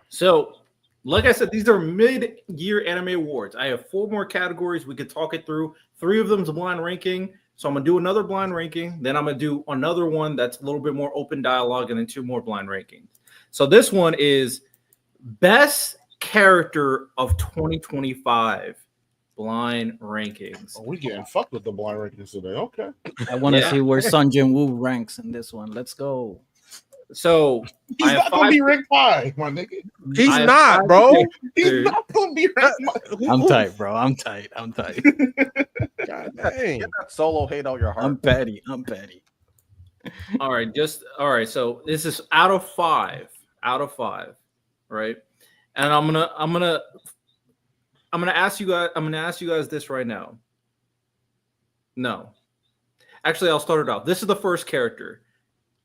So, like I said, these are mid-year anime awards. I have 4 more categories. We could talk it through. 3 of them is a blind ranking. So I'm going to do another blind ranking. Then I'm going to do another one that's a little bit more open dialogue, and then 2 more blind rankings. So this one is best character of 2025 blind rankings. Oh, we getting fucked with the blind rankings today. Okay. I want to Yeah. see where Sun Jin Woo ranks in this one. Let's go. So He's I have not gonna 5 be ranked high, my nigga. He's I have not, 5 bro. He's Dude. not gonna be ranked high. I'm tight, bro. I'm tight. God dang. Get that Solo hate out your heart. I'm petty. All right. So this is out of 5, right? And I'm gonna ask you guys this right now. No, actually, I'll start it off. This is the first character.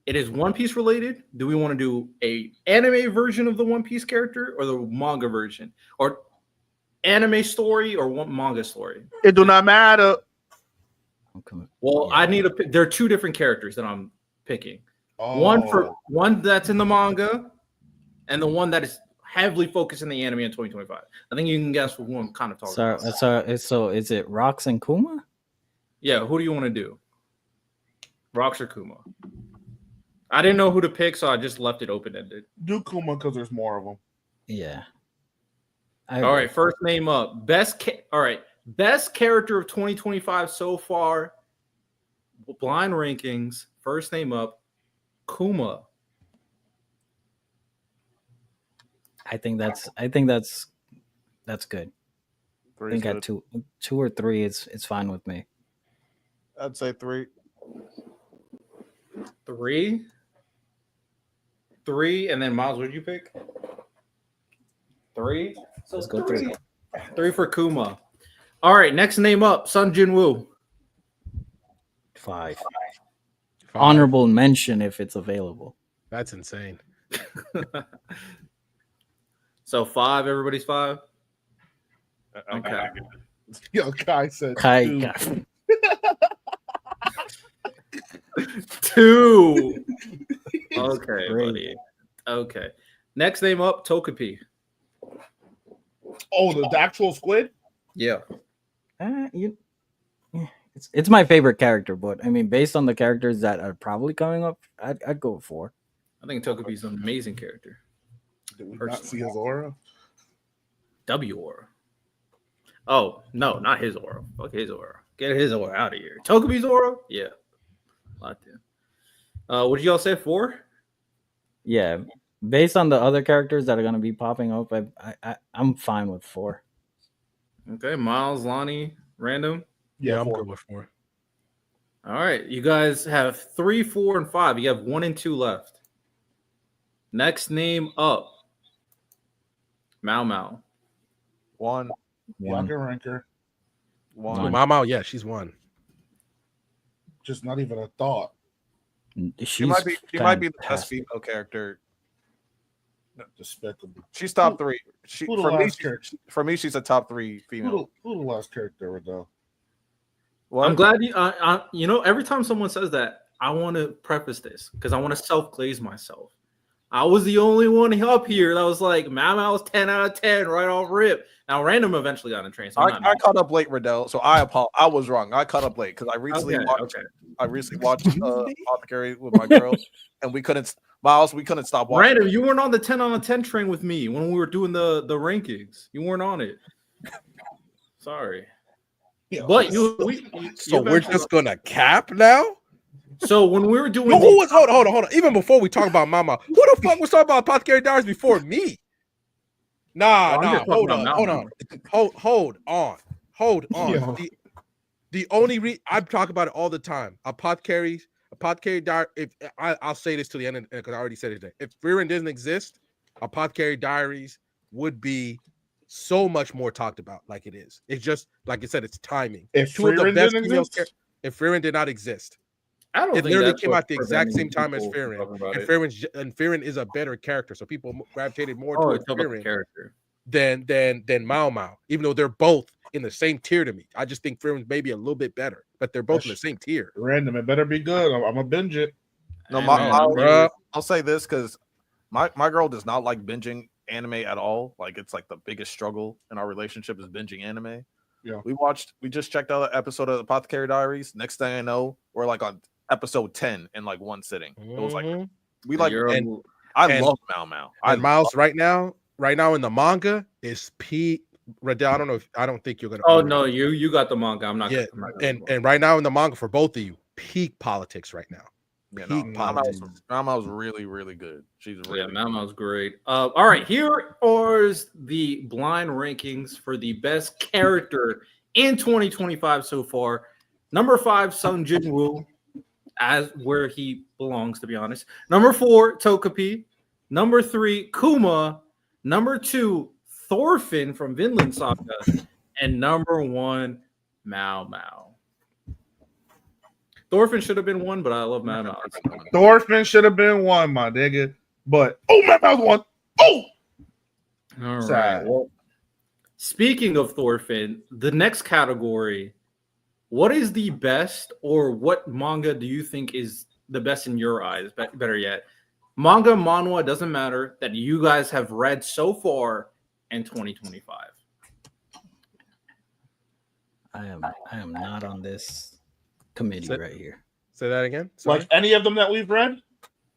It is One Piece related. Do we want to do a anime version of the One Piece character or the manga version, or anime story or one manga story? It do not matter. Okay. Well, I need to pick. There are 2 different characters that I'm picking. Oh. One that's in the manga, and the one that is heavily focused in the anime in 2025. I think you can guess what one kind of talking about. So is it Rox and Kuma? Yeah, who do you want to do? Rox or Kuma? I didn't know who to pick, so I just left it open-ended. Do Kuma because there's more of them. Yeah. All right, first name up. Best character of 2025 so far. Blind rankings. First name up. Kuma. I think that's good. I think at 2 or 3, it's fine with me. I'd say 3. 3, and then Miles, what did you pick? 3. So Let's go 3. 3 for Kuma. All right, next name up. Sun Jin Woo. 5. Honorable mention if it's available. That's insane. So 5. Everybody's 5. Okay. Yo, Kai said Kai, 2. 2. Okay, Great. buddy. Okay. Next name up, Togepi. Oh, the actual squid? Yeah. It's my favorite character, but I mean, based on the characters that are probably coming up, I'd go with 4. I think Togepi's an amazing character. Did we not see his aura? W aura. Oh, no, not his aura. Fuck his aura. Get his Zoro out of here. Tokubi Zoro? Yeah. Locked in. What did y'all say 4? Yeah, based on the other characters that are gonna be popping up, I'm fine with 4. Okay, Miles, Lonnie, random. Yeah, I'm 4. good with 4. All right, you guys have 3, 4, and 5. You have 1 and 2 left. Next name up. Mao Mao. One. Bianca Ranker. One. Mama, yeah, she's 1. Just not even a thought. She might be the best female character. Despicable. She's top 3. Who the last character? For me, she's a top 3 female. Who the last character though? What? I'm glad you know, every time someone says that, I want to preface this because I want to self-glaze myself. I was the only one up here that was like, Mao Mao's 10 out of 10 right off rip. Now, Random eventually got in train. So I caught up late, Riddell. So I was wrong. I caught up late because I recently watched Apothecary with my girl, and we couldn't stop watching. Random, you weren't on the 10 out of 10 train with me when we were doing the rankings. You weren't on it. Sorry. Yeah, But we're just gonna cap now. So when we were doing, Who was hold on? Even before we talk about Mama, who the fuck was talking about Apothecary Diaries before me? Nah. Hold on. Yeah. The only I talk about it all the time. Apothecary Diary. If I'll say this to the end because I already said it today. If Frieren doesn't exist, Apothecary Diaries would be so much more talked about. Like it is. It's just like I said. It's timing. If Frieren didn't exist, if Frieren did not exist. I don't It think literally that's came what's out the exact same preventing time as people from Frieren, talking about it. and Frieren is a better character, so people gravitated more Oh, towards it's about the Frieren character. than Mao Mao. Even though they're both in the same tier to me, I just think Frieren's maybe a little bit better, but they're both in the same tier. Random, it better be good. I'm gonna binge it. No, I'll say this because my girl does not like binging anime at all. Like it's like the biggest struggle in our relationship is binging anime. Yeah, we just checked out an episode of Apothecary Diaries. Next thing I know, we're like on episode 10 in like one sitting. It was like we like I love Mao Mao. And Miles right now in the manga is P. Riddell, I don't think you're gonna. Oh no, you got the manga. I'm not. Yeah, I'm not and right now in the manga for both of you, peak politics right now. Yeah, Mao Mao's really, really good. She's really Mao Mao's great. All right, here are the blind rankings for the best character in 2025 so far. Number 5, Sung Jin Woo, as where he belongs, to be honest. Number 4, Togepi. Number 3, Kuma. Number 2, Thorfinn from Vinland Saga. And number 1, Mao Mao. Thorfinn should have been 1, but I love Mao Mao. Thorfinn should have been 1, my nigga. But Mao Mao's 1. Oh, All sad. right. Well, speaking of Thorfinn, the next category. What is the best, or what manga do you think is the best in your eyes? Better yet, manga, manhwa, doesn't matter, that you guys have read so far in 2025. I am not on this committee right here. Say that again. Sorry. Like any of them that we've read?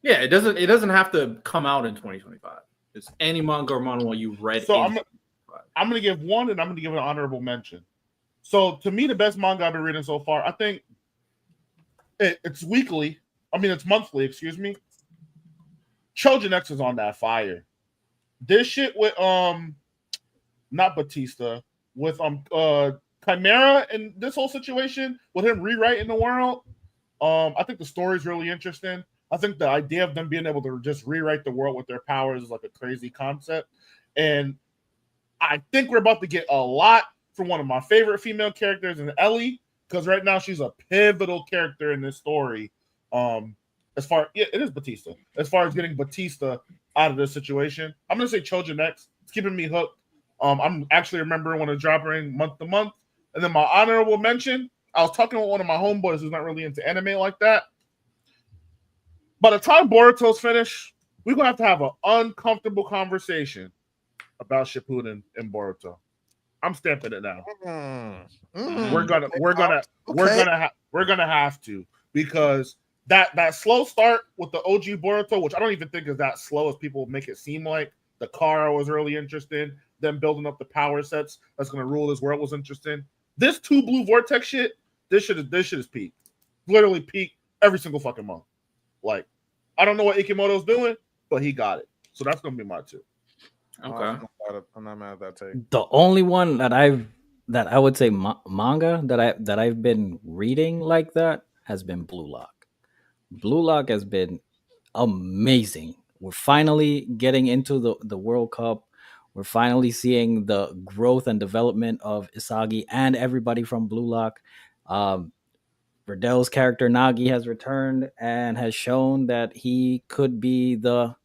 Yeah, it doesn't have to come out in 2025. It's any manga or manhwa you read. So I'm gonna give one, and I'm gonna give an honorable mention. So to me, the best manga I've been reading so far, I think it's weekly. I mean, it's monthly. Excuse me. Children X is on that fire. This shit with not Batista, with Chimera and this whole situation with him rewriting the world. I think the story's really interesting. I think the idea of them being able to just rewrite the world with their powers is like a crazy concept, and I think we're about to get a lot from one of my favorite female characters in Ellie, because right now she's a pivotal character in this story. It is Batista. As far as getting Batista out of this situation, I'm gonna say Children X. It's keeping me hooked. I'm actually remembering when it's dropping month to month. And then my honorable mention, I was talking with one of my homeboys who's not really into anime like that. By the time Boruto's finished, we're gonna have an uncomfortable conversation about Shippuden and Boruto. I'm stamping it now. We're gonna have to, because that slow start with the OG Boruto, which I don't even think is that slow as people make it seem like. The car was really interesting. Them building up the power sets that's gonna rule this world was interesting. This 2 Blue Vortex shit this shit is peak. Literally peak every single fucking month. Like, I don't know what Ikimoto's doing, but he got it. So that's gonna be my 2. Okay. I'm not mad at that take. The only one that I would say manga that I've been reading like that has been Blue Lock. Blue Lock has been amazing. We're finally getting into the World Cup. We're finally seeing the growth and development of Isagi and everybody from Blue Lock. Riddell's character Nagi has returned and has shown that he could be the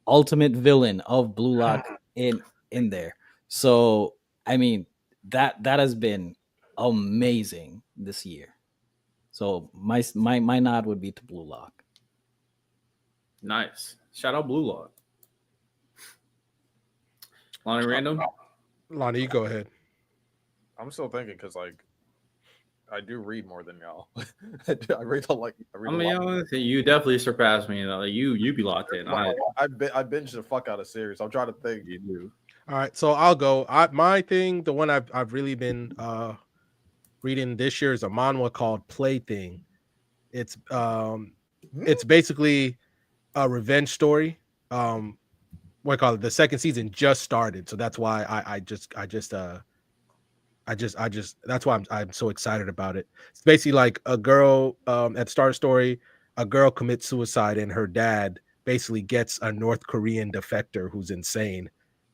ultimate villain of Blue Lock in there. So I mean that has been amazing this year. So my nod would be to Blue Lock. Nice. Shout out Blue Lock. Lonnie Random. Lonnie, you go ahead. I'm still thinking because like I do read more than y'all. I read a lot. You definitely surpassed me. You be locked in. I binged the fuck out of series. I'm trying to think. You do. All right, so I'll go. My thing, the one I've really been reading this year is a manhwa called Plaything. It's basically a revenge story. What I call it? The second season just started, so that's why that's why I'm so excited about it. It's basically like a girl at the start of the story, a girl commits suicide and her dad basically gets a North Korean defector who's insane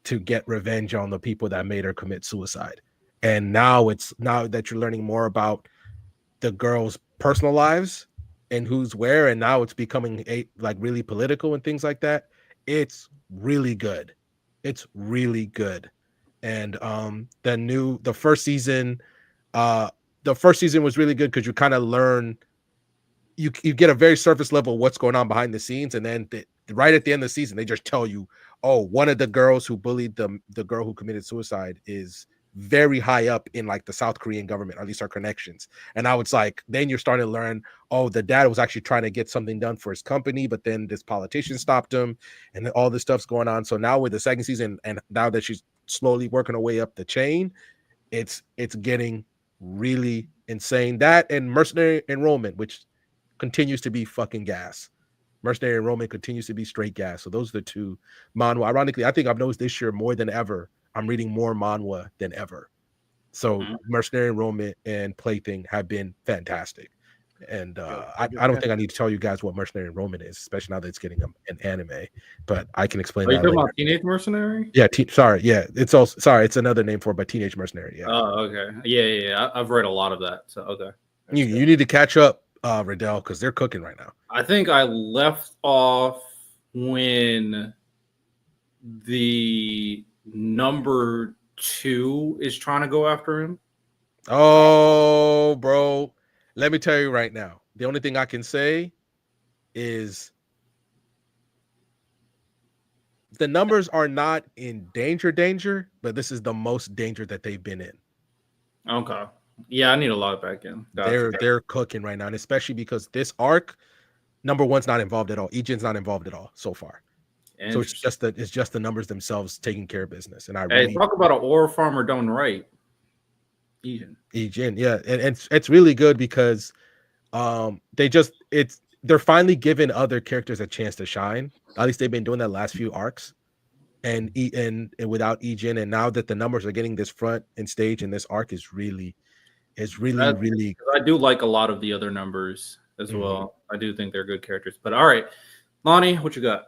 to get revenge on the people that made her commit suicide. And now that you're learning more about the girls' personal lives and who's where, and now it's becoming like really political and things like that. It's really good. It's really good. And the first season was really good because you kind of learn, you get a very surface level of what's going on behind the scenes, and then right at the end of the season they just tell you, oh, one of the girls who bullied the girl who committed suicide is very high up in like the South Korean government, or at least our connections. And now it's like, then you're starting to learn, oh, the dad was actually trying to get something done for his company, but then this politician stopped him, and then all this stuff's going on. So now with the second season, and now that she's slowly working her way up the chain, it's getting really insane. That and Mercenary Enrollment, which continues to be fucking gas. Mercenary Enrollment continues to be straight gas. So those are the two manhwa. Ironically, I think I've noticed this year more than ever, I'm reading more manhwa than ever. So Mercenary Enrollment and Plaything have been fantastic. And I don't think I need to tell you guys what Mercenary Enrollment is, especially now that it's getting an anime. But I can explain Are you that talking later. about Teenage Mercenary? Yeah, sorry. Yeah, it's also it's another name for it, but Teenage Mercenary. Yeah. Oh, okay. Yeah. I've read a lot of that. So okay. You need to catch up, Riddell, because they're cooking right now. I think I left off when the number 2 is trying to go after him. Oh, bro. Let me tell you right now. The only thing I can say is the numbers are not in danger, but this is the most danger that they've been in. Okay. Yeah, I need to log back in. Gotcha. They're cooking right now, and especially because this arc, number 1's not involved at all. Ejin's not involved at all so far. So it's just the numbers themselves taking care of business. And talk about an ore farmer done right. Ejin, yeah, and it's really good because they're finally giving other characters a chance to shine. At least they've been doing that last few arcs, and without Ejin, and now that the numbers are getting this front and stage, and this arc is really. I do like a lot of the other numbers as well. I do think they're good characters. But all right, Lonnie, what you got?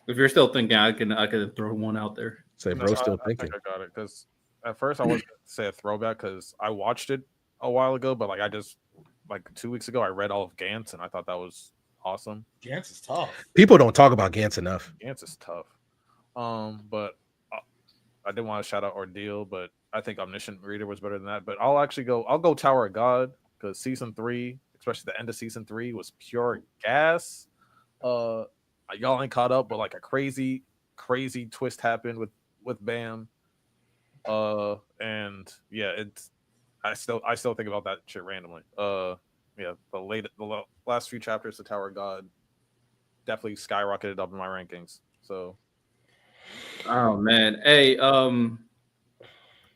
If you're still thinking, I can throw one out there. Say, bro, still thinking. I think I got it because at first I was going to say a throwback because I watched it a while ago, but like 2 weeks ago I read all of Gantz and I thought that was awesome. Gantz is tough. People don't talk about Gantz enough. Gantz is tough. But I didn't want to shout out Ordeal, but I think Omniscient Reader was better than that. But I'll go Tower of God because season 3, especially the end of season 3, was pure gas. Y'all ain't caught up, but like a crazy twist happened with Bam. And yeah, I still think about that shit randomly. Yeah, the last few chapters of Tower of God definitely skyrocketed up in my rankings. So oh man. Hey,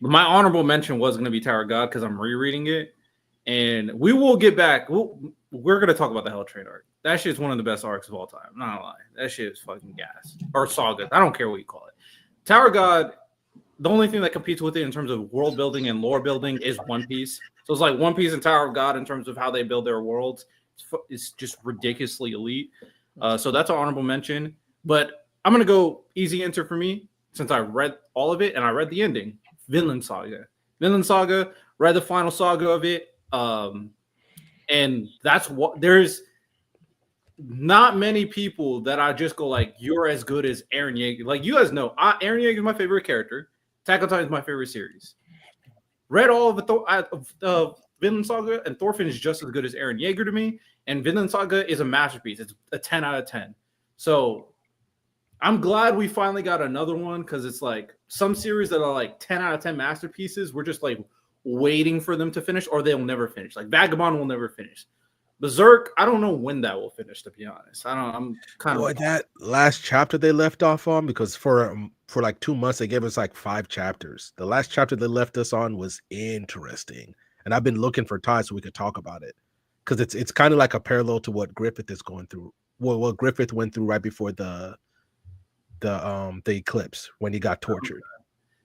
But my honorable mention was going to be Tower of God because I'm rereading it, and we will get back. We're going to talk about the Hell Train arc. That shit's one of the best arcs of all time. Not gonna lie, that shit is fucking gas or saga. I don't care what you call it. Tower of God. The only thing that competes with it in terms of world building and lore building is One Piece. So it's like One Piece and Tower of God in terms of how they build their worlds. It's just ridiculously elite. So that's an honorable mention. But I'm going to go easy answer for me since I read all of it and I read the ending. Vinland Saga. Vinland Saga, read the final saga of it. And that's what there's not many people that I just go like, you're as good as Eren Yeager. Like you guys know, Eren Yeager is my favorite character. Attack on Titan is my favorite series. Read all of Vinland Saga, and Thorfinn is just as good as Eren Yeager to me. And Vinland Saga is a masterpiece. It's a 10 out of 10. So I'm glad we finally got another one because it's like some series that are like 10 out of 10 masterpieces. We're just like waiting for them to finish, or they'll never finish. Like Vagabond will never finish. Berserk, I don't know when that will finish, to be honest. I'm kind of that last chapter they left off on, because for like 2 months they gave us like 5 chapters. The last chapter they left us on was interesting, and I've been looking for time so we could talk about it because it's kind of like a parallel to what Griffith is going through. What Griffith went through right before the eclipse when he got tortured.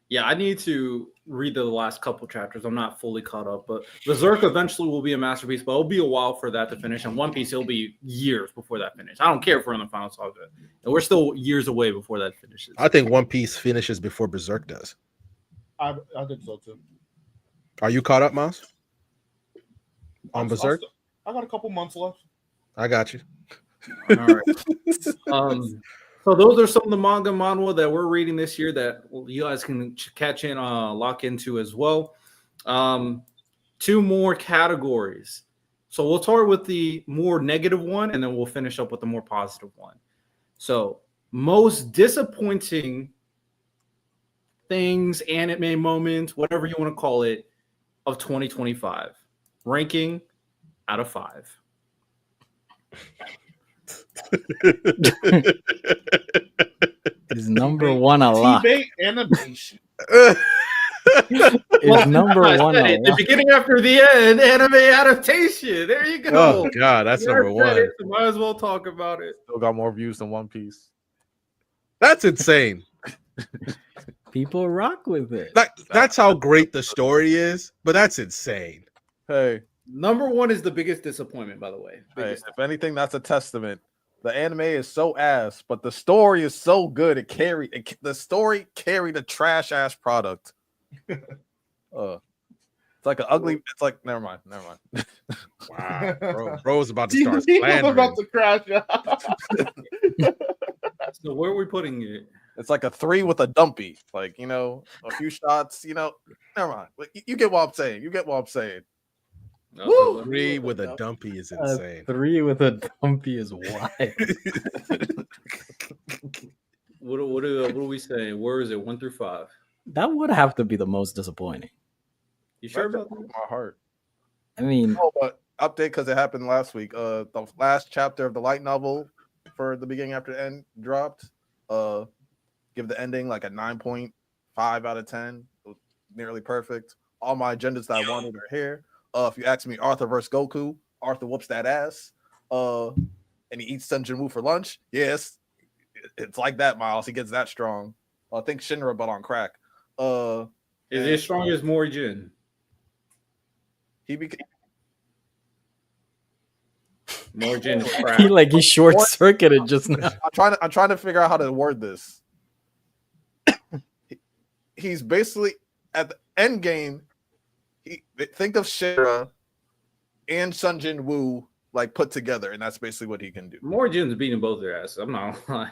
Yeah, I need to read the last couple chapters. I'm not fully caught up, but Berserk eventually will be a masterpiece, but it'll be a while for that to finish. And One Piece, it'll be years before that finishes. I don't care if we're in the final saga. And we're still years away before that finishes. I think One Piece finishes before Berserk does. I think so too. Are you caught up, Miles? On Berserk? I got a couple months left. I got you. All right. So those are some of the manga manhwa that we're reading this year that you guys can catch in, lock into as well. 2 more categories. So we'll start with the more negative one, and then we'll finish up with the more positive one. So most disappointing things, anime moments, whatever you want to call it, of 2025. Ranking out of 5. Is number one a lot? T-bait animation. Is number one a The lot? beginning after the end, anime adaptation. There you go. Oh God, that's You number said one. it, so might as well talk about it. Still got more views than One Piece. That's insane. People rock with it. That's how great the story is, but that's insane. Hey, Number 1 is the biggest disappointment, by the way. if anything, that's a testament. The anime is so ass, but the story is so good. The story carried a trash ass product. It's like an ugly. It's like never mind. Wow, bro's about to start T-bait slandering. about to crash out. So where are we putting it? It's like a 3 with a dumpy. Like a few shots. Never mind. You get what I'm saying. Woo! 3 with a dumpy is insane. 3 with a dumpy is wild. What are we saying? Where is it? 1 through 5. That would have to be the most disappointing. You sure about that? My heart. I mean, Oh, but update because it happened last week. The last chapter of the light novel for the beginning after end dropped. Give the ending like a 9.5 out of 10. It was nearly perfect. All my agendas that I wanted are here. If you ask me, Arthur versus Goku, Arthur whoops that ass. And he eats Sun Jin Woo for lunch. Yes, it's like that, Miles. He gets that strong. I think Shinra, but on crack. Is it as strong as Morjin? He became. Morjin is crap. he short circuited just now. I'm trying to figure out how to word this. He's basically at the end game. Think of Shinra and Sun Jin Woo like put together, and that's basically what he can do. Morjin's beating both their asses. I'm not lying.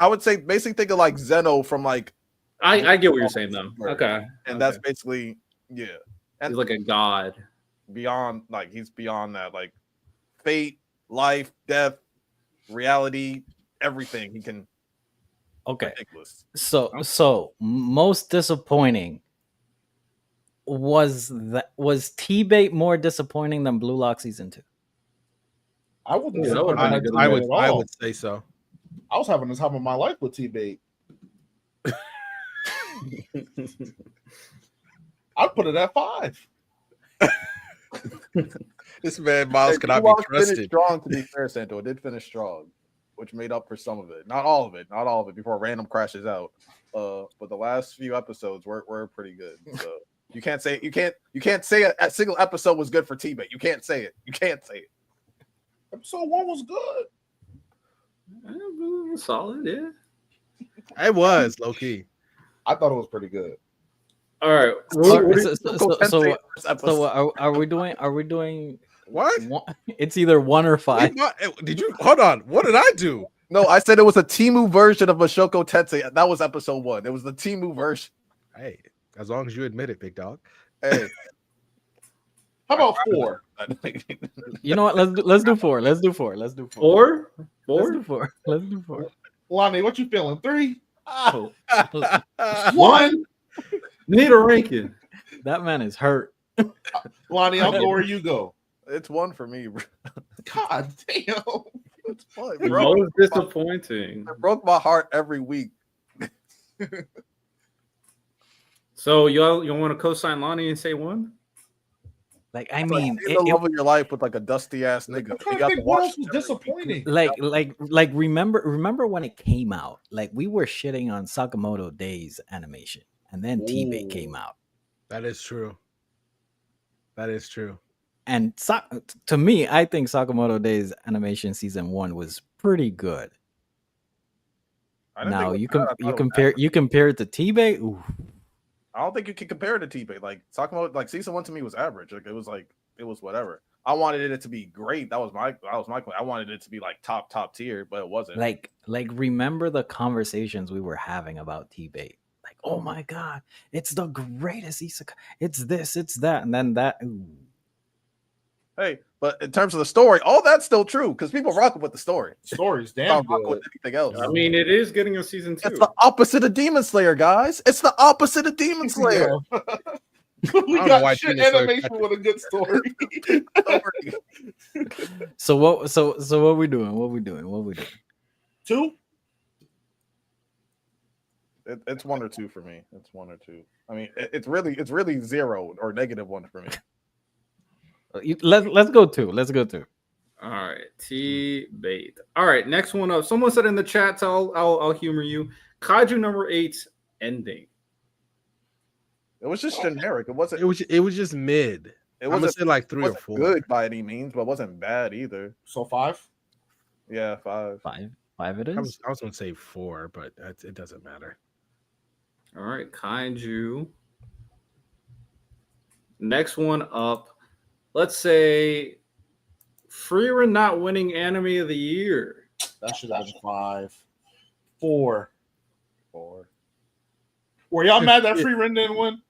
I would say basically think of like Zeno from like. I get what you're saying though. Okay, and that's basically and he's like a god. Beyond he's beyond that, like fate, life, death, reality, everything he can. Okay, Ridiculous. so most disappointing was T-bait more disappointing than Blue Lock season 2? I wouldn't. Yeah, say that would that be a good at one. I all. would say so. I was having the time of my life with T-bait. I'd put it at 5. This man Miles Hey, cannot be Ewok finished trusted. strong, to be fair, Santo. It did finish strong, which made up for some of it. Not all of it. Not all of it before random crashes out. But the last few episodes were pretty good. So you can't say a single episode was good for T-Bait. You can't say it. You can't say it. Episode 1 was good. Solid, yeah. It was low key. I thought it was pretty good. All right. So are we doing? Are we doing? What? It's either 1 or 5. Did you hold on? What did I do? No, I said it was a Timu version of Mashoko Tensei. That was episode 1. It was the Timu version. Hey, as long as you admit it, big dog. Hey, How about 4? You know what? Let's do 4. Let's do 4. Let's do 4. 4? Let's do 4. Let's do 4. Lonnie, what you feeling? 3? Oh, 1? need a ranking. That man is hurt. Lonnie, I'll go where you go. it's 1 for me, bro. God damn. It's fun, The bro. most disappointing. It broke my heart every week. So you want to co-sign Lonnie and say 1? Like I It's mean, like, the love of your life with like a dusty ass nigga. I'm You trying to got think to what watch else was it every week. disappointing. remember when it came out? Like we were shitting on Sakamoto Days animation, and then T-Bait came out. That is true. That is true. And to me, I think Sakamoto Days animation season 1 was pretty good. I didn't Now think it was you bad. I thought it was compare it to T-Bait. Ooh. I don't think you can compare it to T-Bait. Like talking about like season 1 to me was average. Like it was whatever. I wanted it to be great. That was my point. I wanted it to be like top tier, but it wasn't. Like remember the conversations we were having about T-Bait. Like, oh my god, it's the greatest isekai. It's this, it's that, and then that. Ooh. Hey, but in terms of the story, all that's still true because people rocking with the story. Story's Not damn rocking good. with anything else. I mean, it is getting a season 2. It's the opposite of Demon Slayer, guys. It's the opposite of Demon Slayer. Yeah. We don't know why got shit Demon Slayer animation with a good story. So what we doing? What we doing? 2? It's 1 or 2 for me. It's 1 or 2. I mean, it's really 0 or -1 for me. Let's go 2. Let's go 2. All right, T-Bait. All right, next one up. Someone said in the chat, so I'll humor you. Kaiju number 8's ending. It was just generic. It wasn't. It was just mid. It I'm gonna wasn't say like 3 or wasn't 4. good by any means, but it wasn't bad either. So 5? Yeah, 5. 5 it is. I was gonna say 4, but it doesn't matter. All right, Kaiju. Next one up. Let's say Frieren not winning anime of the year. That should have been 5. 4. 4. Were y'all mad that Free didn't win?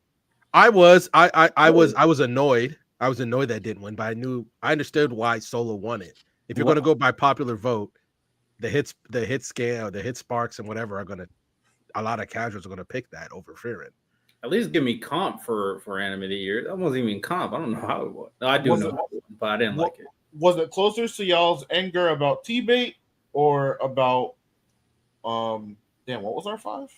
I was annoyed. I was annoyed that it didn't win, but I understood why Solo won it. If you're gonna go by popular vote, the hit scale, the hit sparks, and whatever a lot of casuals are gonna pick that over Frieren. At least give me comp for anime of the year. That wasn't even comp. I don't know how it was. No, I do know, how it was, but I didn't like it. Was it closer to y'all's anger about T-Bait or about what was our 5?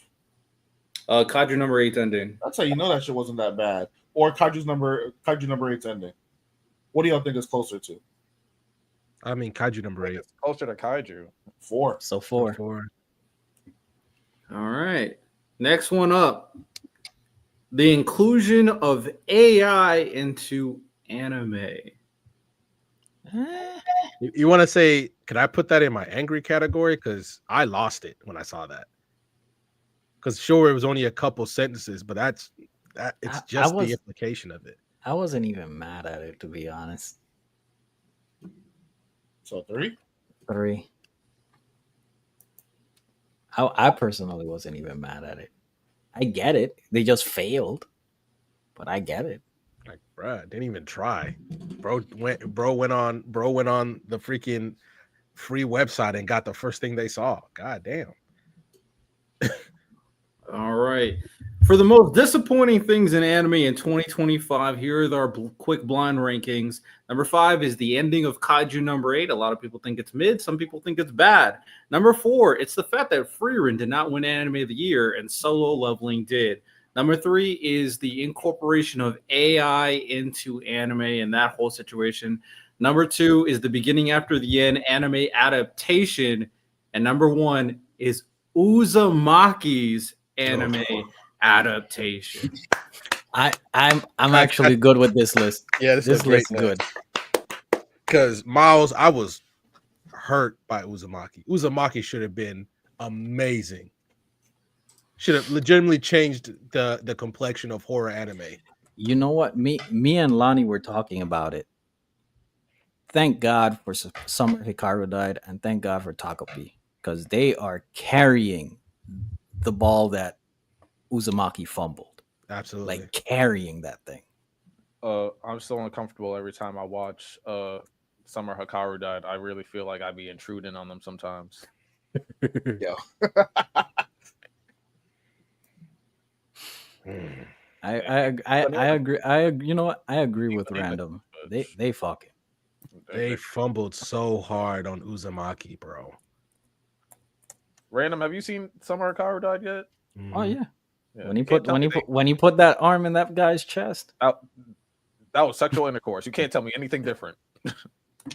Kaiju number 8's ending. That's how you know that shit wasn't that bad. Or Kaiju number 8's ending. What do y'all think is closer to? I mean, Kaiju number 8. It's closer to Kaiju. 4. So 4. 4. All right. Next one up. The inclusion of AI into anime. You want to say, could I put that in my angry category? Because I lost it when I saw that. Because sure, it was only a couple sentences, but it's just the implication of it. I wasn't even mad at it, to be honest. So 3? 3. I personally wasn't even mad at it. I get it. They just failed, but I get it. Like, bruh, didn't even try. Bro went on the freaking free website and got the first thing they saw. God damn. All right. For the most disappointing things in anime in 2025, here are our quick blind rankings. Number 5 is the ending of Kaiju number 8. A lot of people think it's mid, some people think it's bad. Number 4, it's the fact that Frieren did not win Anime of the Year and Solo Leveling did. Number 3 is the incorporation of AI into anime and that whole situation. Number 2 is the beginning after the end anime adaptation. And number 1 is Uzumaki's anime adaptation. I'm actually good with this list. Yeah, this is a great list good. Because Miles, I was hurt by Uzumaki. Uzumaki should have been amazing. Should have legitimately changed the complexion of horror anime. You know what? Me and Lonnie were talking about it. Thank God for Summer Hikaru died, and thank God for Takopi, because they are carrying the ball that Uzumaki fumbled. Absolutely. Like carrying that thing. I'm still uncomfortable every time I watch Summer Hikaru died. I really feel like I be intruding on them sometimes. Yo. I agree. You know what? I agree with Random. They fucking. They fumbled so hard on Uzumaki, bro. Random, have you seen Summer Hikaru died yet? Oh yeah. Yeah, When he put that arm in that guy's chest. that was sexual intercourse. You can't tell me anything different. You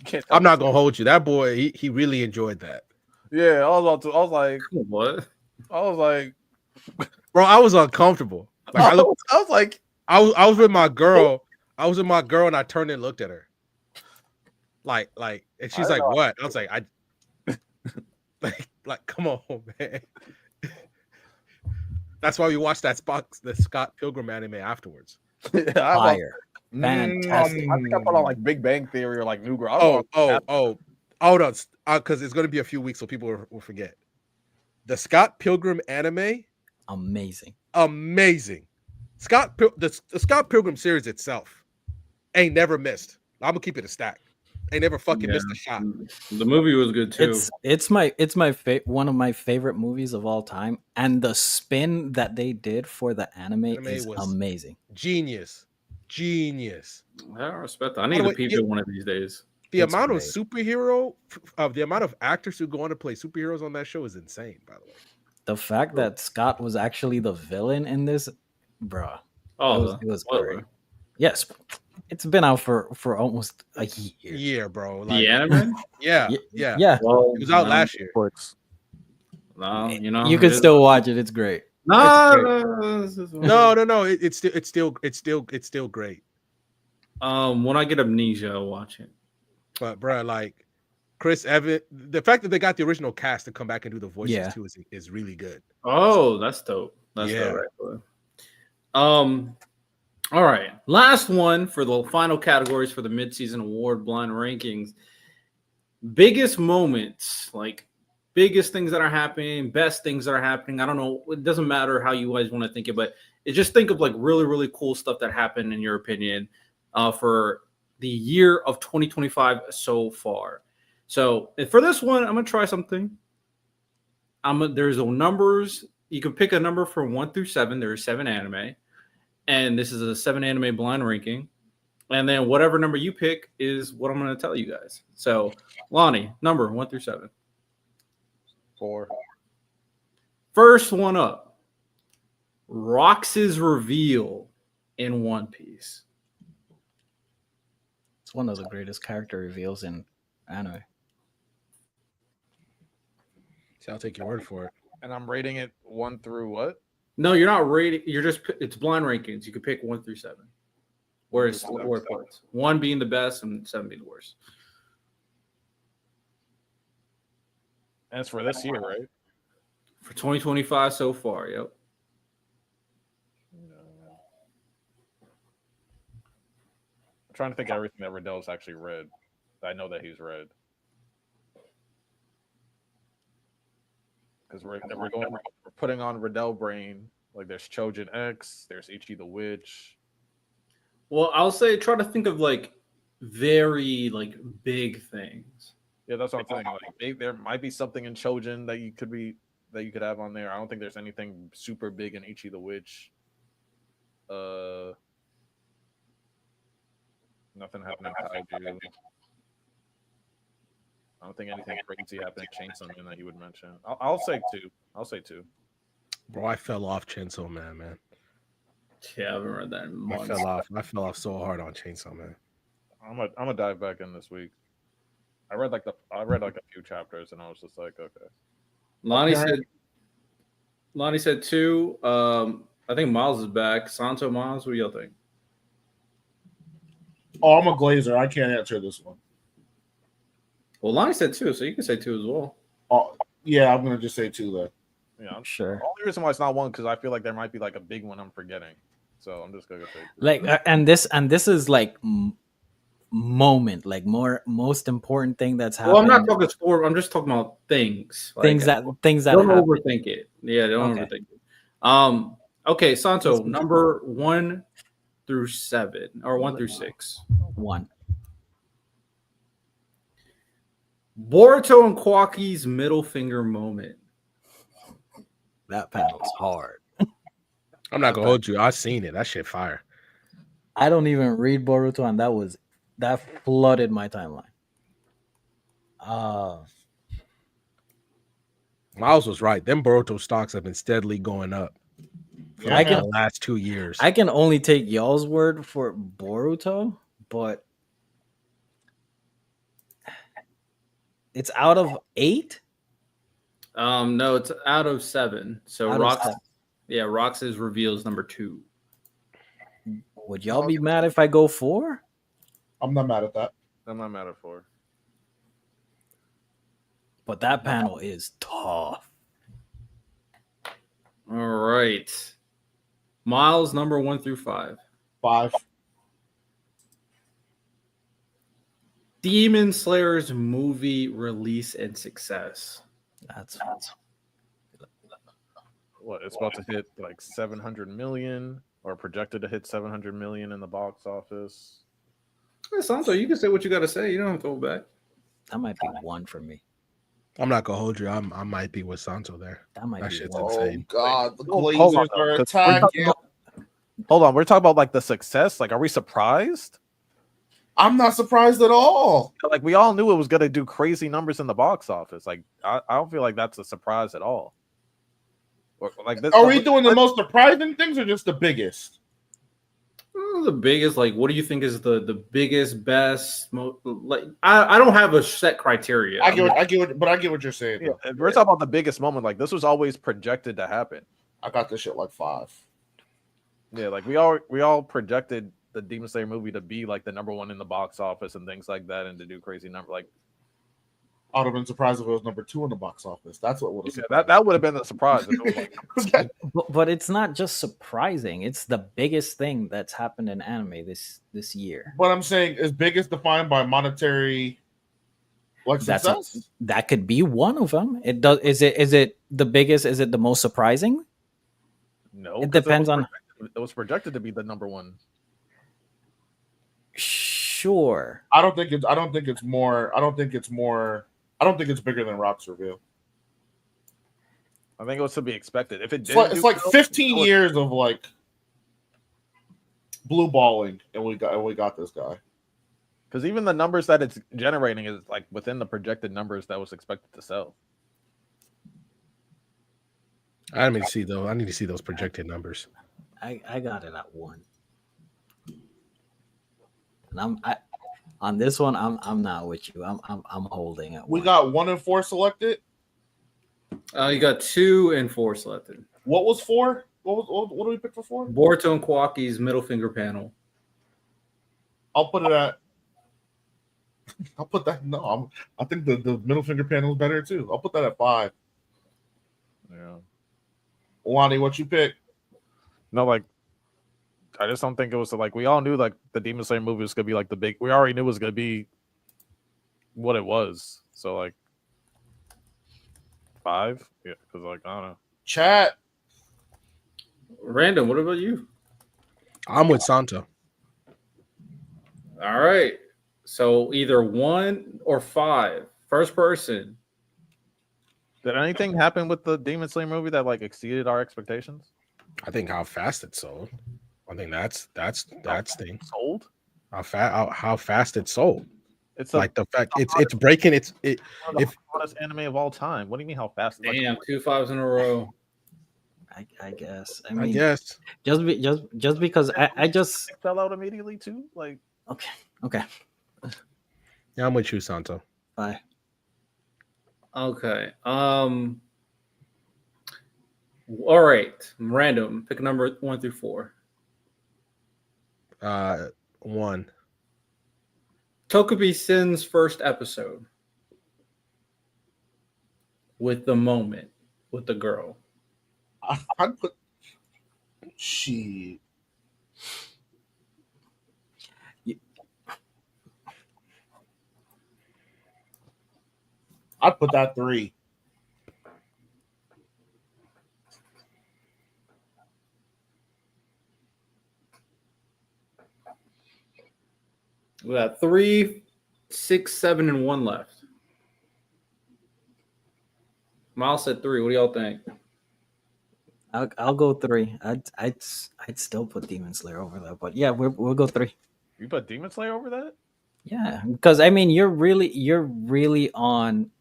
can't. I'm not gonna hold you. That boy, he really enjoyed that. Yeah, I was like, What? Bro, I was uncomfortable. Like I was like, I was with my girl. I was with my girl, and I turned and looked at her. Like, and she's like, "What?" I was like, like, come on, man. That's why we watched the Scott Pilgrim anime afterwards. Fire. Fantastic. I think I put on like Big Bang Theory or like New Girl. Oh, no, because it's going to be a few weeks, so people will forget. The Scott Pilgrim anime, amazing. The Scott Pilgrim series itself ain't never missed. I'm gonna keep it a stack. Ain't never fucking missed a shot. The movie was good too. It's one of my favorite movies of all time, and the spin that they did for the anime is amazing. Genius. I respect that. I need to peep it one of these days. The amount of the amount of actors who go on to play superheroes on that show is insane, by the way. The fact that Scott was actually the villain in this, bruh. Oh, it was great. Yes, it's been out for almost a year. Yeah, bro. Like, the anime? Yeah. Well, it was out last year. No, you know, you can still watch it. It's great. No. It's still great. When I get amnesia, I'll watch it. But bro, like Chris Evans, the fact that they got the original cast to come back and do the voices too is really good. Oh, that's dope. That's dope, right? All right. Last one for the final categories for the mid-season award blind rankings. Biggest moments, like biggest things that are happening, best things that are happening. I don't know. It doesn't matter how you guys want to think it, but just think of like really, really cool stuff that happened in your opinion for the year of 2025 so far. So for this one, I'm gonna try something. There's no numbers. You can pick a number from 1 through 7. There are 7 anime, and this is a 7 anime blind ranking. And then whatever number you pick is what I'm gonna tell you guys. So Lonnie, number 1 through 7. 4. First one up. Rox's reveal in One Piece. It's one of the greatest character reveals in anime. So I'll take your word for it. And I'm rating it 1 through what? No, you're not rating. It's blind rankings. You can pick 1 through 7. Whereas 1 being the best and 7 being the worst. And it's for this year, right? For 2025 so far, yep. I'm trying to think of everything that Riddell's actually read. I know that he's read. Because we're putting on Riddell brain. Like there's Chojin X, there's Ichi the Witch. Well, I'll say try to think of like very like big things. Yeah, that's what I'm saying. Like there might be something in Chojin that that you could have on there. I don't think there's anything super big in Ichi the Witch. Nothing happening to Kaiju. I don't think anything crazy happened to Chainsaw Man that you would mention. I'll say two. I'll say two. Bro, I fell off Chainsaw Man. Yeah, I haven't read that in I months. fell off so hard on Chainsaw Man. I'm gonna dive back in this week. I read like a few chapters and I was just like, okay. Lonnie said two. I think Miles is back. Santo, Miles, what do y'all think? Oh, I'm a glazer. I can't answer this one. Well, Lonnie said two, so you can say two as well. Oh, yeah, I'm gonna just say two then. Yeah, Sure. The only reason why it's not one because I feel like there might be like a big one I'm forgetting. So I'm just gonna say two. Like, and this is like moment, like most important thing that's happened. Well, I'm not talking sport. I'm just talking about things. things that don't happen. overthink it. Yeah, don't Okay. overthink it. Okay, Santo, Let's go. number 1 through 7 or 1 through 6. 1. Boruto and Kwaki's middle finger moment. That panel's hard. I'm not gonna hold you. I seen it. That shit fire. I don't even read Boruto, and that flooded my timeline. Miles was right. Them Boruto stocks have been steadily going up for Yeah, like man. the last 2 years. I can only take y'all's word for Boruto, but it's out of 8. No, it's out of 7. So Out of Rox, 7. yeah, Rox's reveals number 2. Would y'all be mad if I go 4? I'm not mad at that. I'm not mad at 4. But that panel is tough. All right. Miles, number 1 through 5. 5. Demon Slayer's movie release and success. That's What it's about to hit like 700 million or projected to hit 700 million in the box office. Hey, Santo, you can say what you got to say. You don't have to go back. that might be 1 for me. I'm not gonna hold you. I might be with Santo there. That might That be shit's 1. insane. God, the Hold Glazers on, are 'cause we're talking attacking. Hold on, we're talking about like the success. Like, are we surprised? I'm not surprised at all. Like, we all knew it was gonna do crazy numbers in the box office. Like, I don't feel like that's a surprise at all. Like, this, Are we doing the most surprising things or just the biggest? The biggest, like, what do you think is the biggest, best? Like, I don't have a set criteria. I get what you're saying. Yeah, though. if we're talking about the biggest moment, like this was always projected to happen. I got this shit like 5. Yeah, like we all projected the Demon Slayer movie to be like the number 1 in the box office and things like that, and to do crazy number. Like, I would have been surprised if it was number 2 in the box office. That's what would have yeah, that would have been the surprise. If it was like, But it's not just surprising. It's the biggest thing that's happened in anime this year. But I'm saying is biggest defined by monetary like That's success? that could be one of them. It does. Is it the biggest? Is it the most surprising? no, It 'cause depends was on. It was projected to be the number 1. Sure. I don't think it's bigger than Rock's reveal. I think it was to be expected. If it It's did, like, 15 years of like blue balling, and we got this guy. because even the numbers that it's generating is like within the projected numbers that was expected to sell. I need to see though. I need to see those projected numbers. I got it at 1. And on this one. I'm not with you. I'm holding it. We got 1 and 4 selected. You got 2 and 4 selected. What was 4? What do we pick for 4? Boruto and Kwaki's middle finger panel. I'll put it at. I'll put that. No, I think the middle finger panel is better too. I'll put that at 5. Yeah. Lonnie, what you pick? No, like I just don't think it was like we all knew like the Demon Slayer movie was gonna be like the big. We already knew it was gonna be what it was. So like 5, yeah, because like I don't know. Chat. Random, what about you? I'm with Santo. All right. So either 1 or 5. First person. Did anything happen with the Demon Slayer movie that like exceeded our expectations? I think how fast it sold. I think that's thing. Sold? How fast it sold. It's Like the fact it's breaking one of the hottest anime of all time. What do you mean how fast? Like, Damn, 2 5s in a row. I guess. I I mean, guess. just because I just it fell out immediately too. Like okay. Yeah, I'm with you, Santo. Bye. Okay. All right. Random. Pick a number 1 through 4. 1. Tokubi Sin's first episode with the moment with the girl. I'd put shit. I'd put that 3. We got 3, 6, 7, and 1 left. Miles said 3. What do y'all think? I'll go 3. I'd still put Demon Slayer over that, but yeah, we'll go 3. you put Demon Slayer over that? Yeah, because I mean, you're really on.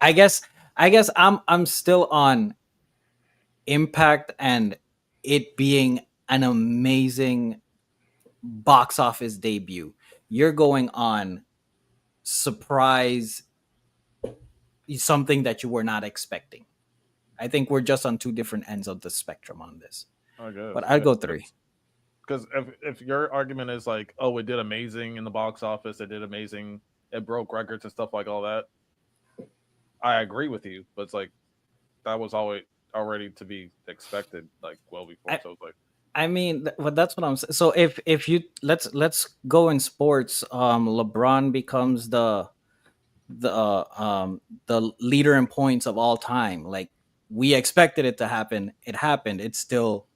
I guess I'm still on Impact and it being an amazing box office debut. You're going on surprise, something that you were not expecting. I think we're just on 2 different ends of the spectrum on this. I guess. But I'd go 3. Because if your argument is like, oh, it did amazing in the box office, it did amazing, it broke records and stuff like all that, I agree with you. But it's like that was already to be expected, like well before. So it's like, I mean, but that's what I'm saying. So if you let's go in sports, LeBron becomes the leader in points of all time. Like we expected it to happen, it happened. It still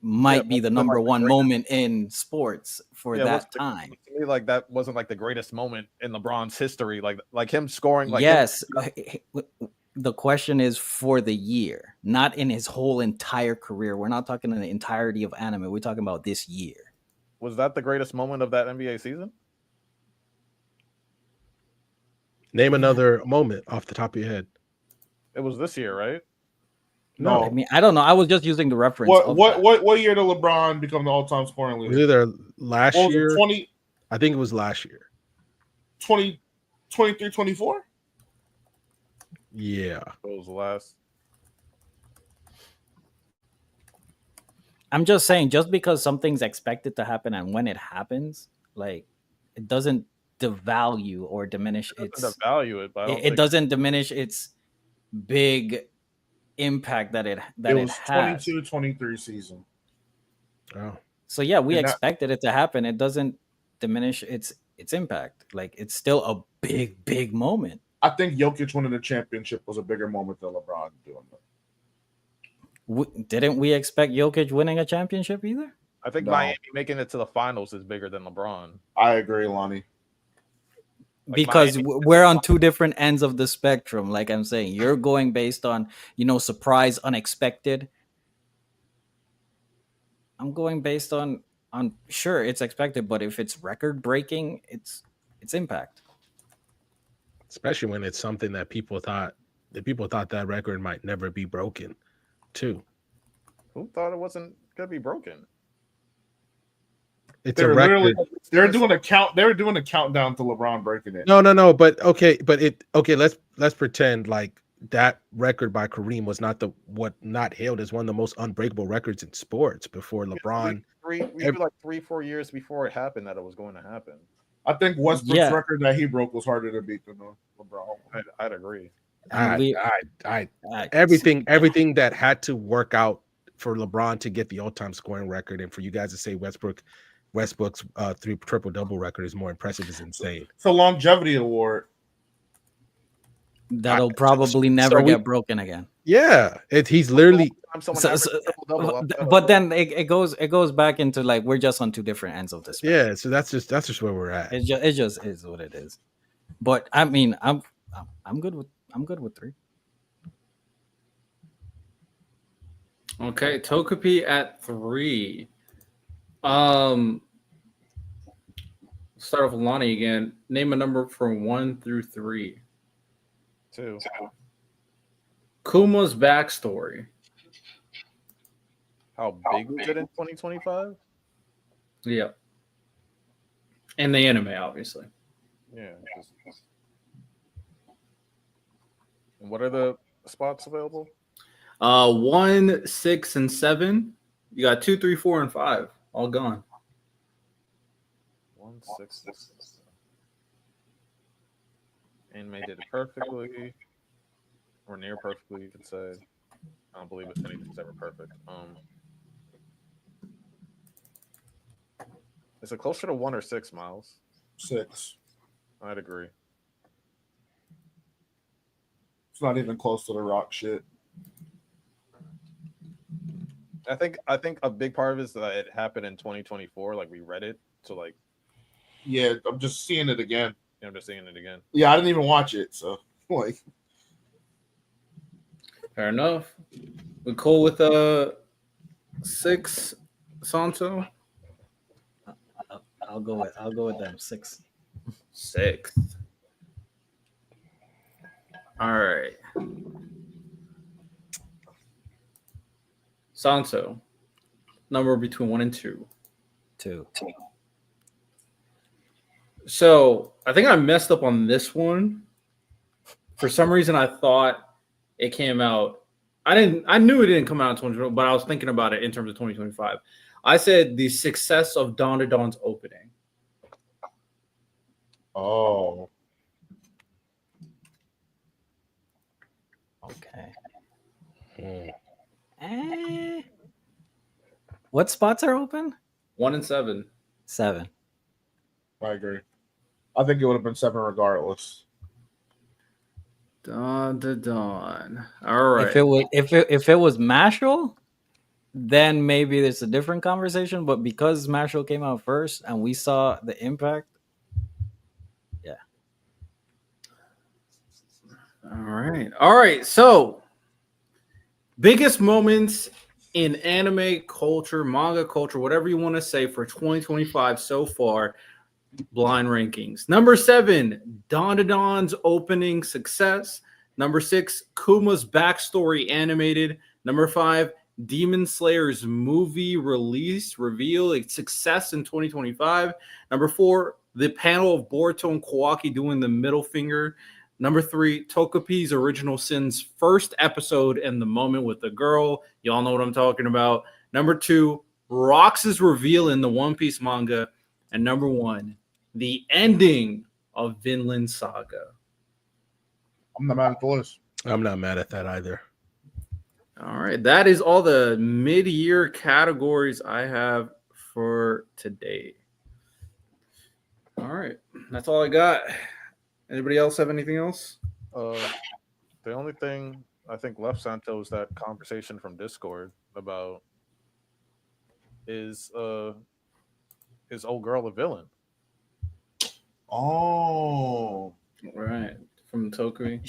might be the number one moment in sports for that time. To me, like that wasn't like the greatest moment in LeBron's history. Like him scoring. Like yes, the question is for the year, not in his whole entire career. We're not talking in the entirety of anime. We're talking about this year. Was that the greatest moment of that NBA season? Name another moment off the top of your head. It was this year, right? No, I mean, I don't know. I was just using the reference. What year did LeBron become the all-time scoring It was leader? either last year. 20, I think it was last year. 23, 24? Yeah. It was last. I'm just saying, just because something's expected to happen and when it happens, like it doesn't devalue or diminish its devalue it, but it doesn't diminish its big impact that it was has. 22-23 season. Oh. So yeah, we expected it to happen. It doesn't diminish its impact. Like it's still a big moment. I think Jokic winning the championship was a bigger moment than LeBron doing that. Didn't we expect Jokic winning a championship either? I think Miami making it to the finals is bigger than LeBron. I agree, Lonnie. Because we're on 2 different ends of the spectrum. Like I'm saying, you're going based on, surprise, unexpected. I'm going based on sure it's expected, but if it's record breaking, it's impact. Especially when it's something that people thought that record might never be broken, too. Who thought it wasn't gonna be broken? It's a record. They were doing a countdown to LeBron breaking it. No. But okay. Let's pretend like that record by Kareem was not hailed as one of the most unbreakable records in sports before LeBron. We were like 3-4 years before it happened that it was going to happen. I think Westbrook's record that he broke was harder to beat than LeBron. I'd agree. Everything that had to work out for LeBron to get the all-time scoring record, and for you guys to say Westbrook's 3 triple-double record is more impressive is insane. It's a longevity award. That'll probably never get broken again. Yeah, he's literally. But then it goes back into like we're just on 2 different ends of this. Yeah, so that's just where we're at. It just is what it is. But I mean, I'm good with 3. Okay, Togepi at 3. Um, start off with Lonnie again. Name a number from 1 through 3. 2. Kuma's backstory. How big was it in 2025? Yeah. And the anime, obviously. Yeah. And what are the spots available? 1, 6, and 7. You got 2, 3, 4, and 5. All gone. 1, 6, 6. Anime did it perfectly, or near perfectly, you could say. I don't believe anything's ever perfect. Is it closer to 1 or 6, Miles? 6. I'd agree. It's not even close to the Rock shit. I think a big part of it is that it happened in 2024. Like we read it, so like Yeah, I'm just seeing it again. I'm just seeing it again. Yeah, I didn't even watch it, so like. Fair enough. We cool with 6, Santo? I'll go with them 6. 6. All right. Santo. Number between 1 and 2. 2. So I think I messed up on this one. For some reason, I thought it came out. I knew it didn't come out in 2020, but I was thinking about it in terms of 2025. I said the success of Dawn to Dawn's opening. Oh, Okay. What spots are open? 1 and 7. 7. I agree. I think it would have been 7 regardless. Dawn to Dawn. All right. If it was Mashal, then maybe there's a different conversation. But because Mashal came out first and we saw the impact, yeah. All right. So, biggest moments in anime culture, manga culture, whatever you want to say for 2025 so far. Blind rankings. Number 7, Dawn to Dawn's opening success. Number 6, Kuma's backstory animated. Number 5, Demon Slayer's movie release reveal its success in 2025. Number 4, the panel of Boruto and Kawaki doing the middle finger. Number 3, Togepi's Original Sin's first episode and the moment with the girl. Y'all know what I'm talking about. Number 2, Rox's reveal in the One Piece manga. And number 1, the ending of Vinland Saga. I'm not mad at the list. I'm not mad at that either. All right. That is all the mid-year categories I have for today. All right. That's all I got. Anybody else have anything else? The only thing I think left, Santo, is that conversation from Discord about is old girl a villain? Oh, Right. From Tokui.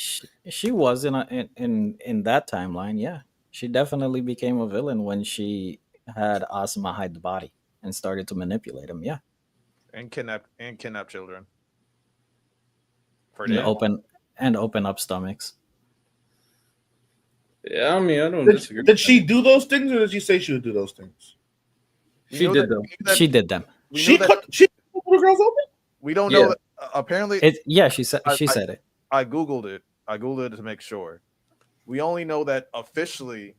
She was in that timeline. Yeah, she definitely became a villain when she had Asuma hide the body and started to manipulate him. Yeah, And kidnap children. For and them. open up stomachs. Yeah, I mean, I don't disagree. did she do those things, or did she say she would do those things? She did them. She did them. She cut little girls open. We don't Yeah. know. Apparently, She said said it. I googled it. I googled it to make sure. We only know that officially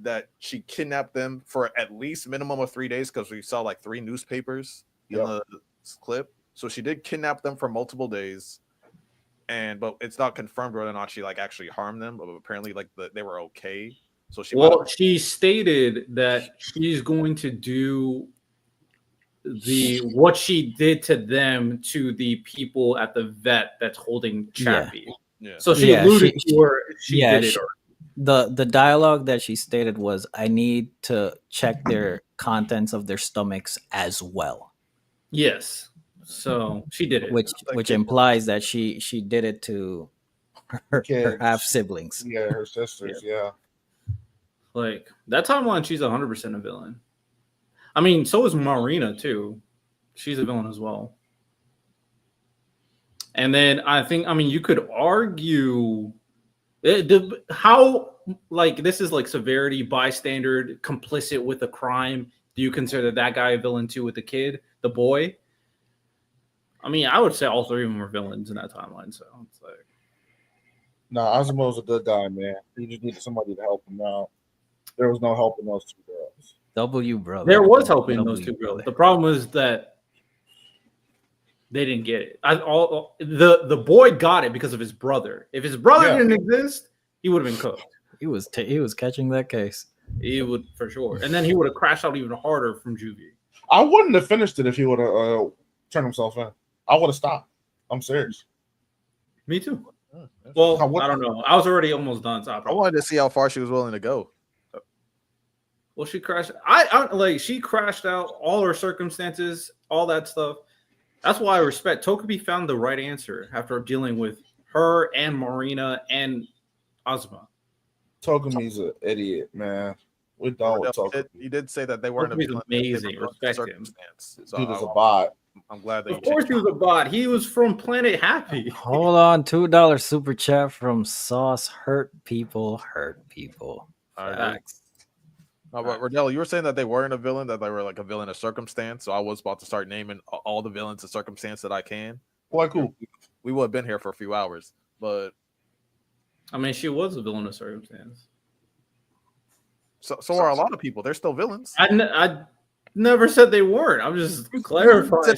that she kidnapped them for at least minimum of 3 days because we saw like 3 newspapers in the clip. So she did kidnap them for multiple days, but it's not confirmed whether or not she like actually harmed them. But apparently, like they were okay. So she stated that she's going to do what she did to them to the people at the vet that's holding Chappie. Yeah. So she alluded to her. She yeah, did it. The dialogue that she stated was, "I need to check their contents of their stomachs as well." Yes. So she did it. Which implies that she did it to her half siblings. Yeah, her sisters. Yeah. Like that timeline, she's 100% a villain. I mean, so is Marina too. She's a villain as well. And then I mean, you could argue how like this is like severity, bystander, complicit with a crime. Do you consider that guy a villain too with the kid, the boy? I mean, I would say all three of them are villains in that timeline. So it's like, Nah, Azuma was a good guy, man. He just needed somebody to help him out. There was no helping those two girls. Brother. there was helping those two brother. girls. The problem was that they didn't get it. The boy got it because of his brother. If his brother didn't exist, he would have been cooked. He was catching that case. He would for sure, and then he would have crashed out even harder from juvie. I wouldn't have finished it if he would have turned himself in. I would have stopped. I'm serious. Me too. Well, I I don't know. I was already almost done. So I wanted to see how far she was willing to go. Well, she crashed. I like she crashed out. All her circumstances, all that stuff. That's why I respect. Tokubi found the right answer after dealing with her and Marina and Azuma. Tokumi's an idiot, man. We're done with Tokumi. You did say that they weren't Tokumi's villain, amazing. they were Respect him. circumstance. So Dude is a bot. I'm glad that Of course, he was a bot. He was from Planet Happy. Hold on, $2 super chat from Sauce. Hurt people. I agree. Facts. No, but Rodell, you were saying that they weren't a villain, that they were like a villain of circumstance. So I was about to start naming all the villains of circumstance that I can. Quite cool. We would have been here for a few hours, but I mean, she was a villain of circumstance. so are a lot of people. They're still villains. I never said they weren't. I'm just clarifying.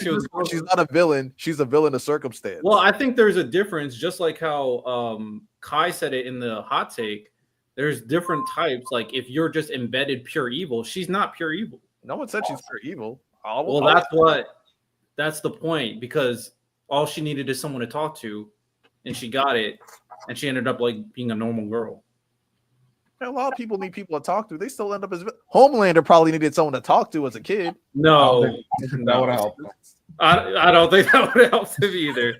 She's not a villain. She's a villain of circumstance. Well, I think there's a difference, just like how Kai said it in the hot take. There's different types. Like if you're just embedded pure evil, she's not pure evil. No one said she's pure evil. That's the point, because all she needed is someone to talk to, and she got it, and she ended up like being a normal girl. A lot of people need people to talk to. They still end up as Homelander probably needed someone to talk to as a kid. No, That would have helped. I don't think that would help him either.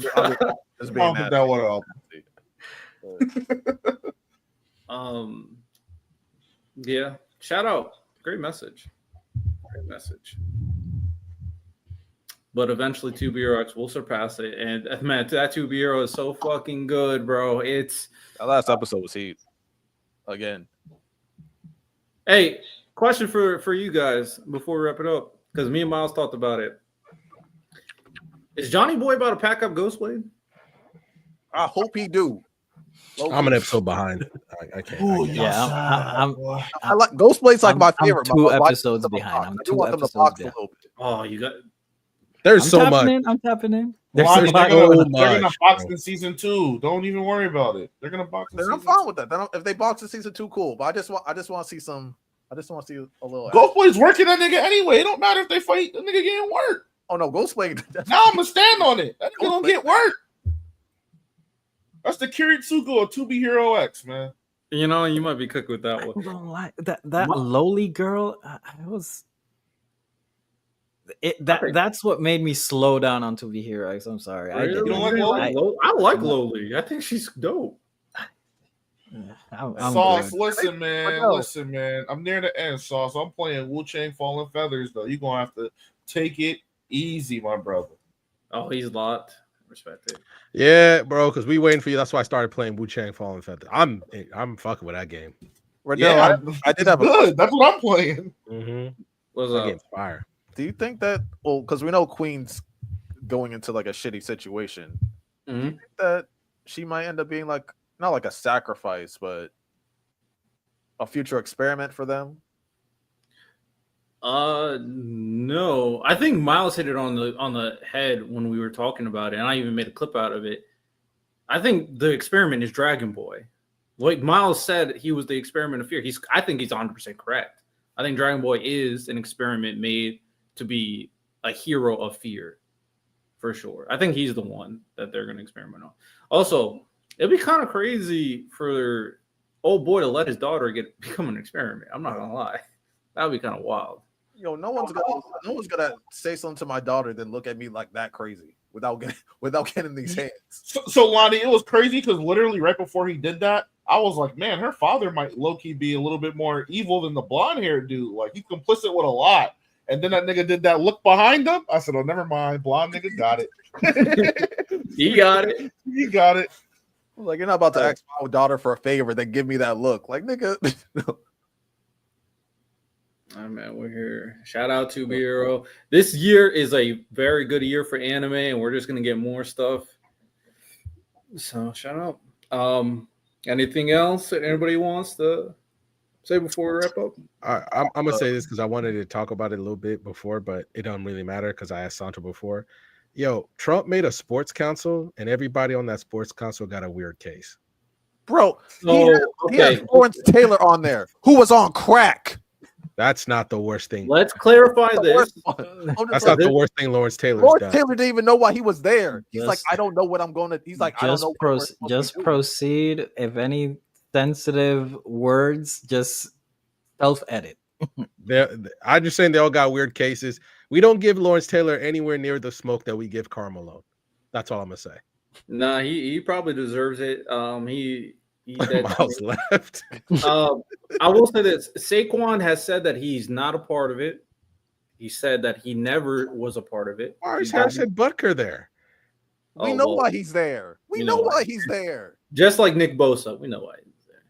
Just being nasty. That would help. Yeah. Shout out. Great message. But eventually 2BRX will surpass it. And man, that 2BRO is so fucking good, bro. It's That last episode was heat. Again. Hey, question for you guys before we wrap it up, because me and Miles talked about it. Is Johnny Boy about to pack up Ghostblade? I hope he do. I'm an episode behind. I can't. Ooh, Yeah, I like Ghostblade's like I'm my favorite. two but I episodes them to behind. box. I'm I do 2 want them to episodes box behind. a little bit. Oh, you got There's so much. I'm tapping in. Lonnie, they're so gonna much, box bro. in season 2. Don't even worry about it. They're gonna box in Then I'm season fine with that. Then if they box in season 2, cool. But I just want to see some. I just want to see a little. Ghostblade's working that nigga anyway. It don't matter if they fight. The nigga getting work. Oh no, Ghostblade. Now I'm gonna stand on it. That nigga gonna get work. That's the Kiritsugo of 2B Hero X, man. you know, you might be cooked with that I one. don't like that lowly girl. I was. That's what made me slow down on 2B Hero X. I'm sorry. I Really? didn't. You don't like Loli? I like Loli. I think she's dope. I'm Sauce, good. listen, man. I'm near the end, Sauce. I'm playing Wu Chang Fallen Feathers, though. You're gonna have to take it easy, my brother. Oh, he's locked. Respect it. Yeah, bro, because we waiting for you. That's why I started playing Wu Chang Fallen Feather. I'm fucking with that game. Yeah, I did have a question. good. That's what I'm playing. Mm-hmm. What's That up? game's fire. Do you think that? Well, because we know Queen's going into like a shitty situation. Mhm. That she might end up being like not like a sacrifice, but a future experiment for them. No. I think Miles hit it on the head when we were talking about it, and I even made a clip out of it. I think the experiment is Dragon Boy. Like Miles said, he was the experiment of fear. I think he's 100% correct. I think Dragon Boy is an experiment made to be a hero of fear, for sure. I think he's the one that they're going to experiment on. Also, it'd be kind of crazy for old boy to let his daughter become an experiment. I'm not gonna lie, that would be kind of wild. Yo, no one's gonna say something to my daughter then look at me like that crazy without getting these hands. So Lonnie, it was crazy because literally right before he did that, I was like, man, her father might low-key be a little bit more evil than the blonde-haired dude. Like, he's complicit with a lot. And then that nigga did that look behind him. I said, oh, never mind. Blonde nigga got it. He got it. He got it. Like, you're not about to ask my daughter for a favor, then give me that look. Like, nigga. Oh man, we're here. Shout out to Bureau. This year is a very good year for anime, and we're just gonna get more stuff. So shout out. Anything else that anybody wants to say before we wrap up? I'm gonna say this because I wanted to talk about it a little bit before, but it don't really matter because I asked Sandra before. Yo, Trump made a sports council, and everybody on that sports council got a weird case. Bro, So, he had Lawrence Taylor on there, who was on crack. That's not the worst thing. Let's clarify this. That's not the worst thing Lawrence Taylor's Lawrence done. Taylor didn't even know why he was there. He's like, Just- I don't know what I'm going to. He's like, I don't know. What we're supposed to Just do. proceed. If any sensitive words, just self-edit. I'm just saying they all got weird cases. We don't give Lawrence Taylor anywhere near the smoke that we give Carmelo. That's all I'm gonna say. Nah, he probably deserves it. He Miles left. I will say this: Saquon has said that he's not a part of it. He said that he never was a part of it. Why is Harrison Butker there? We know why he's there. We know why he's there. Just like Nick Bosa, we know why he's there.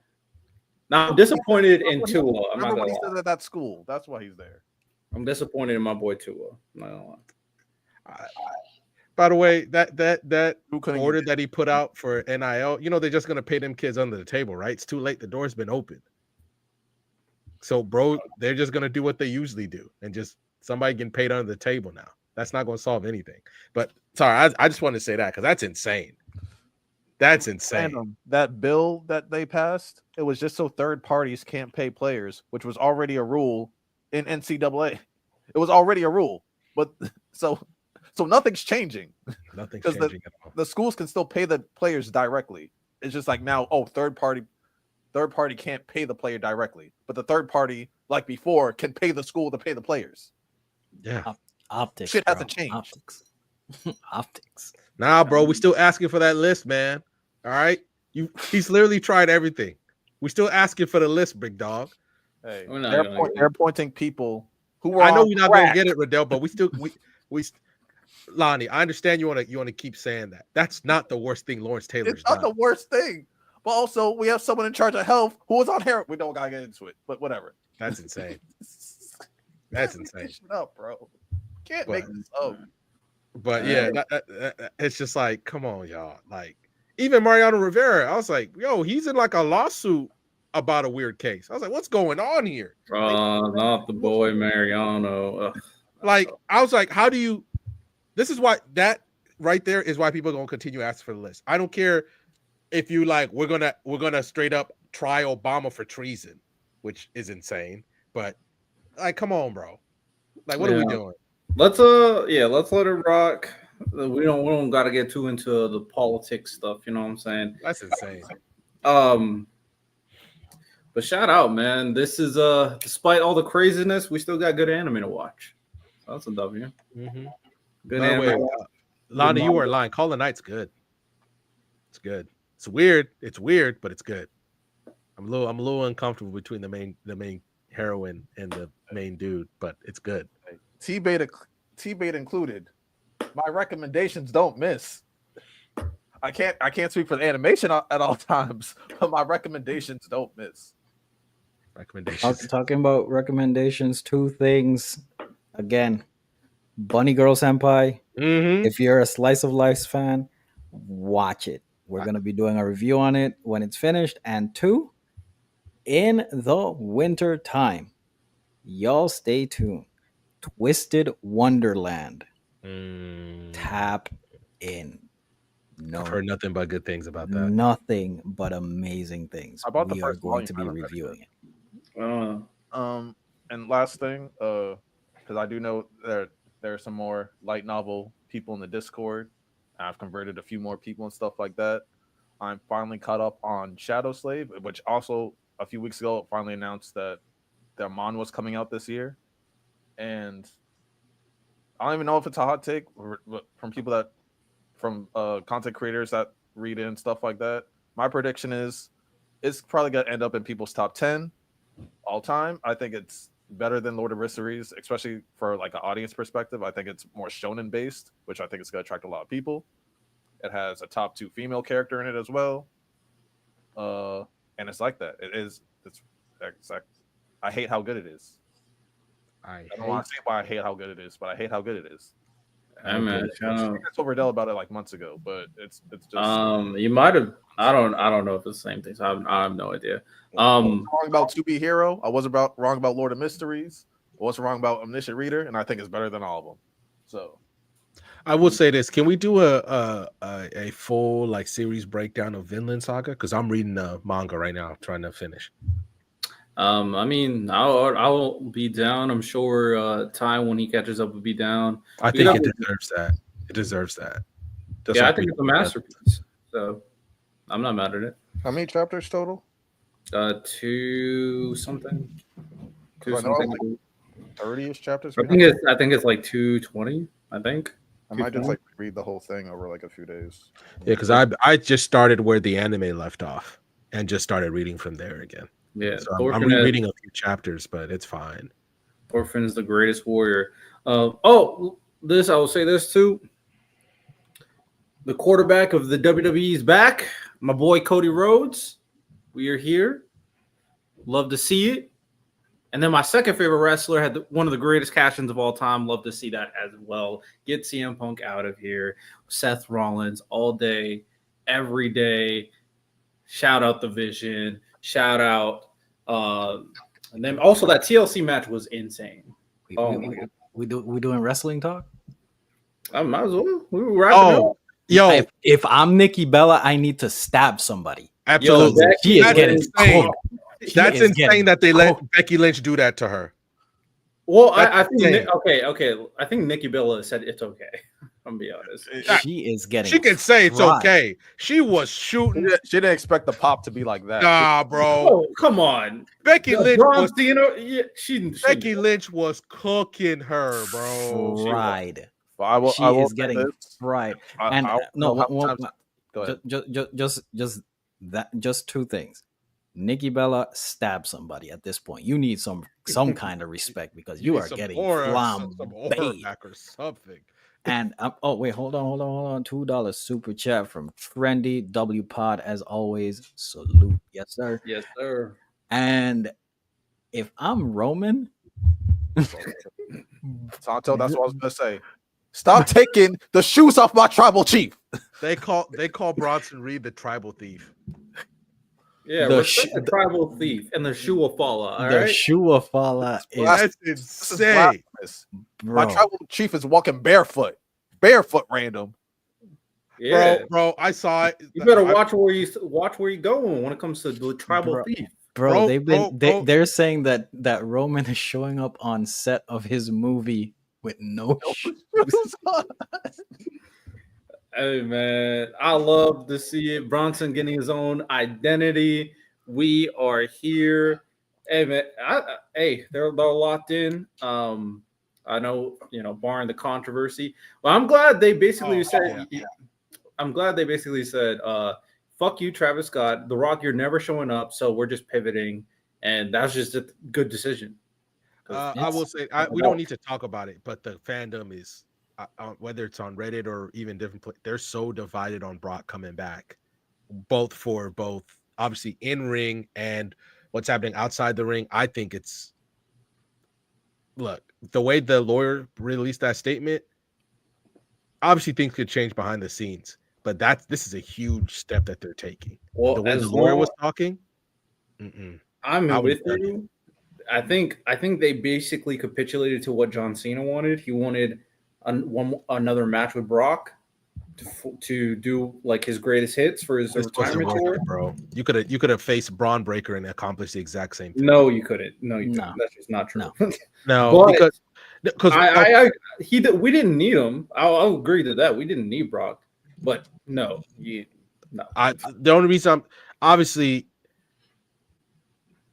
Now I'm disappointed in Tua. I'm not Remember gonna when he lie. said at that school? That's why he's there. I'm disappointed in my boy Tua. I'm not gonna lie. By the way, that Who couldn't order get that he put out for NIL, they're just gonna pay them kids under the table, right? It's too late. The door's been open. So, bro, they're just gonna do what they usually do, and just somebody getting paid under the table now. That's not gonna solve anything. But sorry, I just wanted to say that because that's insane. That's insane. Random. That bill that they passed, it was just so third parties can't pay players, which was already a rule in NCAA. It was already a rule, but so nothing's changing. Nothing's Because changing at all. The schools can still pay the players directly. It's just like now, third party can't pay the player directly, but the third party, like before, can pay the school to pay the players. Yeah. Optics. Shit bro. hasn't changed. Optics. Nah, bro, we still asking for that list, man. All right. He's literally tried everything. We still asking for the list, big dog. Hey, We're not they're, gonna point, get it. they're appointing people who were I know on we're not crack. gonna get it, Riddell, but we Lonnie, I understand you want to keep saying that. That's not the worst thing Lawrence Taylor's It's not done. the worst thing. But also, we have someone in charge of health who was on heroin. We don't gotta get into it, but whatever. That's insane. That's insane. Shut up, bro. Can't But- make this up. But yeah, it's just like, come on, y'all. Like, even Mariano Rivera, I was like, yo, he's in like a lawsuit about a weird case. I was like, what's going on here? Not the boy Mariano. Ugh. Like, I was like, how do you? This is why that right there is why people are gonna continue asking for the list. I don't care if you like, we're gonna straight up try Obama for treason, which is insane. But like, come on, bro. Like, what are we doing? Let's let it rock. We don't gotta get too into the politics stuff, you know what I'm saying? That's insane. But shout out, man. This is despite all the craziness, we still got good anime to watch. So that's a W. Mm-hmm. Good By the anime. way, Lonnie, you weren't lying. Call the Night's good. It's good. It's weird. It's weird, but it's good. I'm a little uncomfortable between the main heroine and the main dude, but it's good. T-Bait included. My recommendations don't miss. I can't speak for the animation at all times, but my recommendations don't miss. Recommendations. Talking about recommendations, two things. Again, Bunny Girl Senpai. Mm-hmm. If you're a Slice of Life fan, watch it. We're going to be doing a review on it when it's finished. And two, in the winter time, y'all stay tuned. Twisted Wonderland. Tap in. No, I've heard nothing but good things about that. nothing but amazing things. I bought the We are first going to be volume. I haven't read reviewing it. And last thing, because I do know there are some more light novel people in the Discord. I've converted a few more people and stuff like that. I'm finally caught up on Shadow Slave, which also a few weeks ago finally announced that their manga was coming out this year. And I don't even know if it's a hot take from people from content creators that read it and stuff like that. My prediction is it's probably gonna end up in people's top 10 all time. I think it's better than Lord of Mysteries, especially for like an audience perspective. I think it's more shonen based, which I think is gonna attract a lot of people. It has a top 2 female character in it as well. And it's like that. It's exact. I hate how good it is. I don't want to say why I hate how good it is, but I hate how good it is. I mean, I told Riddell about it like months ago, but it's just you might have. I don't know if it's the same thing. So I have no idea. I wasn't wrong about To Be Hero. I wasn't wrong about Lord of Mysteries. I wasn't wrong about Omniscient Reader, and I think it's better than all of them. So I will say this: can we do a full like series breakdown of Vinland Saga? Because I'm reading the manga right now, trying to finish. I mean, I'll be down. I'm sure Ty, when he catches up, will be down. I think it deserves that. It deserves that. That's I think it's a masterpiece. So I'm not mad at it. how many chapters total? 2 something. 2 I know something. 30ish chapters. I think it's like 220. I think. I might just like read the whole thing over like a few days. Yeah, because I just started where the anime left off and just started reading from there again. Yeah, so I'm rereading a few chapters, but it's fine. Thorfinn's the greatest warrior. I will say this too. The quarterback of the WWE's back, my boy Cody Rhodes. We are here. Love to see it. And then my second favorite wrestler had one of the greatest cash-ins of all time. Love to see that as well. Get CM Punk out of here. Seth Rollins all day, every day. Shout out the Vision. Shout out. And then also that TLC match was insane. We doing wrestling talk? I might as well. We were wrapping up. Yo, if I'm Nikki Bella, I need to stab somebody. Absolutely. Yo, she is getting insane. That's insane that they let Becky Lynch do that to her. Well, I think okay. I think Nikki Bella said it's okay. I'm gonna be honest. She is getting. She can say it's okay. She was shooting. She didn't expect the pop to be like that. Nah, bro. Oh, come on. Becky Lynch was, Becky Lynch was cooking her, bro. Fried. She is getting fried. And just 2 things. Nikki Bella stabbed somebody at this point. You need some kind of respect because you are getting flambéed or something. And wait, hold on. $2 super chat from Trendy W Pod as always. Salute, yes sir. Yes sir. And if I'm Roman, Tonto, that's what I was gonna say. Stop taking the shoes off my tribal chief. They call Bronson Reed the tribal thief. Yeah, the tribal thief and the Shuafala. The Shuafala is that's insane. My tribal chief is walking barefoot random. Yeah, bro, I saw it. You better watch where you going when it comes to the tribal thief. Bro, they're saying that Roman is showing up on set of his movie with no shoes. Hey man, I love to see it. Bronson getting his own identity. We are here. Hey man, they're locked in. I know, barring the controversy. Well, I'm glad they basically said. I'm glad they basically said, "Fuck you, Travis Scott. The Rock, you're never showing up, so we're just pivoting," and that's just a good decision. I will say we don't need to talk about it, but the fandom is. Whether it's on Reddit or even different places, they're so divided on Brock coming back, both obviously in ring and what's happening outside the ring. I think it's the way the lawyer released that statement. Obviously, things could change behind the scenes, but this is a huge step that they're taking. Well, the way the lawyer was talking, I'm with you. I think they basically capitulated to what John Cena wanted. He wanted another match with Brock to do like his greatest hits for his retirement tour. Bro, you could have faced Braun Breaker and accomplished the exact same thing. No, you couldn't. No, you couldn't. That's just not true. No, because we didn't need him. I'll agree to that. We didn't need Brock, but no. The only reason obviously.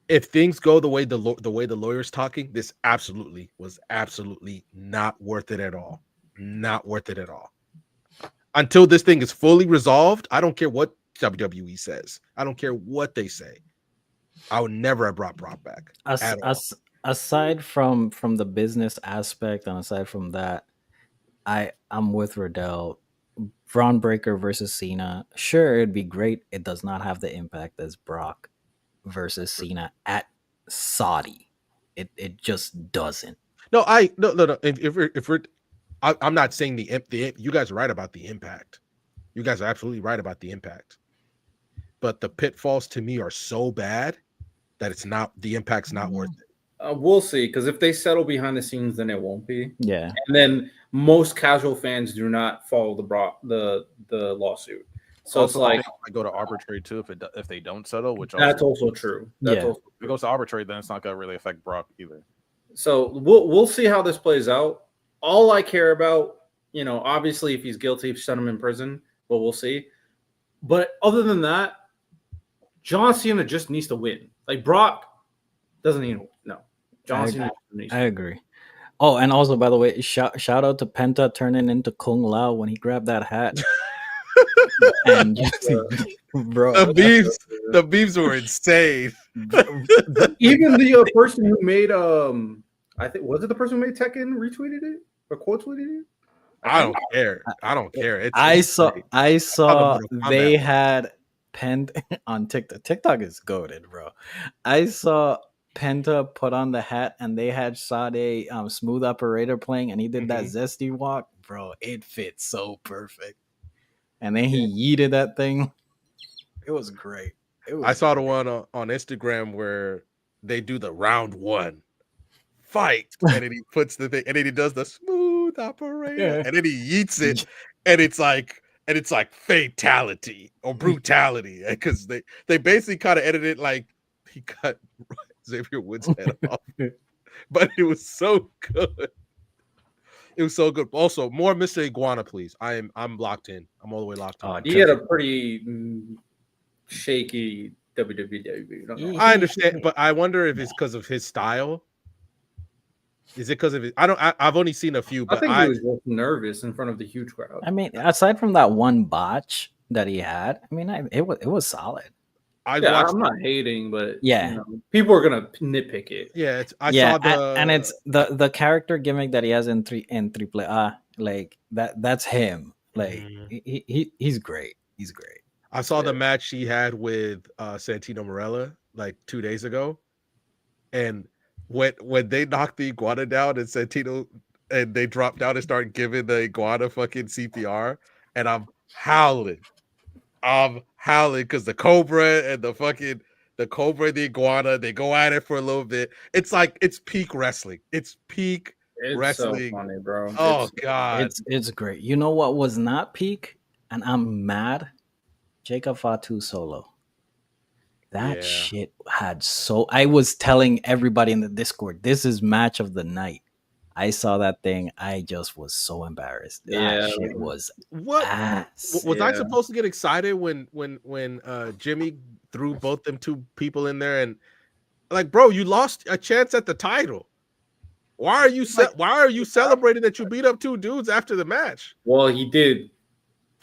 If things go the way the lawyer's talking, this was absolutely not worth it at all. Not worth it at all. Until this thing is fully resolved, I don't care what WWE says. I don't care what they say. I would never have brought Brock back at all. Aside from the business aspect, and aside from that, I'm with Riddell. Braun Breaker versus Cena. Sure, it'd be great. It does not have the impact as Brock versus Cena at Saudi. It just doesn't. No. I'm not saying the you guys are right about the impact. You guys are absolutely right about the impact. But the pitfalls to me are so bad that it's not the impact's not worth it. We'll see, because if they settle behind the scenes, then it won't be. Yeah. And then most casual fans do not follow the lawsuit. So also, it's like I go to arbitrate too if they don't settle, which that's also true. That's Yeah. also if it goes to arbitrate, then it's not gonna really affect Brock either. So we'll see how this plays out. All I care about, obviously, if he's guilty, send him in prison. But we'll see. But other than that, John Cena just needs to win. Like Brock doesn't need to win. No, John Cena needs to I win. agree. Oh, and also, by the way, shout out to Penta turning into Kung Lao when he grabbed that hat. And just, bro, The beefs were insane. Even the person who made I think was it the person who made Tekken retweeted it or quote tweeted it? I don't care. I don't care. I saw Mortal Kombat they one. had Pent on TikTok. TikTok is goaded, bro. I saw Penta put on the hat and they had Sade Smooth Operator playing and he did that zesty walk, bro. It fits so perfect. And then he yeeted that thing. It was great. I saw the one on Instagram where they do the round one fight, and then he puts the thing, and then he does the smooth operator, and then he yeets it, and it's like fatality or brutality, because they basically kind of edited it like he cut Xavier Woods' head off, but it was so good. It was so good. Also, more Mr. Iguana, please. I'm locked in. I'm all the way locked in. He had a pretty shaky WWE debut. I understand, but I wonder if it's because of his style. Is it because of it? I've only seen a few, I but think he was just nervous in front of the huge crowd. I mean, aside from that one botch that he had, I mean, it was solid. I'm not hating, but people are gonna nitpick it. Yeah, saw the and it's the character gimmick that he has in Triple A, like that's him. Like he's great. He's great. I saw the match he had with Santino Marella like 2 days ago, and when they knocked the iguana down and Santino and they dropped down and start giving the iguana fucking CPR, and I'm howling because the cobra and the cobra and the iguana, they go at it for a little bit. It's like it's peak wrestling. It's peak wrestling. So funny, bro. Oh god, it's great. You know what was not peak, and I'm mad. Jacob Fatu solo. That shit had I was telling everybody in the Discord, this is match of the night. I saw that thing. I just was so embarrassed. That shit was ass. Was I supposed to get excited when Jimmy threw both them two people in there and like, bro, you lost a chance at the title. Why are you celebrating that you beat up two dudes after the match? Well, he did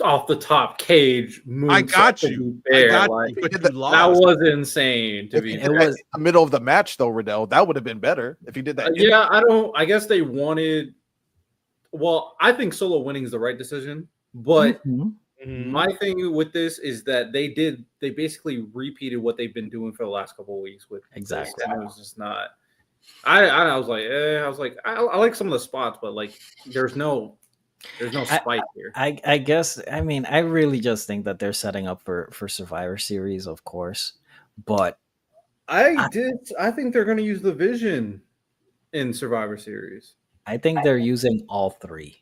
off the top cage move. I got you. But that was insane. It was in the middle of the match, though, Riddell. That would have been better if he did that. I guess they wanted. Well, I think Solo winning is the right decision, but my thing with this is that they basically repeated what they've been doing for the last couple of weeks with exactly. And it was just not. I was like, I like some of the spots, but like, there's no spike here. I guess, I mean, I really just think that they're setting up for Survivor Series, of course. But I think they're going to use the Vision in Survivor Series. I think they're using all three.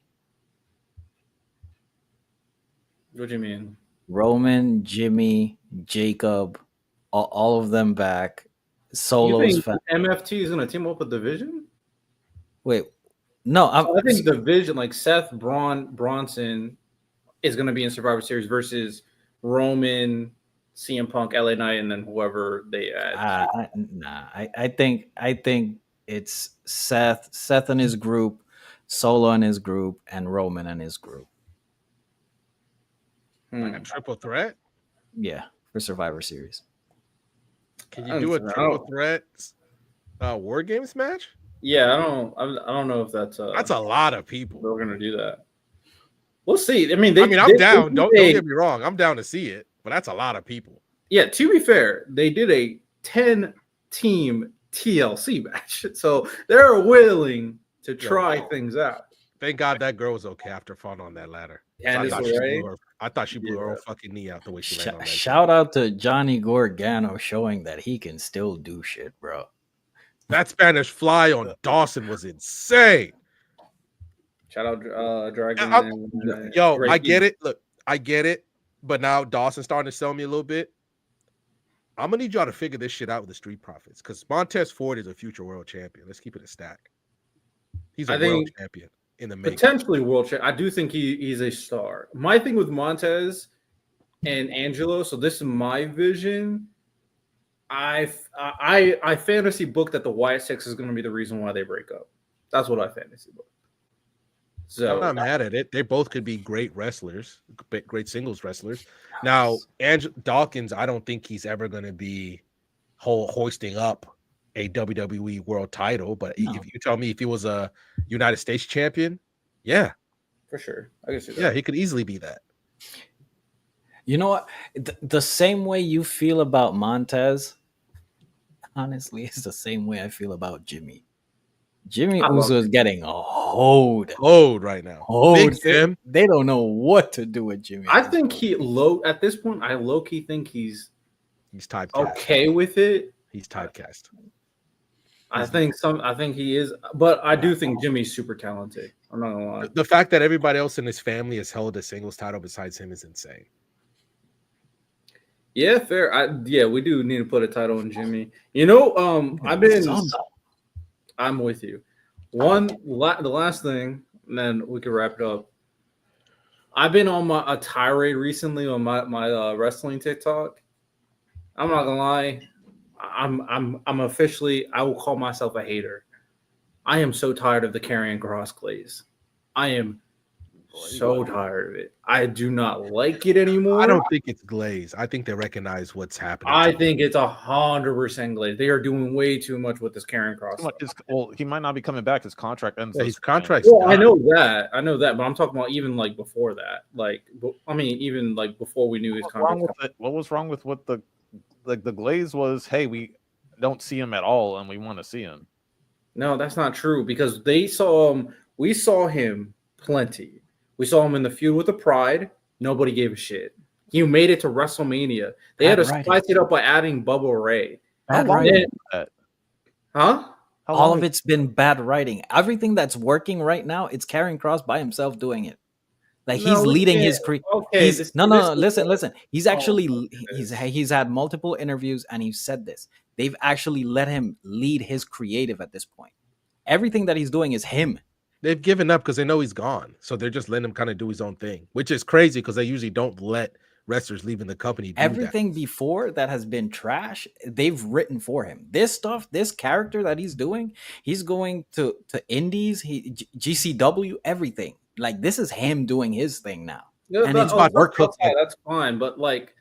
What do you mean? Roman, Jimmy, Jacob, all of them back. Solo's MFT is going to team up with the Vision? Wait. No, I think the Vision, like Seth Bronson, is going to be in Survivor Series versus Roman, CM Punk, LA Knight, and then whoever they add. I think it's Seth and his group, Solo and his group, and Roman and his group. Like a triple threat? Yeah, for Survivor Series. Can you do a triple threat War Games match? Yeah, I don't know if that's a lot of people. We're gonna do that. We'll see. I mean, I'm down. Don't get me wrong. I'm down to see it, but that's a lot of people. Yeah, to be fair, they did a 10-team TLC match, so they're willing to try things out. Thank God that girl was okay after falling on that ladder. I thought she blew her own fucking knee out the way she landed on that. Shout out to Johnny Gargano showing that he can still do shit, bro. That Spanish fly on Dawson was insane. Shout out Dragon. I get it. Look, I get it. But now Dawson's starting to sell me a little bit. I'm gonna need y'all to figure this shit out with the Street Profits because Montez Ford is a future world champion. Let's keep it a stack. He's a world champion in the making. Potentially world champion. I do think he's a star. My thing with Montez and Angelo. So this is my vision. I fantasy book that the Y6 is going to be the reason why they break up. That's what I fantasy book. So I'm not mad at it. They both could be great wrestlers, great singles wrestlers. Now, Dawkins, I don't think he's ever going to be hoisting up a WWE world title. But if you tell me if he was a United States champion, yeah, for sure, I can see that. Yeah, he could easily be that. You know what? The same way you feel about Montez, honestly, it's the same way I feel about Jimmy. Jimmy Uso is getting a hold right now. They don't know what to do with Jimmy. I think at this point, I low-key think he's typecast. Okay with it. He's typecast. I think he is, but I do think Jimmy's super talented. I'm not gonna lie. The fact that everybody else in his family has held a singles title besides him is insane. Yeah, fair. We do need to put a title on Jimmy. I'm with you. The last thing, and then we can wrap it up. I've been on a tirade recently on my wrestling TikTok. I'm not gonna lie. I'm officially, I will call myself a hater. I am so tired of the Karrion Kross glaze. I am so tired of it. I do not like it anymore. I don't think it's glaze. I think they recognize what's happening. I think it's 100% glaze. They are doing way too much with this Karrion Kross. He might not be coming back. His contract ends. His contract. Well, I know that, but I'm talking about even like before that. Even like before we knew his contract. What was wrong with what the glaze was? Hey, we don't see him at all, and we want to see him. No, that's not true because they saw him. We saw him plenty. We saw him in the feud with the Pride. Nobody gave a shit. He made it to WrestleMania. They had to spice it up by adding Bubba Ray. All of it's been bad writing. Everything that's working right now, it's Karrion Kross by himself doing it. Like he's leading his listen. He's actually he's had multiple interviews and he's said this. They've actually let him lead his creative at this point. Everything that he's doing is him. They've given up because they know he's gone. So they're just letting him kind of do his own thing, which is crazy because they usually don't let wrestlers leaving the company do everything before that has been trash. They've written for him. This stuff, this character that he's doing, he's going to indies, GCW, everything. Like this is him doing his thing now. Yeah, and it's about work. That's fine, but like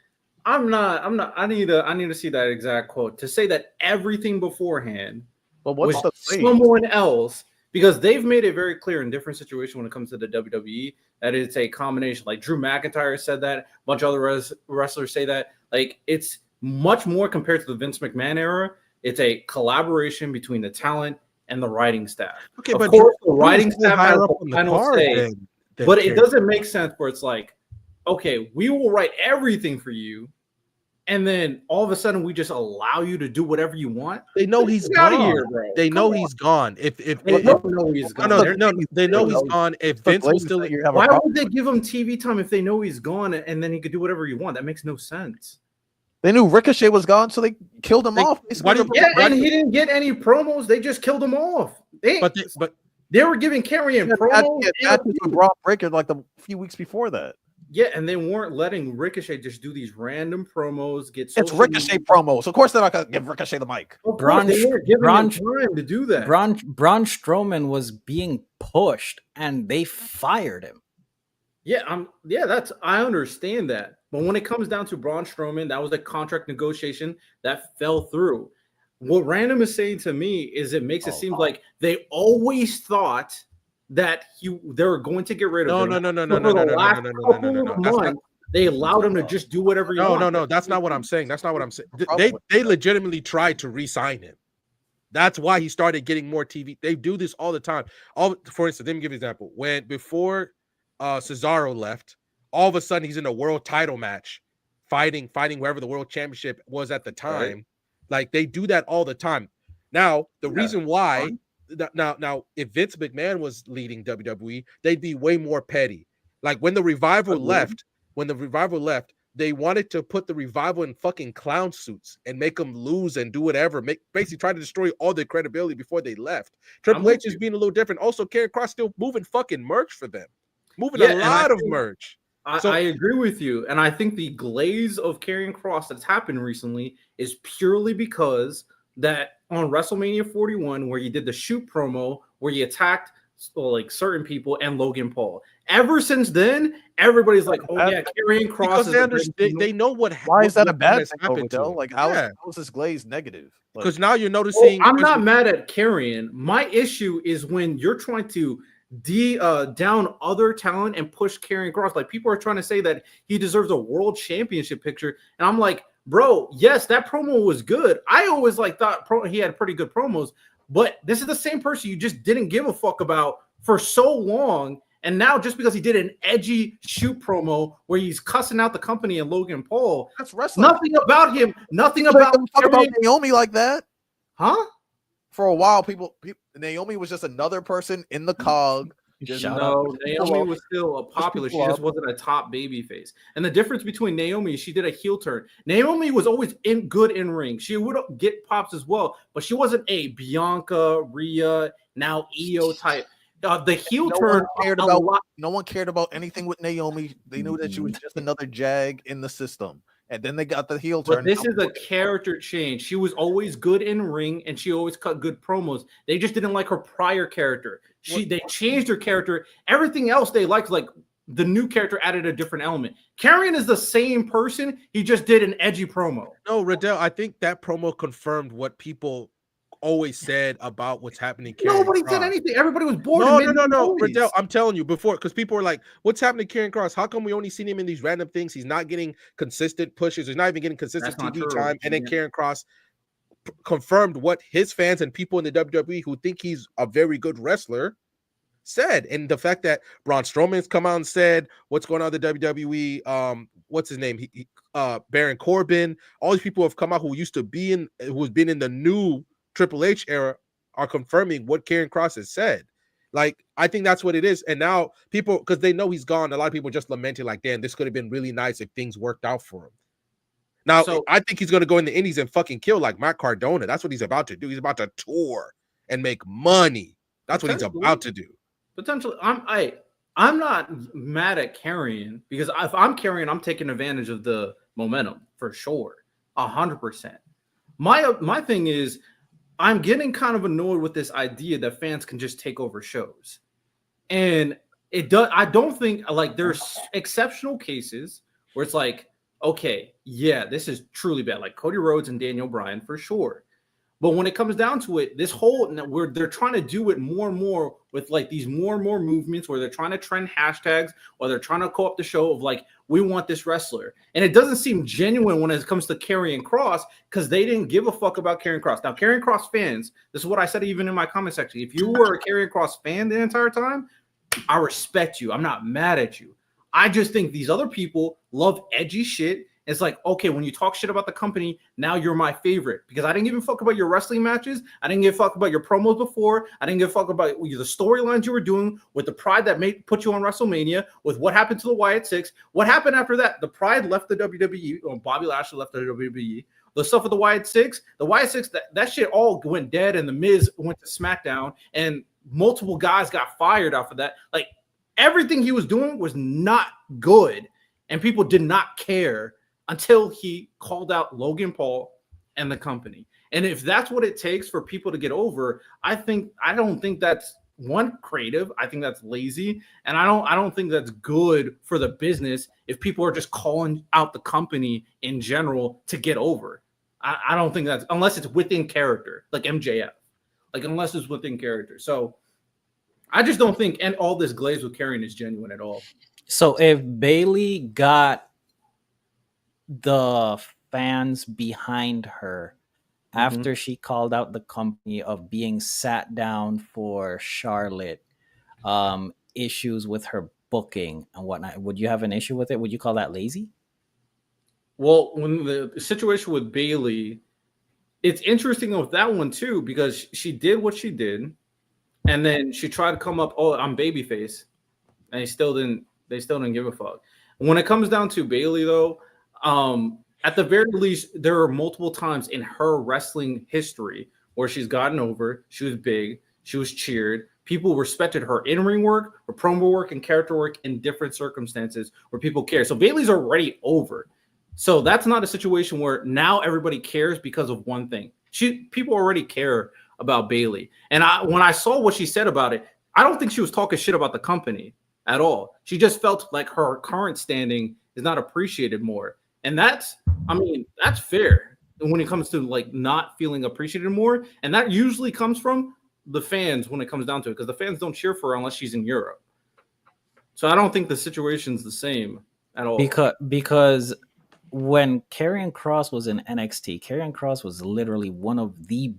I'm not. I need to see that exact quote to say that everything beforehand was someone else. Because they've made it very clear in different situations when it comes to the WWE that it's a combination. Like Drew McIntyre said that, a bunch of other wrestlers say that. Like it's much more compared to the Vince McMahon era. It's a collaboration between the talent and the writing staff. Okay, of but course, the writing staff has the final say, but it doesn't make sense where it's like, okay, we will write everything for you. And then all of a sudden, we just allow you to do whatever you want. They know he's gone. Here, bro. They know he's gone. If they know he's gone. If Vince was still, why would they give him TV time if they know he's gone and then he could do whatever he wants? That makes no sense. They knew Ricochet was gone, so they killed him off. And he didn't get any promos. They just killed him off. But they were giving Karrion promos. With Braun Breaker like a few weeks before that. Yeah, and they weren't letting Ricochet just do these random promos. It's Ricochet promos. Of course, they're not gonna give Ricochet the mic. Braun time to do that. Braun Strowman was being pushed, and they fired him. Yeah, I understand that, But when it comes down to Braun Strowman, that was a contract negotiation that fell through. What Random is saying to me is it makes it seem like they always thought that they were going to get rid of him. No. For the last couple of months, they allowed him to just do whatever he wanted. No. That's not what I'm saying. They legitimately tried to re-sign him. That's why he started getting more TV. They do this all the time. For instance, let me give you an example. Before Cesaro left, all of a sudden he's in a world title match, fighting wherever the world championship was at the time. Right. Like they do that all the time. Now, the reason why now if Vince McMahon was leading WWE, they'd be way more petty. Like when the Revival left, they wanted to put the Revival in fucking clown suits and make them lose and do whatever. Basically try to destroy all their credibility before they left. Triple H is being a little different. Also, Karrion Kross still moving fucking merch for them. Moving a lot of merch. I agree with you. And I think the glaze of Karrion Kross that's happened recently is purely because that on WrestleMania 41, where you did the shoot promo, where you attacked like certain people and Logan Paul. Ever since then, everybody's like, "Oh yeah, Karrion Kross." Because they know what. Why is that a bad thing? Like, how is this glaze negative? Because now you're noticing. I'm not mad at Karrion. My issue is when you're trying to down other talent and push Karrion Kross. Like people are trying to say that he deserves a world championship picture, and I'm like, bro, yes, that promo was good. I always thought he had pretty good promos, but this is the same person you just didn't give a fuck about for so long. And now just because he did an edgy shoot promo where he's cussing out the company and Logan Paul, that's wrestling. Nothing about him. Nothing about Naomi like that, huh? For a while, Naomi was just another person in the cog. Naomi was still a popular. She just wasn't a top baby face. And the difference between Naomi, she did a heel turn. Naomi was always good in ring. She would get pops as well, but she wasn't a Bianca, Rhea, now Io type. The heel turn. No one cared about anything with Naomi. They knew that she was just another jag in the system. And then they got the heel turn. But this is a character change. She was always good in ring, and she always cut good promos. They just didn't like her prior character. They changed her character. Everything else they liked, like the new character added a different element. Karrion is the same person. He just did an edgy promo. No, Riddell, I think that promo confirmed what people always said about what's happening. Nobody said anything. Everybody was bored. No, Riddell, I'm telling you before, because people are like, what's happening to Karrion Kross? How come we only seen him in these random things? He's not getting consistent pushes. He's not even getting consistent TV time. And then Karrion Kross confirmed what his fans and people in the WWE who think he's a very good wrestler said. And the fact that Braun Strowman's come out and said what's going on in the WWE, what's his name? Baron Corbin, all these people have come out who's been in the new Triple H era are confirming what Karrion Kross has said. Like, I think that's what it is. And now people, because they know he's gone, a lot of people just lamenting like, damn, this could have been really nice if things worked out for him. Now, I think he's going to go in the Indies and fucking kill like Matt Cardona. That's what he's about to do. He's about to tour and make money. That's what he's about to do. Potentially, I'm not mad at Karrion, because if I'm Karrion, I'm taking advantage of the momentum for sure, 100%. My thing is, I'm getting kind of annoyed with this idea that fans can just take over shows. And it does. I don't think, like, there's exceptional cases where it's like, okay, yeah, this is truly bad. Like Cody Rhodes and Daniel Bryan for sure. But when it comes down to it, this whole where they're trying to do it more and more with like these more and more movements where they're trying to trend hashtags or they're trying to co-op the show of like, we want this wrestler. And it doesn't seem genuine when it comes to Karrion Kross, because they didn't give a fuck about Karrion Kross. Now, Karrion Kross fans, this is what I said even in my comment section. If you were a Karrion Kross fan the entire time, I respect you. I'm not mad at you. I just think these other people love edgy shit. It's like, okay, when you talk shit about the company, now you're my favorite, because I didn't give a fuck about your wrestling matches. I didn't give a fuck about your promos before. I didn't give a fuck about the storylines you were doing with the Pride that put you on WrestleMania, with what happened to the Wyatt Six. What happened after that? The Pride left the WWE, or Bobby Lashley left the WWE. The stuff with the Wyatt Six, that shit all went dead, and The Miz went to SmackDown, and multiple guys got fired off of that. Like, everything he was doing was not good, and people did not care until he called out Logan Paul and the company. And if that's what it takes for people to get over, I don't think that's one, creative. I think that's lazy, and I don't think that's good for the business if people are just calling out the company in general to get over. I don't think that's, unless it's within character, like MJF, like unless it's within character. So I just don't think, and all this glaze with Karrion is genuine at all. So if Bailey got the fans behind her after she called out the company of being sat down for Charlotte, issues with her booking and whatnot, would you have an issue with it? Would you call that lazy? Well, when the situation with Bailey, it's interesting with that one too, because she did what she did, and then she tried to come up, oh, I'm babyface, and they still didn't give a fuck. When it comes down to Bailey, though, at the very least, there are multiple times in her wrestling history where she's gotten over. She was big, she was cheered. People respected her in-ring work, her promo work, and character work in different circumstances where people care. So Bailey's already over. So that's not a situation where now everybody cares because of one thing. People already care about Bailey. And when I saw what she said about it, I don't think she was talking shit about the company at all. She just felt like her current standing is not appreciated more. And that's fair when it comes to like not feeling appreciated more. And that usually comes from the fans when it comes down to it, because the fans don't cheer for her unless she's in Europe. So I don't think the situation's the same at all. Because when Karrion Kross was in NXT, Karrion Kross was literally one of the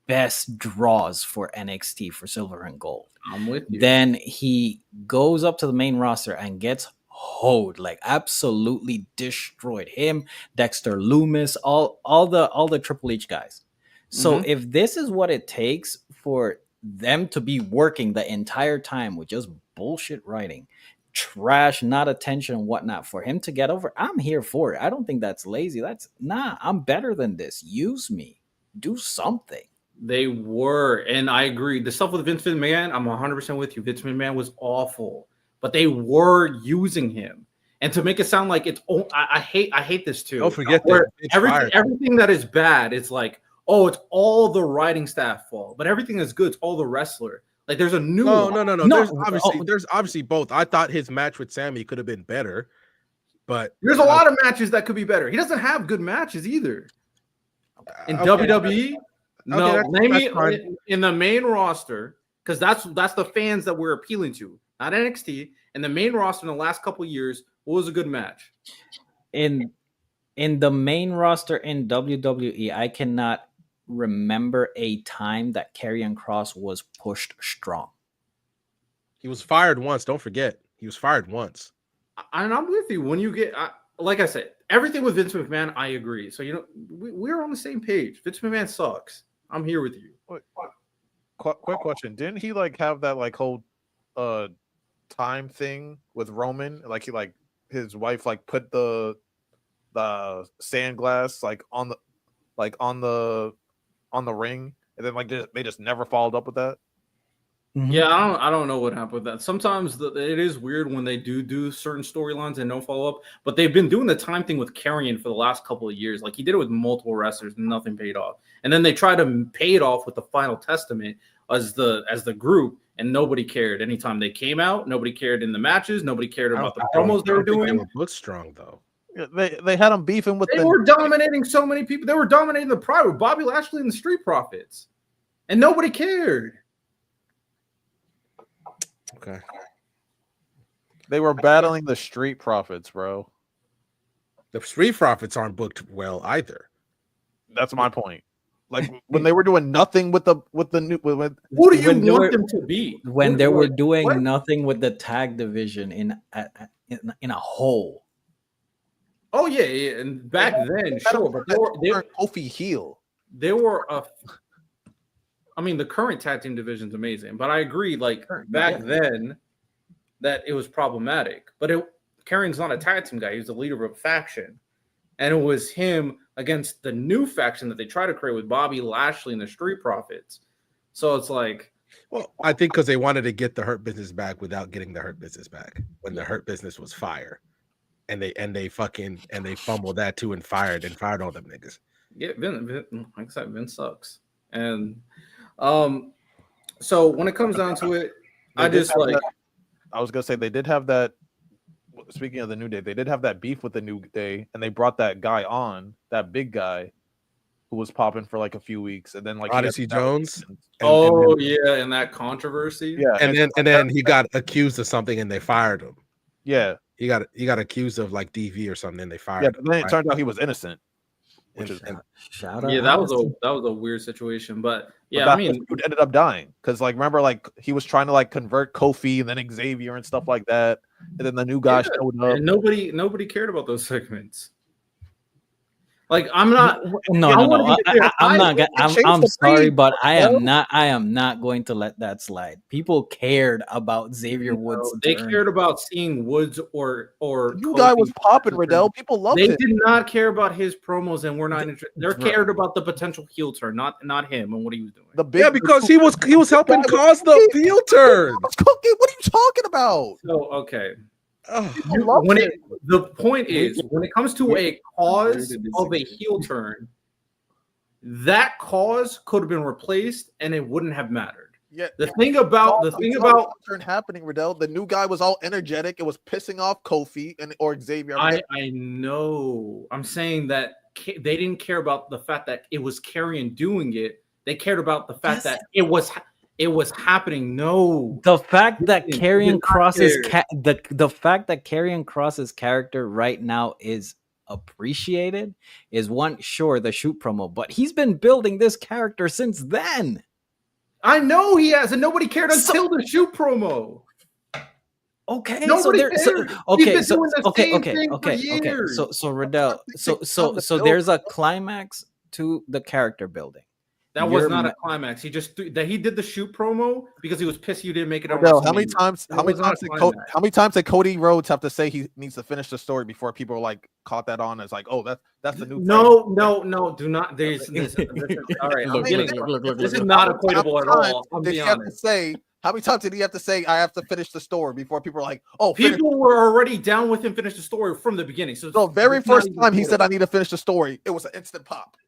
best draws for NXT for silver and gold. I'm with you. Then he goes up to the main roster and gets hoed, like absolutely destroyed. Him, Dexter Lumis, all the Triple H guys. So if this is what it takes for them to be working the entire time with just bullshit writing, trash, not attention, whatnot, for him to get over, I'm here for it. I don't think that's lazy. I'm better than this. Use me. Do something. They were, and I agree. The stuff with Vince McMahon, I'm 100% with you. Vince McMahon was awful, but they were using him. And to make it sound like it's, I hate this too. Don't forget that everything that is bad, it's like, oh, it's all the writing staff fault, but everything that's good, it's all the wrestler. Like there's a new No. There's obviously both. I thought his match with Sammy could have been better, but there's a lot of matches that could be better. He doesn't have good matches either. In WWE, no, name me in the main roster, because that's the fans that we're appealing to, not NXT. In the main roster in the last couple of years, what was a good match? In the main roster in WWE, I cannot remember a time that Karrion Kross was pushed strong. He was fired once. Don't forget, he was fired once. And I'm with you. When you get, like I said, everything with Vince McMahon, I agree. So we're on the same page. Vince McMahon sucks. I'm here with you. Quick question: didn't he like have that like whole time thing with Roman? Like he his wife like put the sand glass like on the ring, and then like they just never followed up with that. Yeah, I don't know what happened with that. Sometimes it is weird when they do certain storylines and don't follow up. But they've been doing the time thing with Karrion for the last couple of years. Like he did it with multiple wrestlers, and nothing paid off. And then they tried to pay it off with the Final Testament as the group, and nobody cared. Anytime they came out, nobody cared in the matches. Nobody cared about the promos they were doing. They were booked strong though. They had them beefing with. They were dominating so many people. They were dominating the Pride with Bobby Lashley and the Street Profits, and nobody cared. Okay. They were battling the Street Profits, bro. The Street Profits aren't booked well either. That's my point. Like when they were doing nothing with the new. Who do you want them to be? When they were doing nothing with the tag division in a whole. Oh yeah, and back then, sure, but they were Kofi heel. They were I mean, the current tag team division is amazing, but I agree. Like back then, that it was problematic. But Karrion's not a tag team guy; he's the leader of a faction, and it was him against the new faction that they try to create with Bobby Lashley and the Street Profits. So it's like, well, I think because they wanted to get the Hurt Business back without getting the Hurt Business back when the Hurt Business was fire, and they fumbled that too and fired all them niggas. Yeah, Vince, like I said, Vince sucks, and So when it comes down to it, I They did just have like that- I was gonna say they did have that. Speaking of the New Day, they did have that beef with the New Day, and they brought that guy on, that big guy, who was popping for like a few weeks, and then like he had Odyssey some Jones. allegations. oh yeah, and that controversy. Yeah, And then he got accused of something and they fired him. yeah, He got accused of like DV or something and they yeah. fired But him. then it right? turned out he was innocent, which is. Shout out. Yeah, that was Odyssey. a weird situation, but But yeah, that I mean, dude ended up dying because, like, remember, like he was trying to like convert Kofi and then Xavier and stuff like that, and then the new guy yeah, showed up. and nobody cared about those segments. Like I'm not. No. I wanna be clear, I'm not. they changed I'm the sorry, breed, but I bro. am not going to let that slide. People cared about Xavier Woods. They turn. cared about seeing Woods or The new guy Kofi. was popping, Riddell. People loved They him. did not care about his promos, and we're not interested. They cared about the potential heel turn, not him and what he was doing. The big Yeah, because he was helping guy was cause the heel turn. What's cooking? What are you talking about? So okay, Ugh. when the point is when it comes to a cause of a heel turn, that cause could have been replaced and it wouldn't have mattered. Yeah. The thing about turn happening, Riddell. The new guy was all energetic. It was pissing off Kofi or Xavier. I know. I'm saying that they didn't care about the fact that it was Karrion doing it. They cared about the fact that it was happening. No, The fact that Listen, Karrion not Cross's there. the fact that Karrion Cross's character right now is appreciated is one, sure, the shoot promo, but he's been building this character since then. I know he has, and nobody cared until the shoot promo. Okay, Nobody so cared. He's been doing the okay, same thing for years. So Riddell, so time to build, there's a climax to the character building. That was not a climax. He just that he did the shoot promo because he was pissed you didn't make it on Riddell, how WrestleMania. many times did Cody Rhodes have to say he needs to finish the story before people like caught that on as like, oh, that's the new No, do not. This all right. Look, This is not equatable at all. I'm Did he being have to honest. say how many times did he have to say I have to finish the story before people are like, oh, People were already down with him finish the story from the beginning. So the very it's not first even time he said I equatable. need to finish the story, it was an instant pop.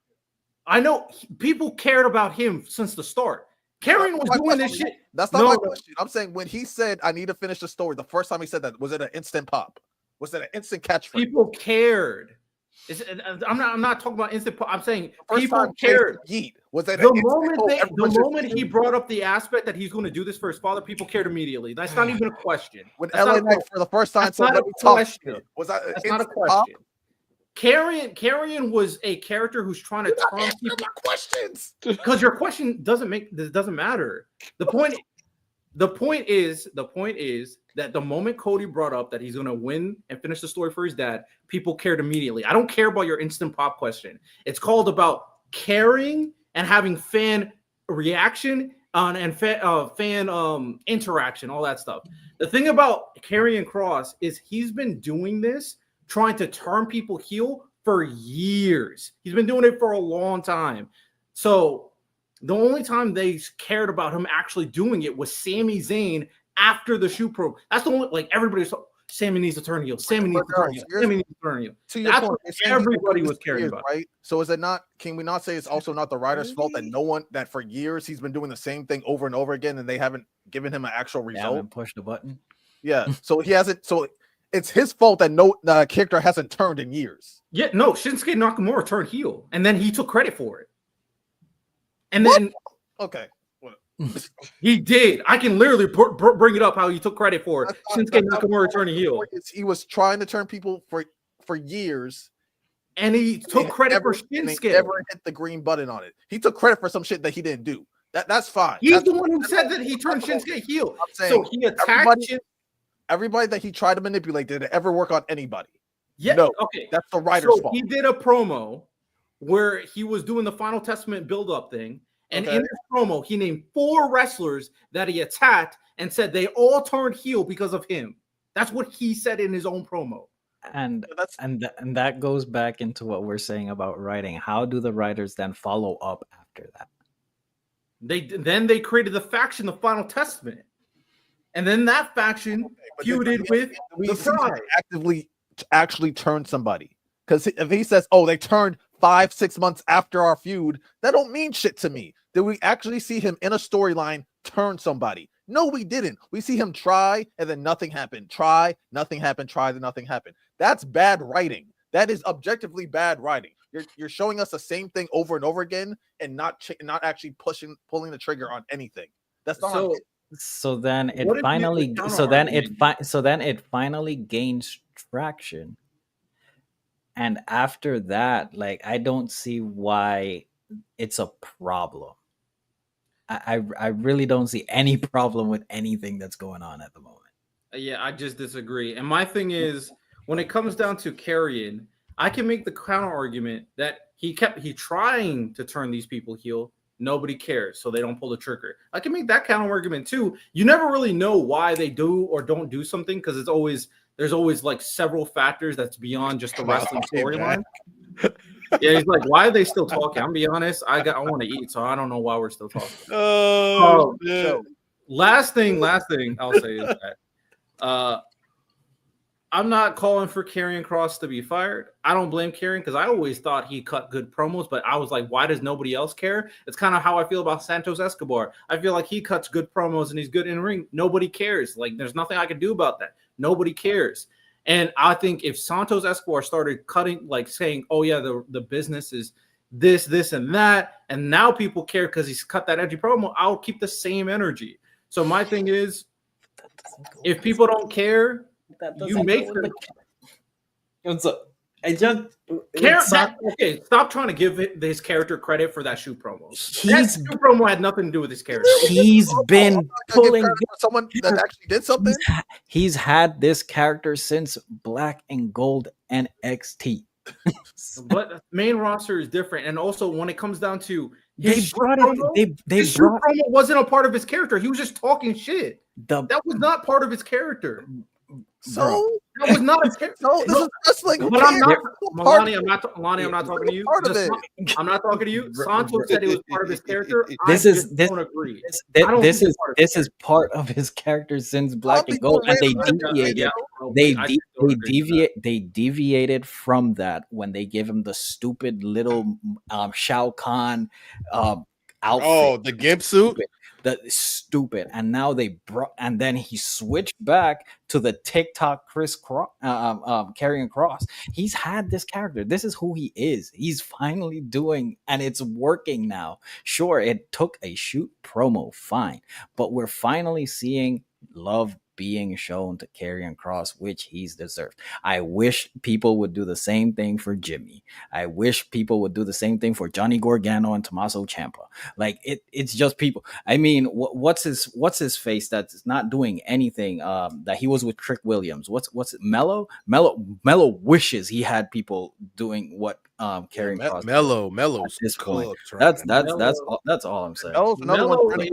I know people cared about him since the start. Karrion was doing this shit. That's not my question. I'm saying when he said I need to finish the story, the first time he said that, was it an instant pop? Was it an instant catchphrase? People cared. I'm not talking about instant pop. I'm saying First people time cared. Yeet. Was that The moment he brought up the aspect that he's going to do this for his father, people cared immediately. That's not even a question. When That's LA not a Knight for the first time That's said, not "Let a me talk to question. you," was that That's not a question. Karrion was a character who's trying to turn people questions. because your question doesn't matter. The point is that the moment Cody brought up that he's going to win and finish the story for his dad, people cared immediately. I don't care about your instant pop question. It's called about caring and having fan reaction and fan interaction, all that stuff. The thing about Karrion Kross is he's been doing this, trying to turn people heel for years. He's been doing it for a long time. So the only time they cared about him actually doing it was Sami Zayn after the shoot program. That's the only, like, everybody's Sami needs to turn heel. Sami needs to turn heel. Sami needs to turn heel. To your That's point, what everybody was caring about. right? So is it not? Can we not say it's also not the writer's fault that for years he's been doing the same thing over and over again, and they haven't given him an actual result? Push the button. Yeah. So he hasn't. So it's his fault that no character hasn't turned in years. Yeah, no, Shinsuke Nakamura turned heel, and then he took credit for it. And then Okay. he did. I can literally bring it up how he took credit for it. Shinsuke Nakamura turning heel, He was trying to turn people for years, and he took credit for and he Shinsuke. never hit the green button on it. He took credit for some shit that he didn't do. That's fine. He's That's the one who said that he turned Shinsuke heel. I'm saying So he attacked everybody that he tried to manipulate. Did it ever work on anybody? Yeah. No. Okay. That's the writer's So fault. he did a promo where he was doing the Final Testament build-up thing. And in this promo, he named 4 wrestlers that he attacked and said they all turned heel because of him. That's what he said in his own promo. And that goes back into what we're saying about writing. How do the writers then follow up after that? They created the faction, the Final Testament, and then that faction feuded with the Pride. Actually turn somebody, because if he says, "Oh, they turned 5-6 months after our feud," that don't mean shit to me. Did we actually see him in a storyline turn somebody. No, we didn't. We see him try and then nothing happened. Try, nothing happened. Try, then nothing happened. That's bad writing. That is objectively bad writing. You're showing us the same thing over and over again and not actually pulling the trigger on anything. That's not So So then it what if you finally make the so then it counter-argument? so then it finally gains traction. And after that, like I don't see why it's a problem. I really don't see any problem with anything that's going on at the moment. Yeah, I just disagree. And my thing is, when it comes down to Carrion, I can make the counter argument that he trying to turn these people heel. Nobody cares, so they don't pull the trigger. I can make that counter argument too. You never really know why they do or don't do something because there's always like several factors that's beyond just the wrestling storyline. Yeah, he's like, why are they still talking? I'm be honest, I want to eat, so I don't know why we're still talking. So last thing I'll say is that I'm not calling for Karrion Kross to be fired. I don't blame Karrion because I always thought he cut good promos, but I was like, why does nobody else care? It's kind of how I feel about Santos Escobar. I feel like he cuts good promos and he's good in ring. Nobody cares. Like, there's nothing I can do about that. Nobody cares. And I think if Santos Escobar started cutting, like saying, oh, yeah, the business is this, and that, and now people care because he's cut that edgy promo, I'll keep the same energy. So my thing is, if people don't care, you make them. Okay, stop trying to give his character credit for that shoe promo. That shoe promo had nothing to do with his character. He's been pulling someone that actually did something. He's had this character since Black and Gold NXT. But main roster is different, and also when it comes down to his promo wasn't a part of his character. He was just talking shit. That was not part of his character. So that was not a character. No, this is wrestling. But I'm not, Milani. I'm not talking to you. I'm not talking to you. Santos said it was part of his character. This is part of his character since Black and Gold, and they deviated. They deviated from that when they gave him the stupid little Shao Kahn outfit. Oh, the gimp suit. Stupid, and now and then he switched back to the TikTok Karrion Kross. He's had this character. This is who he is. He's finally doing, and it's working now. Sure, it took a shoot promo, fine, but we're finally seeing love being shown to Karrion Kross, which he's deserved. I wish people would do the same thing for Jimmy. I wish people would do the same thing for Johnny Gargano and Tommaso Ciampa. Like it's just people. I mean, what's his face that's not doing anything? That he was with Trick Williams. What's it? Mello wishes he had people doing what Karrion Kross. Mello's at this point. That's all I'm saying.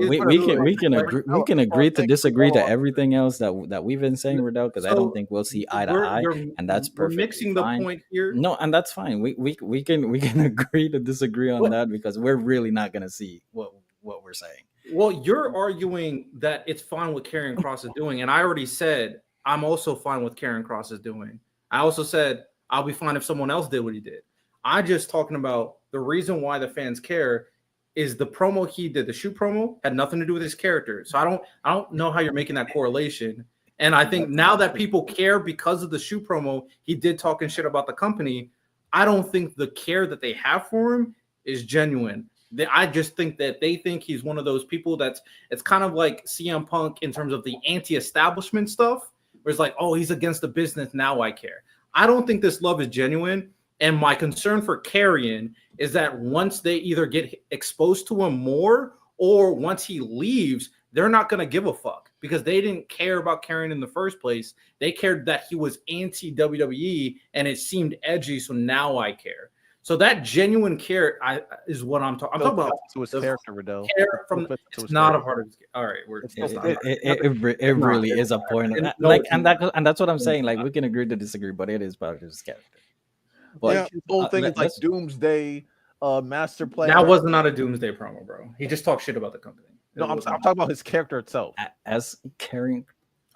We can agree to disagree to everything else that we've been saying, Riddell, because I don't think we'll see eye to eye, and that's perfect. Mixing the point here. No, and that's fine. We can agree to disagree on that because we're really not going to see what we're saying. Well, you're arguing that it's fine what Karrion Kross is doing, and I already said I'm also fine with Karrion Kross is doing. I also said I'll be fine if someone else did what he did. I'm just talking about the reason why the fans care is the promo he did. The shoe promo had nothing to do with his character. So I don't know how you're making that correlation. And I think now that people care because of the shoe promo, he did talking shit about the company. I don't think the care that they have for him is genuine. I just think that they think he's one of those people it's kind of like CM Punk in terms of the anti-establishment stuff, where it's like, oh, he's against the business. Now I care. I don't think this love is genuine. And my concern for Karrion is that once they either get exposed to him more or once he leaves, they're not going to give a fuck because they didn't care about Karrion in the first place. They cared that he was anti-WWE and it seemed edgy, so now I care. So that genuine care is what I'm talking about. To his character, Riddell. It's not a part of his. All right, it really is a point. And that's what I'm saying. Like we can agree to disagree, but it is part of his character. But his whole thing is like Doomsday master plan. That was not a Doomsday promo, bro. He just talked shit about the company. No, I'm talking about his character itself. As Karrion,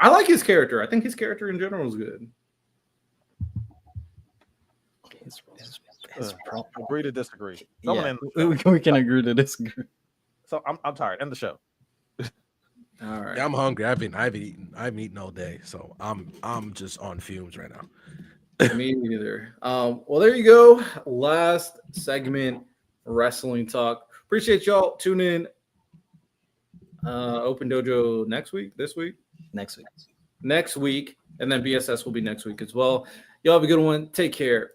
I like his character. I think his character in general is good. Agree to disagree. We can agree to disagree. So I'm tired. End the show. All right. Yeah, I'm hungry. I haven't eaten all day, so I'm just on fumes right now. Me neither. Well, there you go. Last segment, wrestling talk. Appreciate y'all tuning in. Open Dojo next week, this week, Next week. next week, and then BSS will be next week as well. Y'all have a good one. Take care.